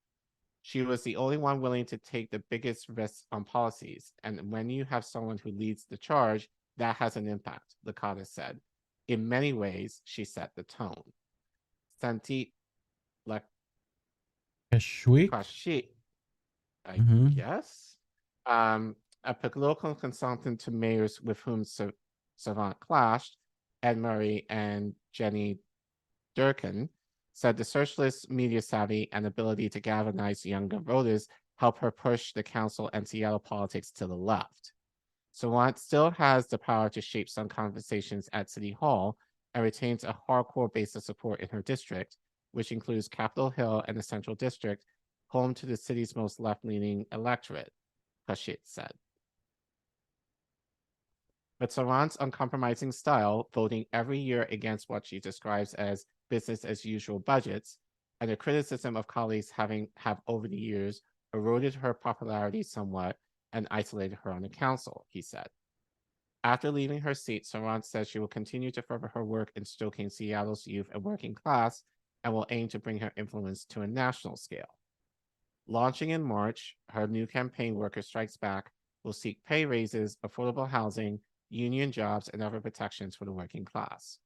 S5: She was the only one willing to take the biggest risks on policies, and when you have someone who leads the charge, that has an impact, Licata said. In many ways, she set the tone. Santi Kashi, I guess, a political consultant to mayors with whom Sawant clashed, Ed Murray and Jenny Durkin, said the socialist media savvy and ability to galvanize younger voters helped her push the council and Seattle politics to the left. Sawant still has the power to shape some conversations at City Hall and retains a hardcore base of support in her district, which includes Capitol Hill and the Central District, home to the city's most left-leaning electorate, Kashit said. But Sawant's uncompromising style, voting every year against what she describes as business-as-usual budgets, and the criticism of colleagues have over the years eroded her popularity somewhat and isolated her on the council, he said. After leaving her seat, Sawant says she will continue to further her work in stoking Seattle's youth and working class and will aim to bring her influence to a national scale. Launching in March, her new campaign, Worker Strikes Back, will seek pay raises, affordable housing, union jobs, and other protections for the working class.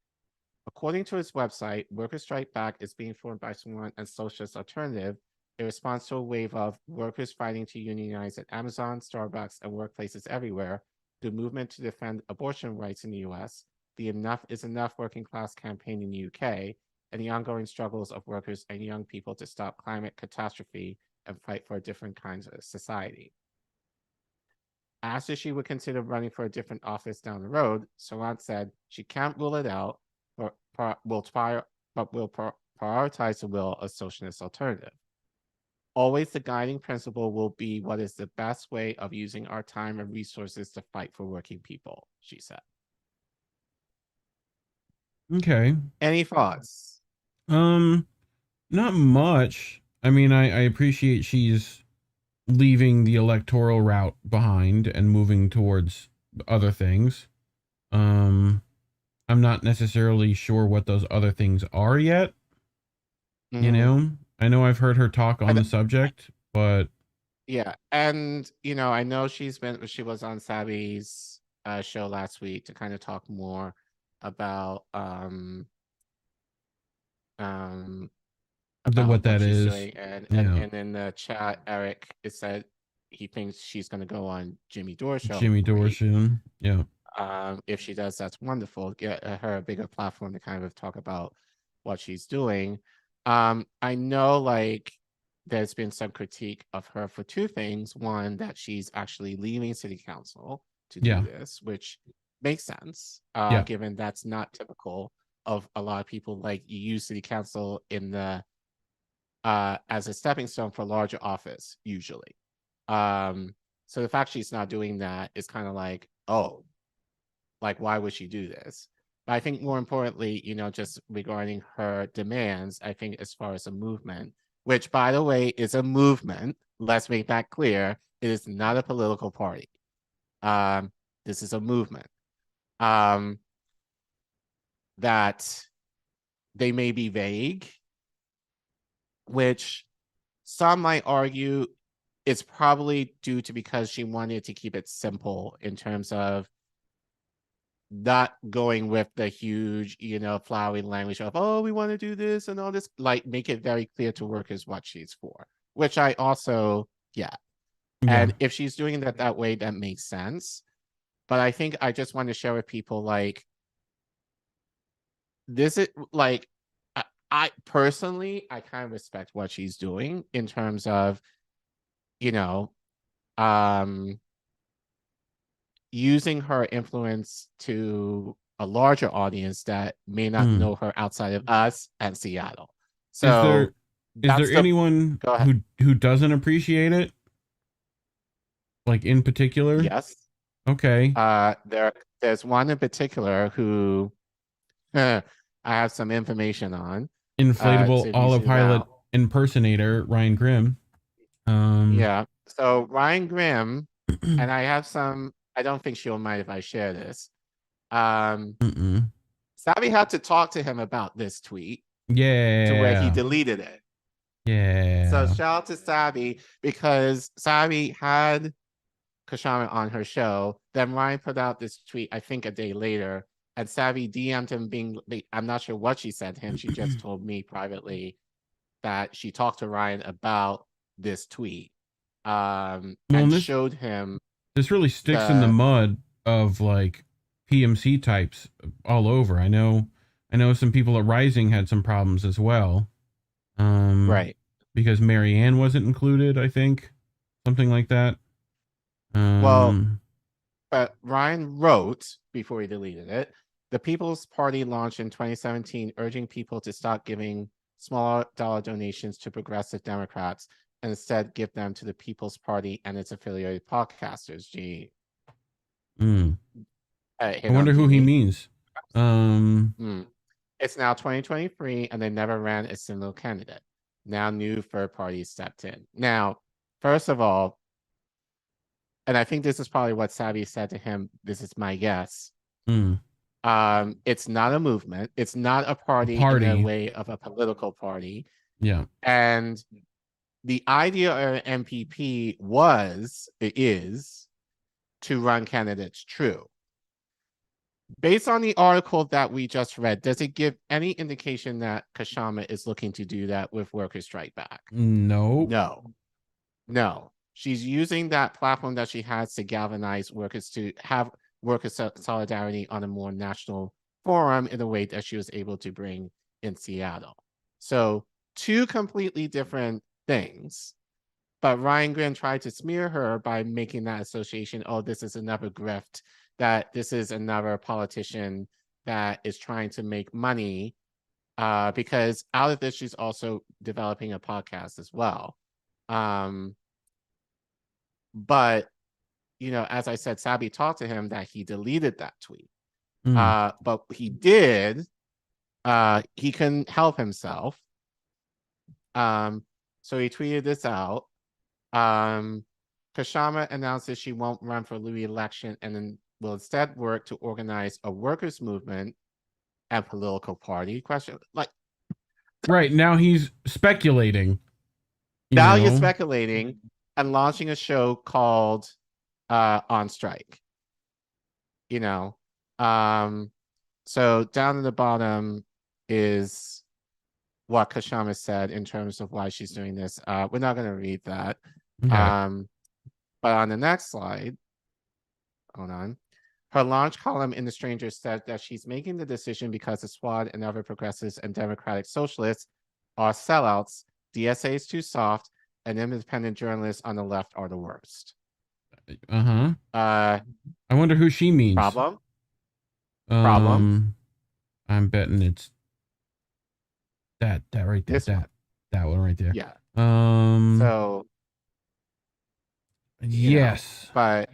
S5: According to its website, Worker Strike Back is being formed by Sawant and Socialist Alternative in response to a wave of workers fighting to unionize at Amazon, Starbucks, and workplaces everywhere, the movement to defend abortion rights in the US, the Enough is Enough working class campaign in the UK, and the ongoing struggles of workers and young people to stop climate catastrophe and fight for a different kind of society. Asked if she would consider running for a different office down the road, Sawant said she can't rule it out, but will prioritize the will of Socialist Alternative. Always the guiding principle will be what is the best way of using our time and resources to fight for working people, she said.
S4: Okay.
S5: Any thoughts?
S4: Not much. I mean, I appreciate she's leaving the electoral route behind and moving towards other things. I'm not necessarily sure what those other things are yet. You know, I know I've heard her talk on the subject, but
S5: yeah, and you know, I know she was on Savvy's show last week to kind of talk more about
S4: what that is.
S5: And in the chat, Eric, it said he thinks she's going to go on Jimmy Dore show.
S4: Jimmy Dore show, yeah.
S5: If she does, that's wonderful. Get her a bigger platform to kind of talk about what she's doing. I know, like, there's been some critique of her for two things. One, that she's actually leaving city council to do this, which makes sense, given that's not typical of a lot of people. Like, you use city council in the as a stepping stone for larger office, usually. So the fact she's not doing that is kind of like, oh, like, why would she do this? But I think more importantly, you know, just regarding her demands, I think as far as a movement, which, by the way, is a movement, let's make that clear, it is not a political party. This is a movement. That they may be vague, which some might argue is probably due to because she wanted to keep it simple in terms of not going with the huge, you know, flowery language of, oh, we want to do this and all this, like, make it very clear to workers what she's for, which I also, And if she's doing that way, that makes sense. But I think I just want to share with people, like, this is, like, I personally, I kind of respect what she's doing in terms of, you know, using her influence to a larger audience that may not know her outside of us and Seattle. So
S4: is there anyone who doesn't appreciate it? Like, in particular?
S5: Yes.
S4: Okay.
S5: There's one in particular who I have some information on.
S4: Inflatable autopilot impersonator, Ryan Grimm.
S5: Yeah. So Ryan Grimm, and I have some, I don't think she'll mind if I share this. Savvy had to talk to him about this tweet.
S4: Yeah.
S5: To where he deleted it.
S4: Yeah.
S5: So shout out to Savvy, because Savvy had Kshama on her show. Then Ryan put out this tweet, I think a day later, and Savvy DM'd him I'm not sure what she said to him. She just told me privately that she talked to Ryan about this tweet. And showed him.
S4: This really sticks in the mud of, like, PMC types all over. I know some people at Rising had some problems as well.
S5: Right.
S4: Because Marianne wasn't included, I think. Something like that.
S5: Well, but Ryan wrote before he deleted it. The People's Party launched in 2017, urging people to stop giving small dollar donations to progressive Democrats and instead give them to the People's Party and its affiliated podcasters.
S4: I wonder who he means.
S5: It's now 2023, and they never ran a single candidate. Now new third parties stepped in. Now, first of all, and I think this is probably what Savvy said to him, this is my guess. It's not a movement. It's not a party in the way of a political party.
S4: Yeah.
S5: And the idea of an MPP is to run candidates. True. Based on the article that we just read, does it give any indication that Kshama is looking to do that with Workers Strike Back?
S4: No.
S5: She's using that platform that she has to galvanize workers to have worker solidarity on a more national forum in a way that she was able to bring in Seattle. So two completely different things. But Ryan Grin tried to smear her by making that association, oh, this is another grift, that this is another politician that is trying to make money, because out of this, she's also developing a podcast as well. But, you know, as I said, Sabby talked to him that he deleted that tweet. But he did. He couldn't help himself. So he tweeted this out. Kshama announces she won't run for the election and then will instead work to organize a workers' movement and political party.
S4: Right, now he's speculating.
S5: He's speculating and launching a show called On Strike. You know. So down at the bottom is what Kshama said in terms of why she's doing this. We're not going to read that. Okay. But on the next slide, hold on. Her launch column in The Stranger said that she's making the decision because the Squad and other progressives and democratic socialists are sellouts, DSA is too soft, and independent journalists on the left are the worst.
S4: I wonder who she means.
S5: Problem?
S4: I'm betting it's that right there. That one right there.
S5: Yeah.
S4: So yes.
S5: Know,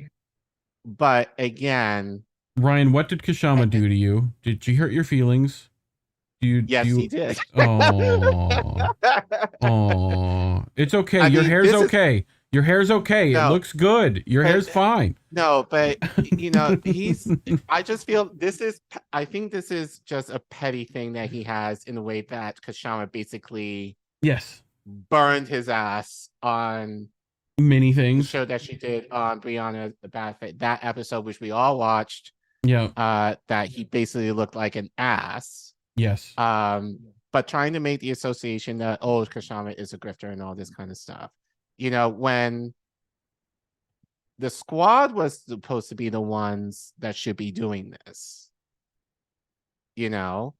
S5: but again,
S4: Ryan, what did Kshama do to you? Did she hurt your feelings?
S5: Yes, he did.
S4: Oh, it's okay. Your hair's okay. Your hair's okay. No, it looks good. Your hair's fine.
S5: No, but you know, I just feel I think this is just a petty thing that he has in the way that Kshama basically burned his ass on
S4: many things.
S5: The show that she did on Brianna the Bad Fate, that episode which we all watched.
S4: Yeah.
S5: That he basically looked like an ass.
S4: Yes.
S5: But trying to make the association that Kshama is a grifter and all this kind of stuff. You know, when the Squad was supposed to be the ones that should be doing this. You know,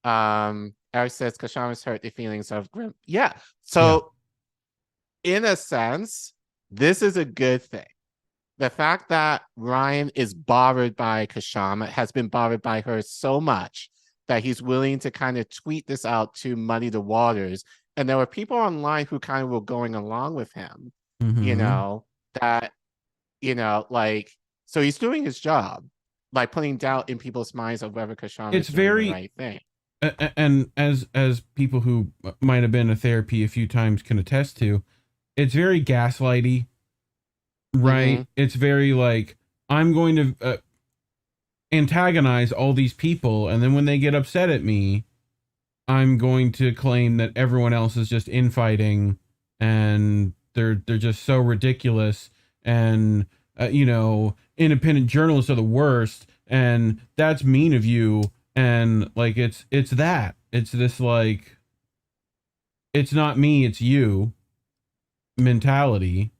S5: Eric says Kshama's hurt the feelings of Grim. Yeah. So in a sense, this is a good thing. The fact that Ryan is bothered by Kshama, has been bothered by her so much that he's willing to kind of tweet this out to muddy the waters. And there were people online who kind of were going along with him, you know, that, you know, like, so he's doing his job, like putting doubt in people's minds of whether Kshama is doing the right thing.
S4: And as people who might have been to therapy a few times can attest to, it's very gaslighty, right? It's very like, I'm going to antagonize all these people, and then when they get upset at me, I'm going to claim that everyone else is just infighting, and they're just so ridiculous, and you know, independent journalists are the worst, and that's mean of you, and like it's this like, it's not me, it's you mentality.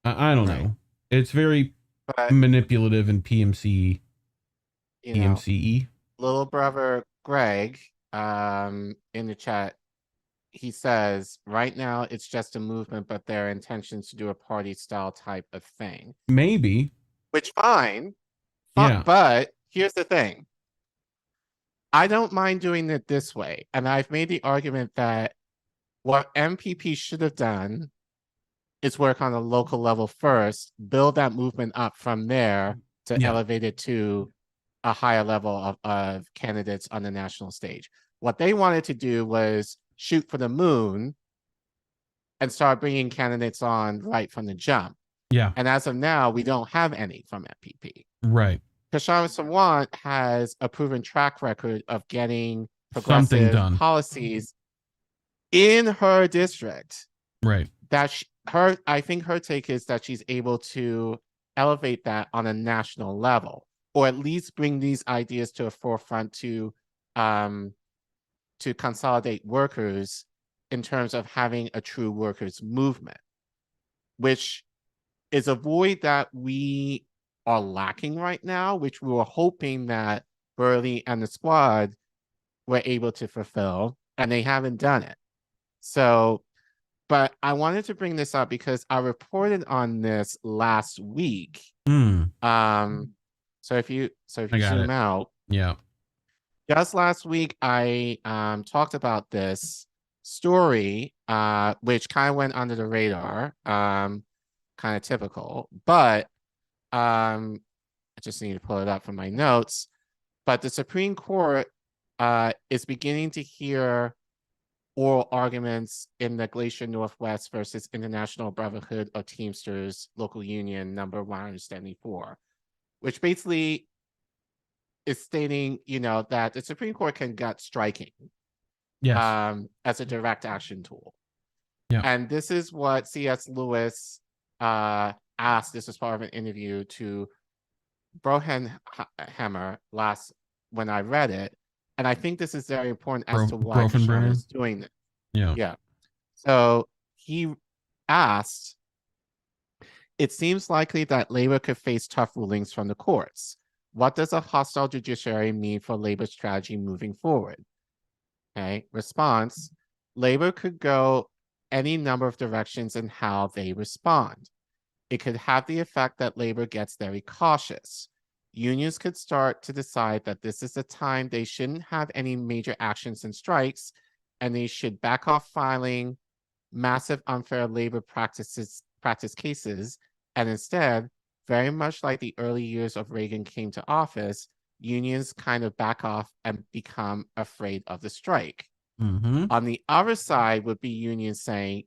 S4: I don't know. It's very manipulative and PMCE.
S5: Little brother Greg, in the chat, he says, right now it's just a movement, but there are intentions to do a party style type of thing.
S4: Maybe.
S5: which fine.
S4: Yeah.
S5: But here's the thing. I don't mind doing it this way. And I've made the argument that what MPP should have done is work on a local level first, build that movement up from there to elevate it to a higher level of candidates on the national stage. What they wanted to do was shoot for the moon and start bringing candidates on right from the jump.
S4: Yeah.
S5: And as of now, we don't have any from MPP.
S4: Right.
S5: Kshama Sawant has a proven track record of getting progressive policies in her district.
S4: Right.
S5: That I think her take is that she's able to elevate that on a national level, or at least bring these ideas to a forefront to consolidate workers in terms of having a true workers movement, which is a void that we are lacking right now, which we were hoping that Burley and the squad were able to fulfill, and they haven't done it. So, but I wanted to bring this up because I reported on this last week. So if you zoom out, just last week I talked about this story, which kind of went under the radar, kind of typical, but I just need to pull it up from my notes. But the Supreme Court is beginning to hear oral arguments in the Glacier Northwest versus International Brotherhood of Teamsters Local Union number 174, which basically is stating, that the Supreme Court can gut striking as a direct action tool.
S4: Yeah.
S5: And this is what C.S. Lewis asked. This was part of an interview to Brohenhammer when I read it. And I think this is very important as to why Kshama is doing it. Yeah. So he asked, it seems likely that Labor could face tough rulings from the courts. What does a hostile judiciary mean for Labor's strategy moving forward? Okay. Response, Labor could go any number of directions in how they respond. It could have the effect that Labor gets very cautious. Unions could start to decide that this is a time they shouldn't have any major actions and strikes, and they should back off filing massive unfair labor practice cases, and instead, very much like the early years of Reagan came to office, unions kind of back off and become afraid of the strike. On the other side would be unions saying,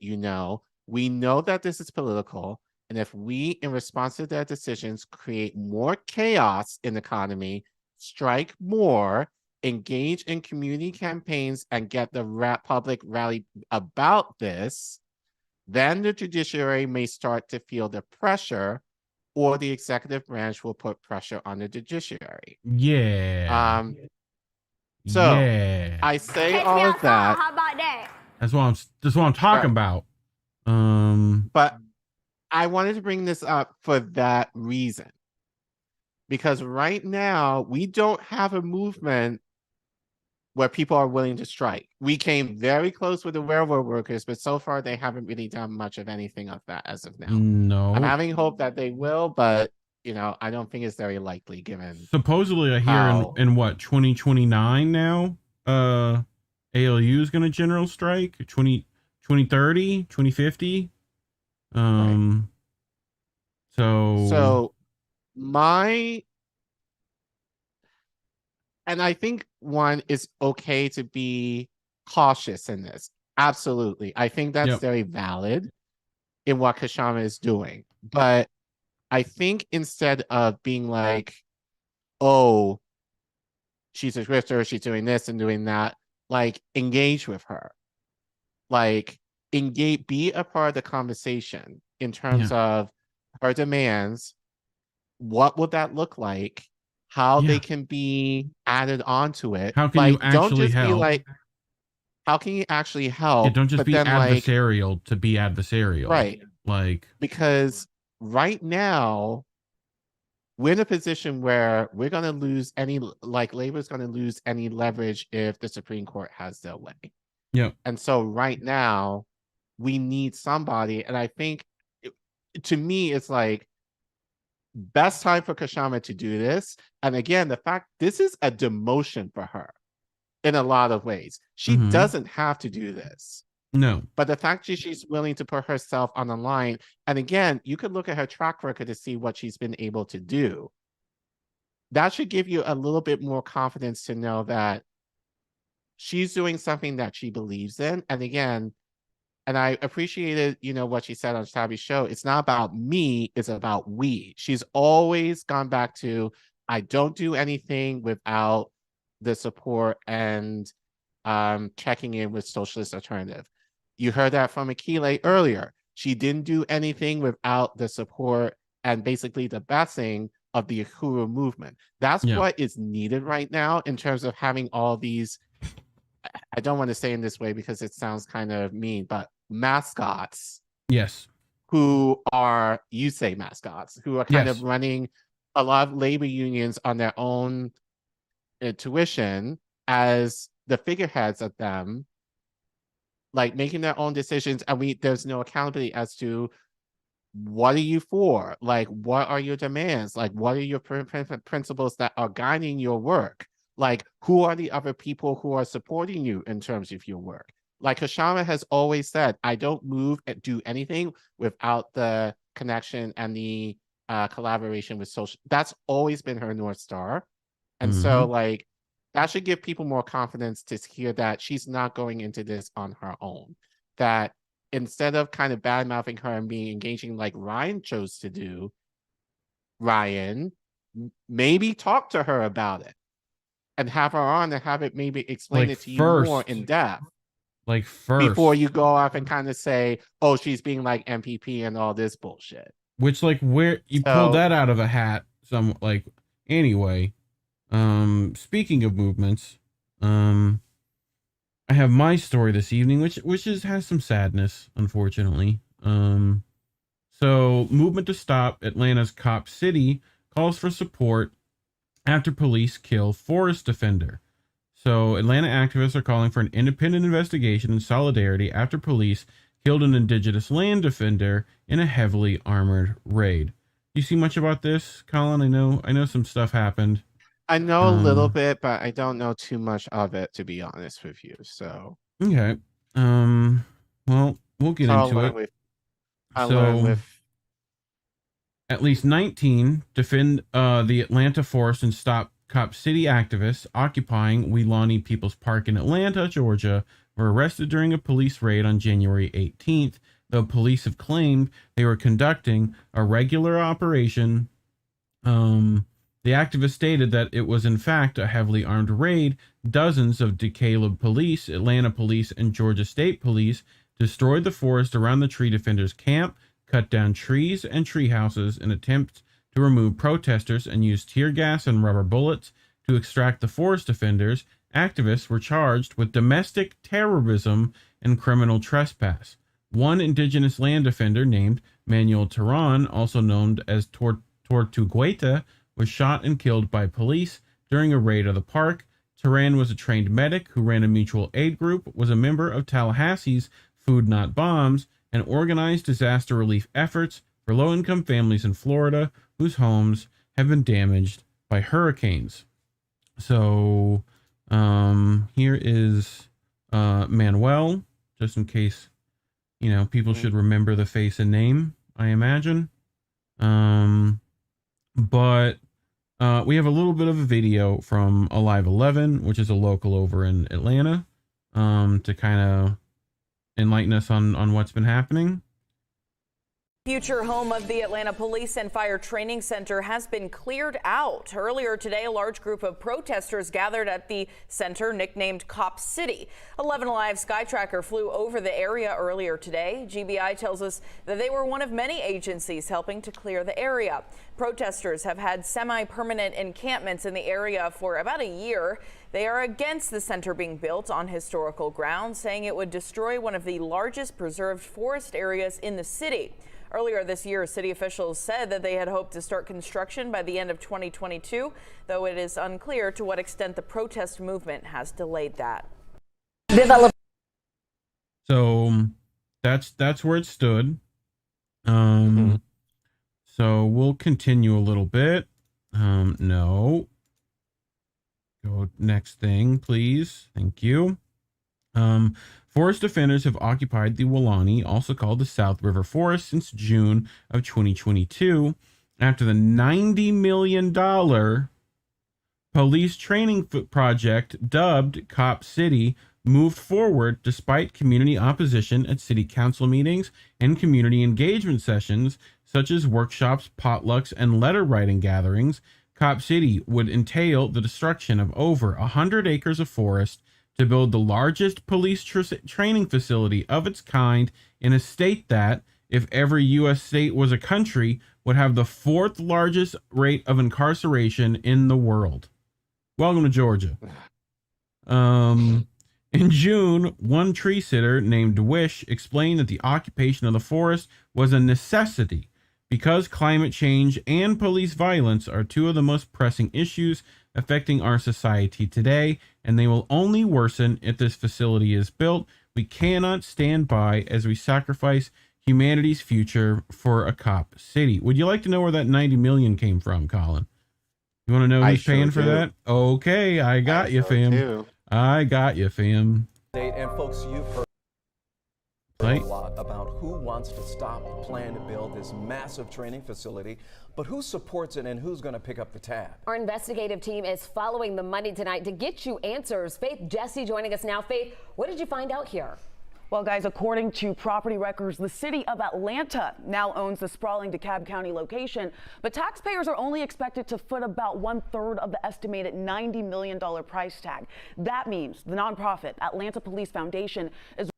S5: we know that this is political, and if we, in response to their decisions, create more chaos in the economy, strike more, engage in community campaigns, and get the public rally about this, then the judiciary may start to feel the pressure, or the executive branch will put pressure on the judiciary.
S4: Yeah.
S5: I say all of that.
S7: How about that?
S4: That's what I'm talking about.
S5: But I wanted to bring this up for that reason. Because right now, we don't have a movement where people are willing to strike. We came very close with the railroad workers, but so far they haven't really done much of anything of that as of now.
S4: No.
S5: I'm having hope that they will, but I don't think it's very likely given.
S4: Supposedly I hear in what, 2029 now, ALU is going to general strike, 2030, 2050.
S5: Right. So and I think one is okay to be cautious in this. Absolutely. I think that's very valid in what Kshama is doing. But I think instead of being like, oh, she's a grifter, she's doing this and doing that, like, engage with her. Like, be a part of the conversation in terms of her demands. What would that look like? How they can be added onto it.
S4: How can you actually help?
S5: How can you actually help?
S4: Yeah, don't just be adversarial to be adversarial.
S5: Right.
S4: Because
S5: right now, we're in a position where we're going to lose Labor's going to lose any leverage if the Supreme Court has their way.
S4: Yeah.
S5: And so right now, we need somebody. And I think, to me, it's like, best time for Kshama to do this. And again, the fact this is a demotion for her in a lot of ways. She doesn't have to do this.
S4: No.
S5: But the fact that she's willing to put herself on the line, and again, you could look at her track record to see what she's been able to do. That should give you a little bit more confidence to know that she's doing something that she believes in. And again, and I appreciated, what she said on Tabby's show. It's not about me, it's about we. She's always gone back to, I don't do anything without the support and checking in with Socialist Alternative. You heard that from Akilé earlier. She didn't do anything without the support and basically the blessing of the Uhuru movement. That's what is needed right now in terms of having all these, I don't want to say in this way because it sounds kind of mean, but mascots.
S4: Yes.
S5: Who are, you say mascots, who are kind of running a lot of labor unions on their own intuition as the figureheads of them, like making their own decisions. And there's no accountability as to what are you for? Like, what are your demands? Like, what are your principles that are guiding your work? Like, who are the other people who are supporting you in terms of your work? Like Kshama has always said, I don't move and do anything without the connection and the collaboration with social. That's always been her North Star. And so like, that should give people more confidence to hear that she's not going into this on her own. That instead of kind of bad-mouthing her and being engaging like Ryan chose to do, Ryan, maybe talk to her about it and have her on and have it maybe explain it to you more in depth.
S4: Like first.
S5: Before you go off and kind of say, oh, she's being like MPP and all this bullshit.
S4: Which like where you pulled that out of a hat. Anyway, speaking of movements, I have my story this evening, which has some sadness, unfortunately. So movement to stop Atlanta's Cop City calls for support after police kill forest defender. So Atlanta activists are calling for an independent investigation in solidarity after police killed an indigenous land defender in a heavily armored raid. You see much about this, Collin? I know some stuff happened.
S5: I know a little bit, but I don't know too much of it, to be honest with you. So
S4: okay, well, we'll get into it.
S5: I learned with
S4: at least 19 defend the Atlanta forest and stop Cop City activists occupying Weelaunee People's Park in Atlanta, Georgia, were arrested during a police raid on January 18th. Though police have claimed they were conducting a regular operation. The activist stated that it was in fact a heavily armed raid. Dozens of DeKalb police, Atlanta police, and Georgia State police destroyed the forest around the tree defenders' camp, cut down trees and tree houses in attempts to remove protesters, and used tear gas and rubber bullets to extract the forest defenders. Activists were charged with domestic terrorism and criminal trespass. One indigenous land defender named Manuel Terran, also known as Tortuguita, was shot and killed by police during a raid of the park. Terran was a trained medic who ran a mutual aid group, was a member of Tallahassee's Food Not Bombs, and organized disaster relief efforts for low-income families in Florida whose homes have been damaged by hurricanes. So here is Manuel, just in case, people should remember the face and name, I imagine. But we have a little bit of a video from Alive 11, which is a local over in Atlanta, to kind of enlighten us on what's been happening.
S14: Future home of the Atlanta Police and Fire Training Center has been cleared out. Earlier today, a large group of protesters gathered at the center nicknamed Cop City. 11 Alive Sky Tracker flew over the area earlier today. GBI tells us that they were one of many agencies helping to clear the area. Protesters have had semi-permanent encampments in the area for about a year. They are against the center being built on historical ground, saying it would destroy one of the largest preserved forest areas in the city. Earlier this year, city officials said that they had hoped to start construction by the end of 2022, though it is unclear to what extent the protest movement has delayed that.
S4: So that's where it stood. So we'll continue a little bit. No. Go next thing, please. Thank you. Forest defenders have occupied the Wulani, also called the South River Forest, since June of 2022, after the $90 million police training project dubbed Cop City moved forward despite community opposition at city council meetings and community engagement sessions, such as workshops, potlucks, and letter writing gatherings. Cop City would entail the destruction of over 100 acres of forest to build the largest police training facility of its kind in a state that, if every U.S. state was a country, would have the fourth largest rate of incarceration in the world. Welcome to Georgia. In June, one tree sitter named Wish explained that the occupation of the forest was a necessity because climate change and police violence are two of the most pressing issues affecting our society today, and they will only worsen if this facility is built. We cannot stand by as we sacrifice humanity's future for a cop city. Would you like to know where that 90 million came from, Collin? You want to know who's paying for that? Okay, I got you, fam. I got you, fam.
S15: And folks, you've heard a lot about who wants to stop the plan to build this massive training facility, but who supports it and who's going to pick up the tab?
S16: Our investigative team is following the money tonight to get you answers. Faith Jesse joining us now. Faith, what did you find out here?
S17: Well, guys, according to property records, the city of Atlanta now owns the sprawling DeKalb County location, but taxpayers are only expected to foot about 1/3 of the estimated $90 million price tag. That means the nonprofit Atlanta Police Foundation is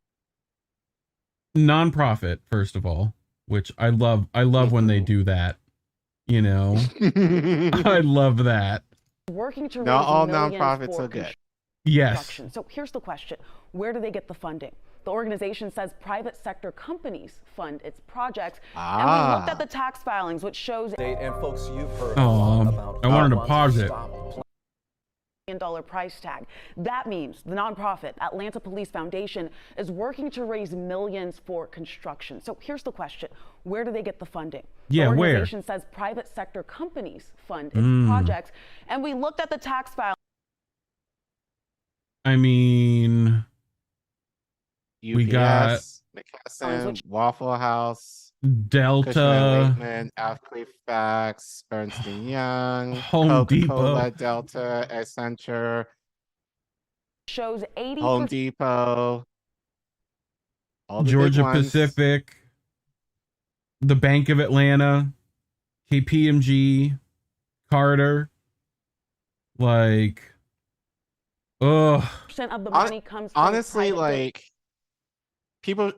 S4: nonprofit, first of all, which I love when they do that. You know, I love that.
S17: Working to
S5: not all nonprofits are good.
S4: Yes.
S17: So here's the question: where do they get the funding? The organization says private sector companies fund its projects. And we looked at the tax filings, which shows.
S15: And folks, you've heard a lot about.
S4: I wanted to pause it.
S17: $1 million price tag. That means the nonprofit Atlanta Police Foundation is working to raise millions for construction. So here's the question: where do they get the funding?
S4: Yeah,
S17: the organization says private sector companies fund its projects, and we looked at the tax file.
S4: I mean,
S5: UPS,
S4: we got
S5: McKesson, Waffle House,
S4: Delta,
S5: Equifax, Ernst & Young,
S4: Home
S5: Coca-Cola,
S4: Depot,
S5: Delta, Accenture,
S17: shows 80%.
S5: Home Depot, all the
S4: Georgia
S5: big ones.
S4: Pacific, the Bank of Atlanta, KPMG, Carter, like,
S17: of the money comes from
S5: honestly, like, people,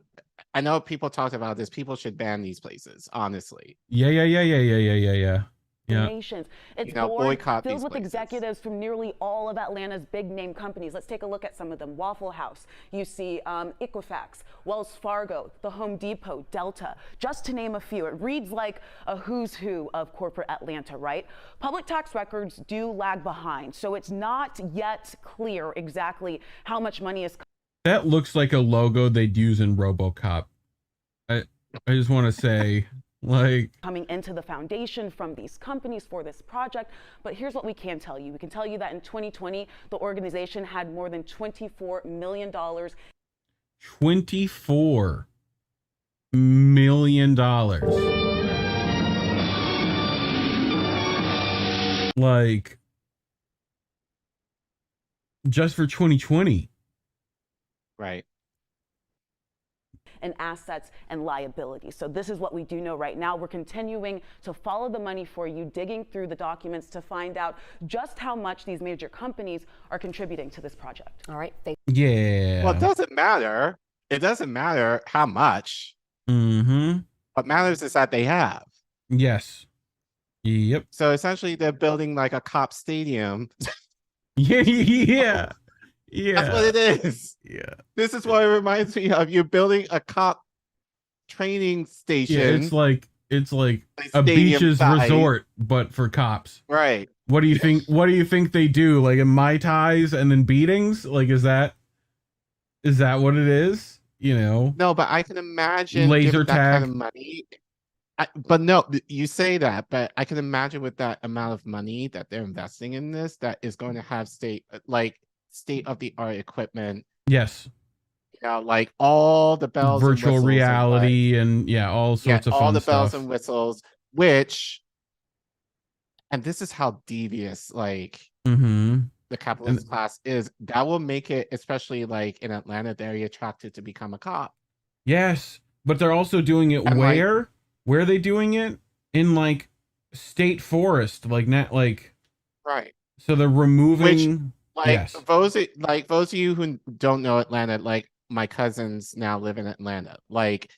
S5: I know people talked about this. People should ban these places, honestly.
S4: Yeah.
S17: Nations. It's
S5: boycott
S17: filled
S5: these
S17: with
S5: places.
S17: executives from nearly all of Atlanta's big name companies. Let's take a look at some of them. Waffle House, you see Equifax, Wells Fargo, the Home Depot, Delta, just to name a few. It reads like a who's who of corporate Atlanta, right? Public tax records do lag behind, so it's not yet clear exactly how much money is.
S4: That looks like a logo they'd use in RoboCop. I just want to say, like,
S17: coming into the foundation from these companies for this project. But here's what we can tell you. We can tell you that in 2020, the organization had more than $24 million.
S4: $24 million. Like, just for 2020.
S5: Right.
S17: And assets and liabilities. So this is what we do know right now. We're continuing to follow the money for you, digging through the documents to find out just how much these major companies are contributing to this project.
S16: All right.
S4: Yeah.
S5: Well, it doesn't matter. It doesn't matter how much.
S4: Mm-hmm.
S5: What matters is that they have.
S4: Yes. Yep.
S5: So essentially, they're building like a cop stadium.
S4: Yeah.
S5: That's what it is.
S4: Yeah.
S5: This is what it reminds me of. You're building a cop training station.
S4: Yeah, it's like a beaches resort, but for cops.
S5: Right.
S4: What do you think? What do you think they do? Like in Mai Tais and then beatings? Like, is that what it is? You know?
S5: No, but I can imagine
S4: laser
S5: that
S4: tag.
S5: kind of money. But no, you say that, but I can imagine with that amount of money that they're investing in this, that is going to have state of the art equipment.
S4: Yes.
S5: Like all the bells,
S4: virtual
S5: and
S4: reality, and all sorts of
S5: all
S4: fun
S5: the bells
S4: stuff.
S5: and whistles, which, and this is how devious the capitalist class is. That will make it, especially like in Atlanta, very attractive to become a cop.
S4: Yes, but they're also doing it where are they doing it? In like state forest,
S5: right.
S4: So they're removing
S5: those of you who don't know Atlanta, like my cousins now live in Atlanta. Like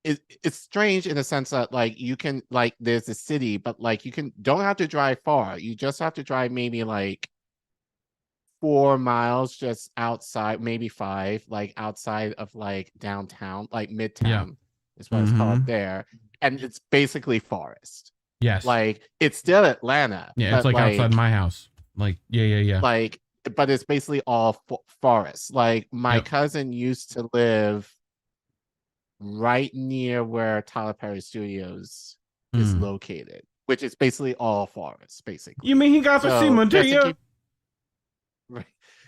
S5: it's strange in the sense that like you can there's a city, but like don't have to drive far. You just have to drive maybe like 4 miles just outside, maybe 5, like outside of like downtown, like Midtown is what it's called there. And it's basically forest.
S4: Yes.
S5: Like it's still Atlanta.
S4: Yeah, it's like outside my house. Like, yeah.
S5: Like, but it's basically all forest. Like my cousin used to live right near where Tyler Perry Studios is located, which is basically all forest, basically.
S4: You mean he got the SEMA, do you?
S5: Right.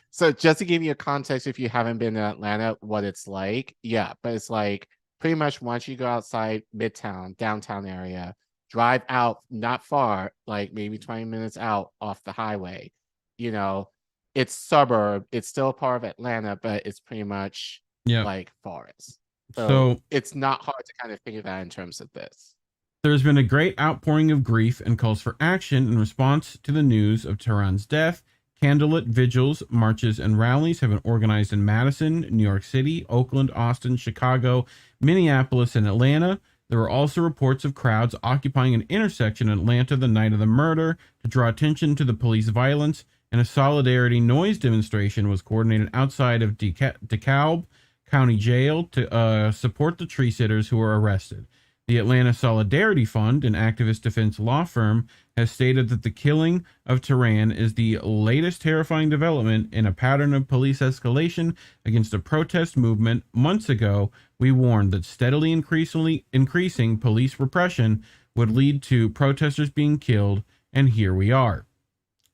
S5: So just to give you a context, if you haven't been to Atlanta, what it's like, but it's like pretty much once you go outside Midtown, downtown area, drive out not far, like maybe 20 minutes out off the highway, it's suburb, it's still part of Atlanta, but it's pretty much like forest. So it's not hard to kind of figure that in terms of this.
S4: There's been a great outpouring of grief and calls for action in response to the news of Tehran's death. Candlelit vigils, marches, and rallies have been organized in Madison, New York City, Oakland, Austin, Chicago, Minneapolis, and Atlanta. There were also reports of crowds occupying an intersection in Atlanta the night of the murder to draw attention to the police violence, and a solidarity noise demonstration was coordinated outside of DeKalb County Jail to support the tree sitters who were arrested. The Atlanta Solidarity Fund, an activist defense law firm, has stated that the killing of Tehran is the latest terrifying development in a pattern of police escalation against a protest movement. Months ago, we warned that steadily increasing police repression would lead to protesters being killed, and here we are.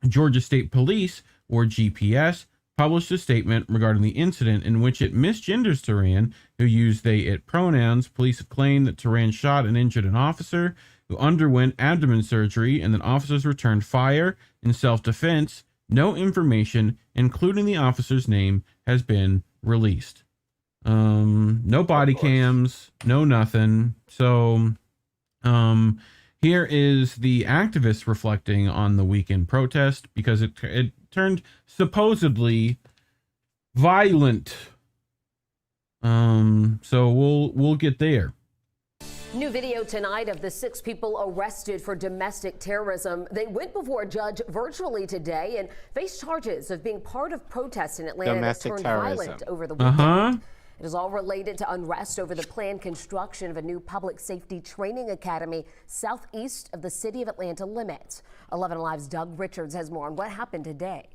S4: Georgia State Police, or GPS, published a statement regarding the incident in which it misgenders Tehran, who used they/it pronouns. Police claim that Tehran shot and injured an officer who underwent abdomen surgery, and that officers returned fire in self-defense. No information, including the officer's name, has been released. No body cams, no nothing. So, here is the activists reflecting on the weekend protest, because it turned supposedly violent. So we'll get there.
S16: New video tonight of the 6 people arrested for domestic terrorism. They went before a judge virtually today and faced charges of being part of protests in Atlanta that turned violent over the weekend. It is all related to unrest over the planned construction of a new public safety training academy southeast of the city of Atlanta limits. 11 Alive's Doug Richards has more on what happened today.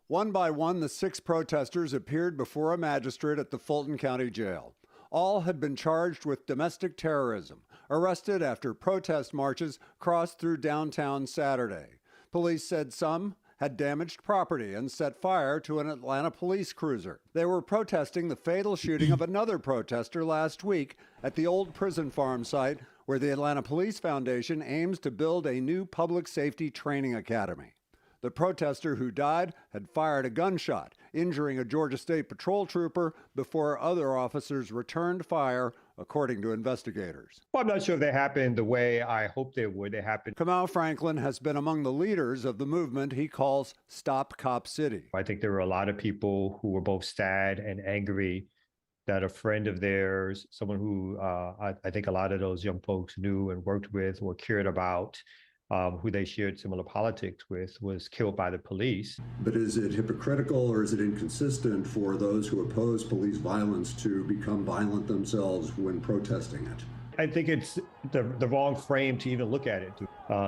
S18: One by one, the 6 protesters appeared before a magistrate at the Fulton County Jail. All had been charged with domestic terrorism, arrested after protest marches crossed through downtown Saturday. Police said some had damaged property and set fire to an Atlanta police cruiser. They were protesting the fatal shooting of another protester last week at the old prison farm site, where the Atlanta Police Foundation aims to build a new public safety training academy. The protester who died had fired a gunshot, injuring a Georgia State Patrol trooper before other officers returned fire, according to investigators.
S19: Well, I'm not sure they happened the way I hoped they would. They happened.
S18: Kamau Franklin has been among the leaders of the movement he calls Stop Cop City.
S19: I think there were a lot of people who were both sad and angry that a friend of theirs, someone who I think a lot of those young folks knew and worked with or cared about, who they shared similar politics with, was killed by the police.
S20: But is it hypocritical or is it inconsistent for those who oppose police violence to become violent themselves when protesting it?
S19: I think it's the wrong frame to even look at it.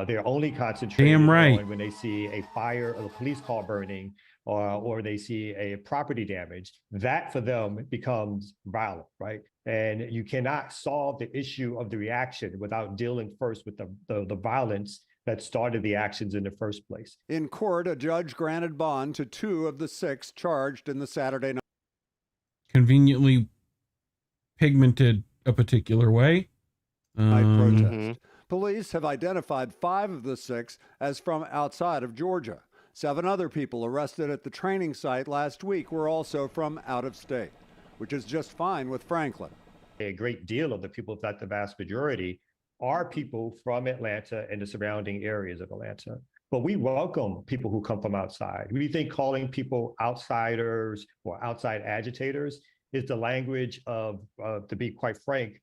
S19: They're only concentrating on when they see a fire or a police car burning, or they see a property damage. That for them becomes violent, right? And you cannot solve the issue of the reaction without dealing first with the violence that started the actions in the first place.
S18: In court, a judge granted bond to 2 of the 6 charged in the Saturday night.
S4: Conveniently pigmented a particular way.
S18: Protest. Police have identified 5 of the 6 as from outside of Georgia. 7 other people arrested at the training site last week were also from out of state, which is just fine with Franklin.
S19: A great deal of the people, if not the vast majority, are people from Atlanta and the surrounding areas of Atlanta. But we welcome people who come from outside. We think calling people outsiders or outside agitators is the language of, to be quite frank,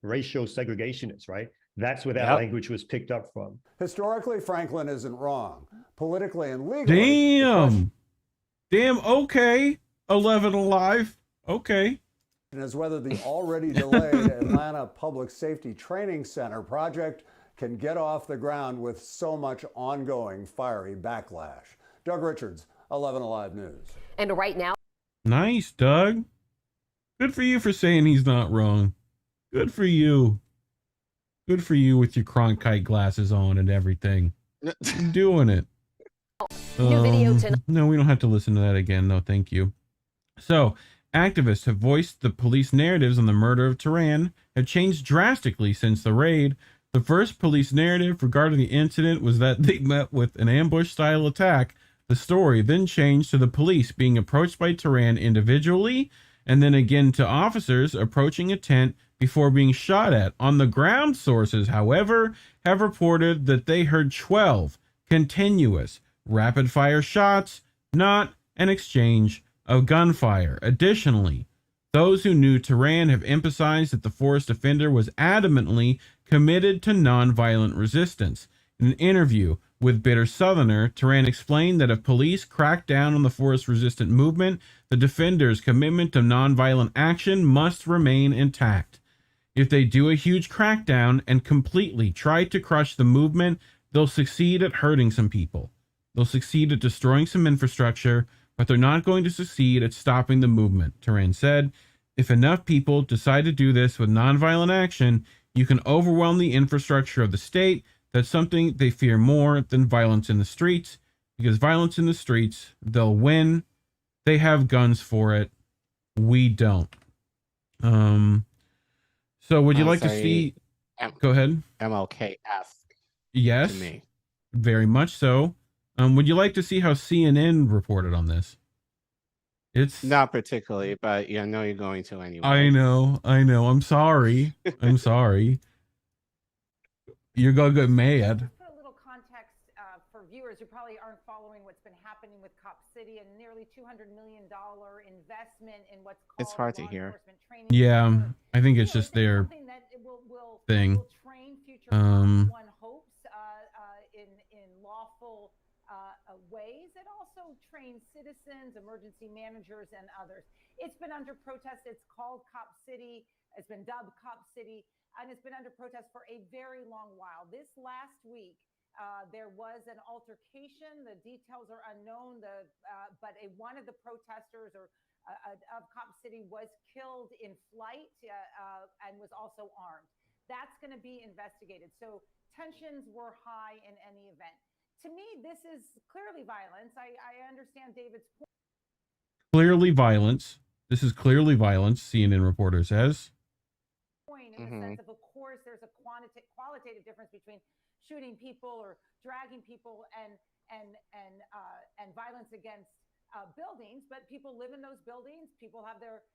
S19: racial segregationists, right? That's where that language was picked up from.
S18: Historically, Franklin isn't wrong. Politically and legally.
S4: Damn, okay. 11 Alive. Okay.
S18: Is whether the already delayed Atlanta Public Safety Training Center project can get off the ground with so much ongoing fiery backlash. Doug Richards, 11 Alive News.
S16: And right now.
S4: Nice, Doug. Good for you for saying he's not wrong. Good for you. Good for you with your Cronkite glasses on and everything. I'm doing it.
S16: New video tonight.
S4: No, we don't have to listen to that again. No, thank you. So, activists have voiced the police narratives on the murder of Tehran have changed drastically since the raid. The first police narrative regarding the incident was that they met with an ambush-style attack. The story then changed to the police being approached by Tehran individually, and then again to officers approaching a tent before being shot at. On the ground, sources, however, have reported that they heard 12 continuous rapid-fire shots, not an exchange of gunfire. Additionally, those who knew Tehran have emphasized that the forest defender was adamantly committed to nonviolent resistance. In an interview with Bitter Southerner, Tehran explained that if police crack down on the forest-resistant movement, the defender's commitment to nonviolent action must remain intact. If they do a huge crackdown and completely try to crush the movement, they'll succeed at hurting some people. They'll succeed at destroying some infrastructure, but they're not going to succeed at stopping the movement, Tehran said. If enough people decide to do this with nonviolent action, you can overwhelm the infrastructure of the state. That's something they fear more than violence in the streets, because violence in the streets, they'll win. They have guns for it. We don't. So would you like to see... Go ahead.
S5: MLK-esque.
S4: Yes,
S5: to me.
S4: Very much so. Would you like to see how CNN reported on this? It's
S5: not particularly, but I know you're going to anyway.
S4: I know. I'm sorry. I'm sorry. You're gonna get mad.
S21: For a little context for viewers who probably aren't following what's been happening with Cop City and nearly $200 million investment in what's called
S5: it's hard to hear.
S4: Yeah, I think it's just their thing.
S21: One hopes in lawful ways. It also trains citizens, emergency managers, and others. It's been under protest. It's called Cop City. It's been dubbed Cop City, and it's been under protest for a very long while. This last week, there was an altercation. The details are unknown. But one of the protesters of Cop City was killed in flight and was also armed. That's going to be investigated. So tensions were high in any event. To me, this is clearly violence. I understand David's point.
S4: Clearly violence. This is clearly violence, CNN reporter says.
S21: In the sense of course, there's a qualitative difference between shooting people or dragging people and violence against buildings. But people live in those buildings. People have their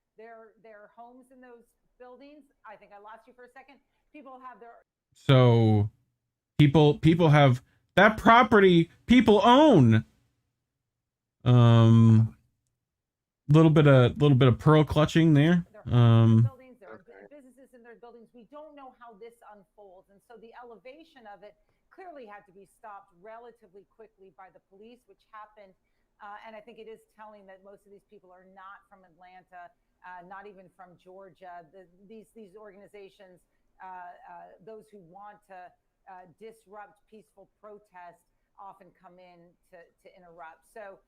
S21: homes in those buildings. I think I lost you for a second. People have their people have that property people own. Little bit of pearl clutching there. Buildings, there are businesses in their buildings. We don't know how this unfolds, and so the elevation of it clearly had to be stopped relatively quickly by the police, which happened
S1: And I think it is telling that most of these people are not from Atlanta, not even from Georgia. These organizations, those who want to disrupt peaceful protest, often come in to interrupt. So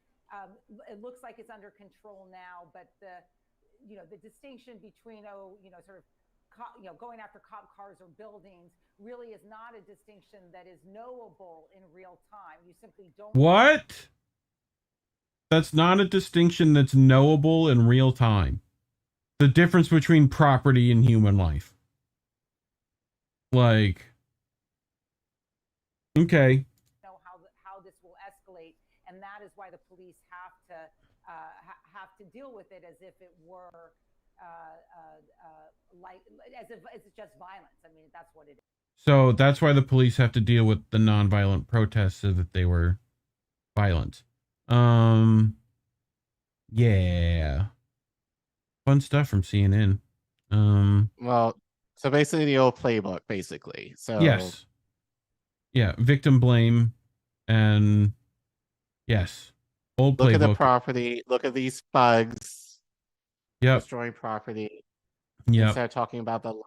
S1: it looks like it's under control now, but the distinction between going after cop cars or buildings really is not a distinction that is knowable in real time. You simply don't.
S4: What? That's not a distinction that's knowable in real time. The difference between property and human life. Like, okay.
S1: Know how this will escalate, and that is why the police have to deal with it as if it were as if it's just violence. I mean, that's what it is.
S4: So that's why the police have to deal with the nonviolent protests so that they were violent. Yeah. Fun stuff from CNN.
S5: Well, so basically the old playbook, basically. So
S4: yes. Yeah, victim blame and yes. Old playbook.
S5: Look at the property, look at these thugs destroying property.
S4: Yeah.
S5: Instead of talking about the life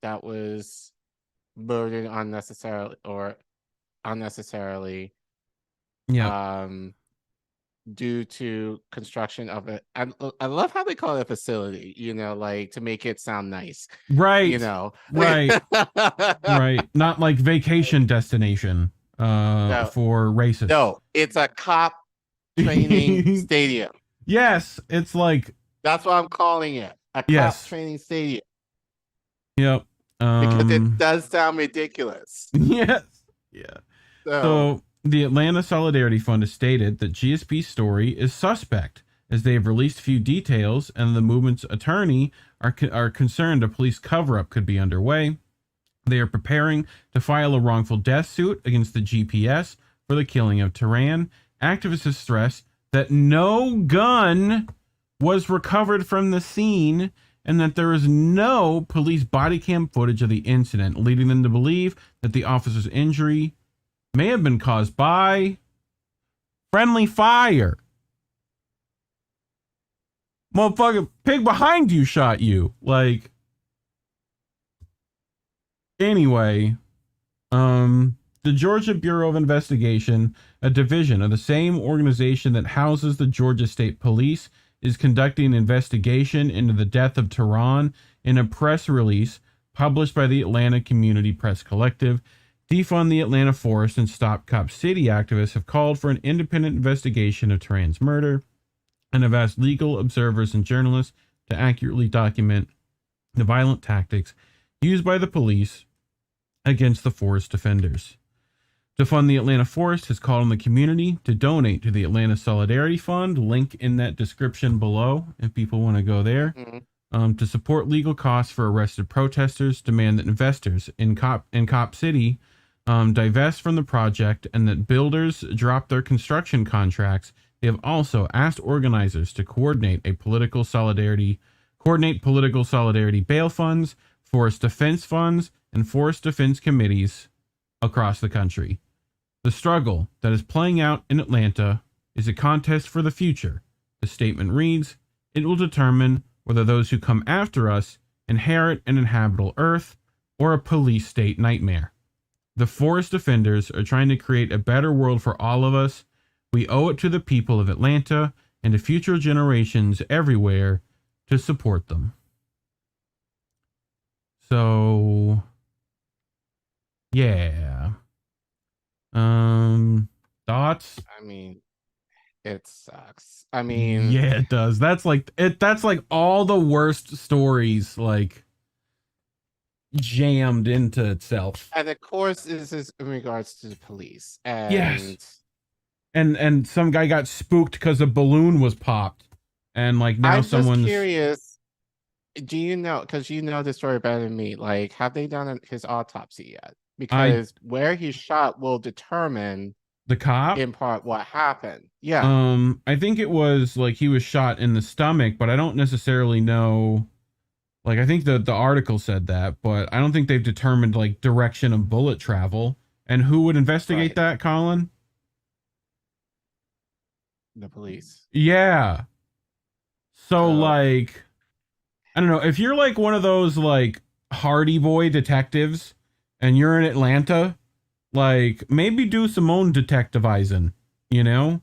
S5: that was murdered unnecessarily.
S4: Yeah.
S5: Due to construction of it. I love how they call it a facility, like to make it sound nice.
S4: Right. Right. Right. Not like vacation destination for racists.
S5: No, it's a cop training stadium.
S4: Yes. It's like,
S5: that's what I'm calling it. A cop training stadium.
S4: Yep.
S5: Because it does sound ridiculous.
S4: Yes. Yeah. So the Atlanta Solidarity Fund has stated that GSP's story is suspect, as they have released few details, and the movement's attorney are concerned a police cover-up could be underway. They are preparing to file a wrongful death suit against the GPS for the killing of Tehran. Activists stress that no gun was recovered from the scene and that there is no police body cam footage of the incident, leading them to believe that the officer's injury may have been caused by friendly fire. Motherfucker, pig behind you shot you. Like, anyway, the Georgia Bureau of Investigation, a division of the same organization that houses the Georgia State Police, is conducting an investigation into the death of Tehran. In a press release published by the Atlanta Community Press Collective, Defund the Atlanta Forest and Stop Cop City activists have called for an independent investigation of Tehran's murder and have asked legal observers and journalists to accurately document the violent tactics used by the police against the forest defenders. Defund the Atlanta Forest has called on the community to donate to the Atlanta Solidarity Fund, link in that description below if people want to go there, to support legal costs for arrested protesters, demand that investors in Cop City divest from the project, and that builders drop their construction contracts. They have also asked organizers to coordinate political solidarity bail funds, forest defense funds, and forest defense committees across the country. The struggle that is playing out in Atlanta is a contest for the future. The statement reads, "It will determine whether those who come after us inherit an inhabitable earth or a police state nightmare. The forest defenders are trying to create a better world for all of us. We owe it to the people of Atlanta and to future generations everywhere to support them." So, yeah. Thoughts?
S5: I mean, it sucks. I mean,
S4: yeah, it does. That's like all the worst stories like jammed into itself.
S5: And of course, this is in regards to the police. And
S4: yes. And some guy got spooked because a balloon was popped, and like now someone's
S5: curious. Do you know? Because you know the story better than me. Like, have they done his autopsy yet? Because where he shot will determine
S4: the cop
S5: in part what happened. Yeah.
S4: I think it was like he was shot in the stomach, but I don't necessarily know. Like, I think the article said that, but I don't think they've determined like direction of bullet travel. And who would investigate that, Collin?
S5: the police.
S4: Yeah. So like, I don't know, if you're like one of those like Hardy Boy detectives and you're in Atlanta, like maybe do some own detectivizing, you know?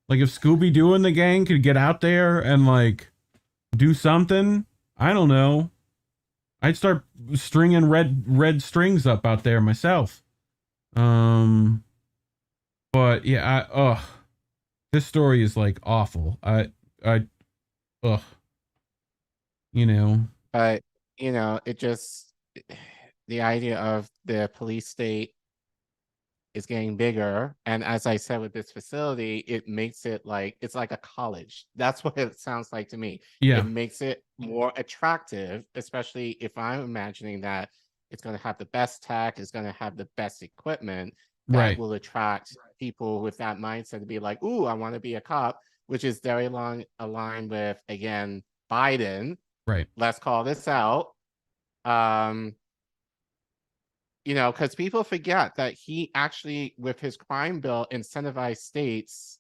S4: Like if Scooby-Doo and the gang could get out there and like do something, I don't know. I'd start stringing red strings up out there myself. But yeah, this story is like awful. You know.
S5: You know, it just, the idea of the police state is getting bigger. And as I said with this facility, it makes it like, it's like a college. That's what it sounds like to me.
S4: Yeah.
S5: It makes it more attractive, especially if I'm imagining that it's going to have the best tech, it's going to have the best equipment that will attract people with that mindset to be like, ooh, I want to be a cop, which is very long aligned with, again, Biden.
S4: Right.
S5: Let's call this out. You know, because people forget that he actually, with his crime bill, incentivized states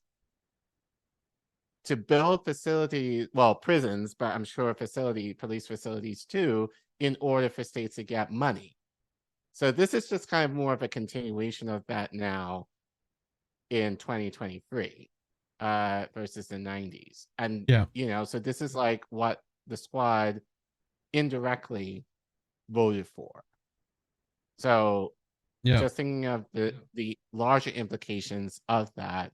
S5: to build facilities, well, prisons, but I'm sure police facilities too, in order for states to get money. So this is just kind of more of a continuation of that now in 2023 versus the 90s. And, you know, so this is like what the squad indirectly voted for. So just thinking of the larger implications of that.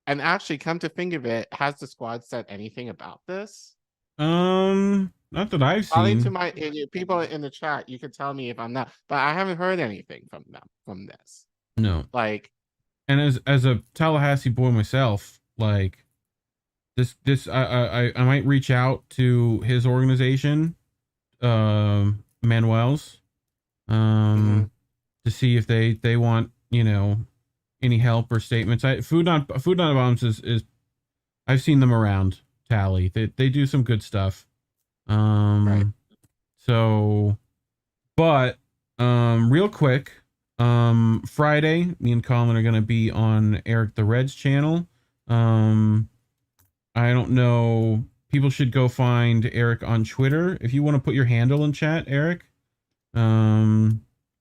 S5: And actually, come to think of it, has the squad said anything about this?
S4: Not that I've
S5: Probably
S4: seen.
S5: to my people in the chat, you can tell me if I'm not, but I haven't heard anything from them from this.
S4: No.
S5: Like,
S4: and as a Tallahassee boy myself, like this I might reach out to his organization, Manuel's, to see if they want, you know, any help or statements. Food Not Bombs is I've seen them around Tally. They do some good stuff. So, but real quick, Friday, me and Collin are gonna be on Eric the Red's channel. I don't know. People should go find Eric on Twitter. If you want to put your handle in chat, Eric, or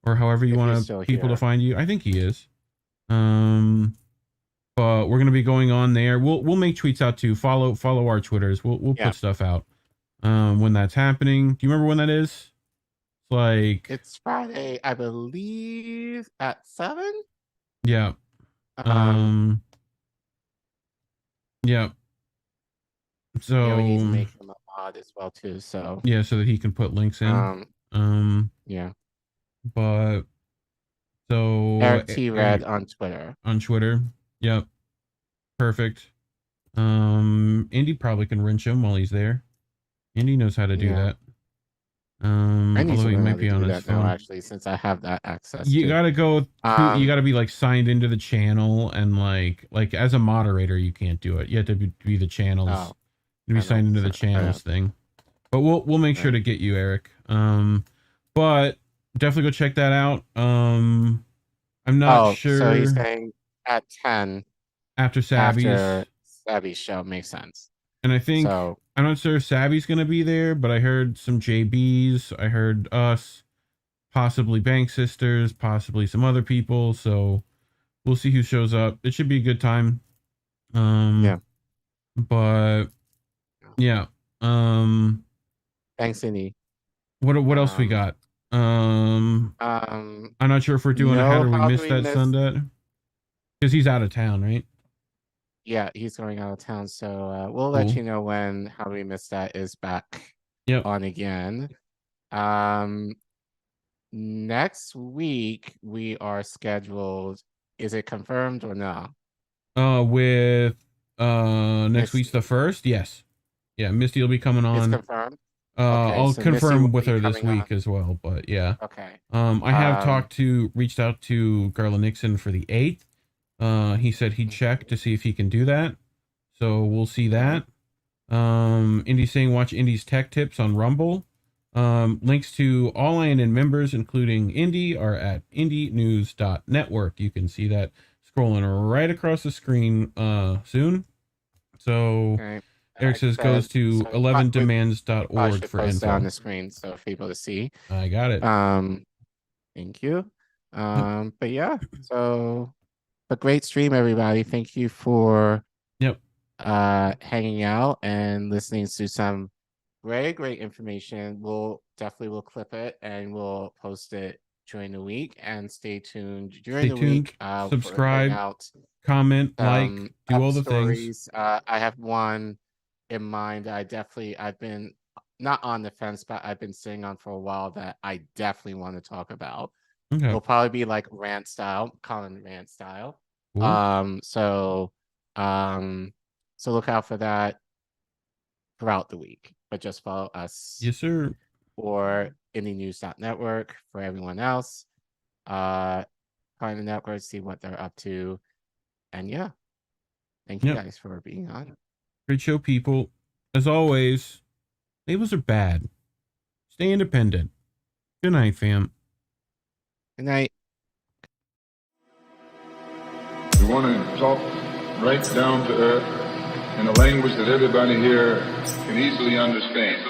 S4: however you want people to find you. I think he is. But we're gonna be going on there. We'll make tweets out too. Follow our Twitters. We'll put stuff out when that's happening. Do you remember when that is? Like,
S5: it's Friday, I believe, at 7.
S4: Yeah. Yeah. So
S5: we need to make him a mod as well too. So
S4: yeah, so that he can put links in.
S5: Yeah.
S4: But so
S5: Eric T. Red on Twitter.
S4: On Twitter. Yep. Perfect. Indy probably can wrench him while he's there. Indy knows how to do that. Although he might be on his phone.
S5: Now, actually, since I have that access.
S4: You gotta go. You gotta be like signed into the channel, and like as a moderator, you can't do it. You have to be the channels. To be signed into the channels thing. But we'll make sure to get you, Eric. But definitely go check that out. I'm not sure.
S5: So he's saying at 10
S4: after Savvy's
S5: show makes sense.
S4: And I think I'm not sure if Savvy's gonna be there, but I heard some JBs, I heard us, possibly Bank Sisters, possibly some other people. So we'll see who shows up. It should be a good time. But yeah.
S5: Thanks, Indy.
S4: What else we got? I'm not sure if we're doing How Did We Miss That Sunday? Because he's out of town, right?
S5: Yeah, he's going out of town. So we'll let you know when How Do We Miss That is back on again. Next week we are scheduled. Is it confirmed or no?
S4: With next week's the 1st? Yes. Yeah, Misty will be coming on.
S5: It's confirmed?
S4: I'll confirm with her this week as well, but yeah.
S5: Okay.
S4: I have reached out to Garland Nixon for the 8th. He said he'd check to see if he can do that. So we'll see that. Indy's saying watch Indy's tech tips on Rumble. Links to all INN members, including Indy, are at indynews.network. You can see that scrolling right across the screen soon. So Eric says goes to 11demands.org for info.
S5: On the screen so for people to see.
S4: I got it.
S5: Thank you. But yeah, so a great stream, everybody. Thank you for hanging out and listening to some great information. We'll clip it and we'll post it during the week, and stay tuned during the week.
S4: Subscribe, comment, like, do all the things.
S5: I have one in mind that I've been not on the fence, but I've been sitting on for a while that I definitely want to talk about.
S4: Okay.
S5: It'll probably be like rant style, Collin rant style.
S4: Cool.
S5: So look out for that throughout the week, but just follow us.
S4: Yes, sir.
S5: Or indienews.network for everyone else. Find the network, see what they're up to. And yeah, thank you guys for being on.
S4: Great show, people. As always, labels are bad. Stay independent. Good night, fam.
S5: Good night.
S3: We want to talk right down to earth in a language that everybody here can easily understand.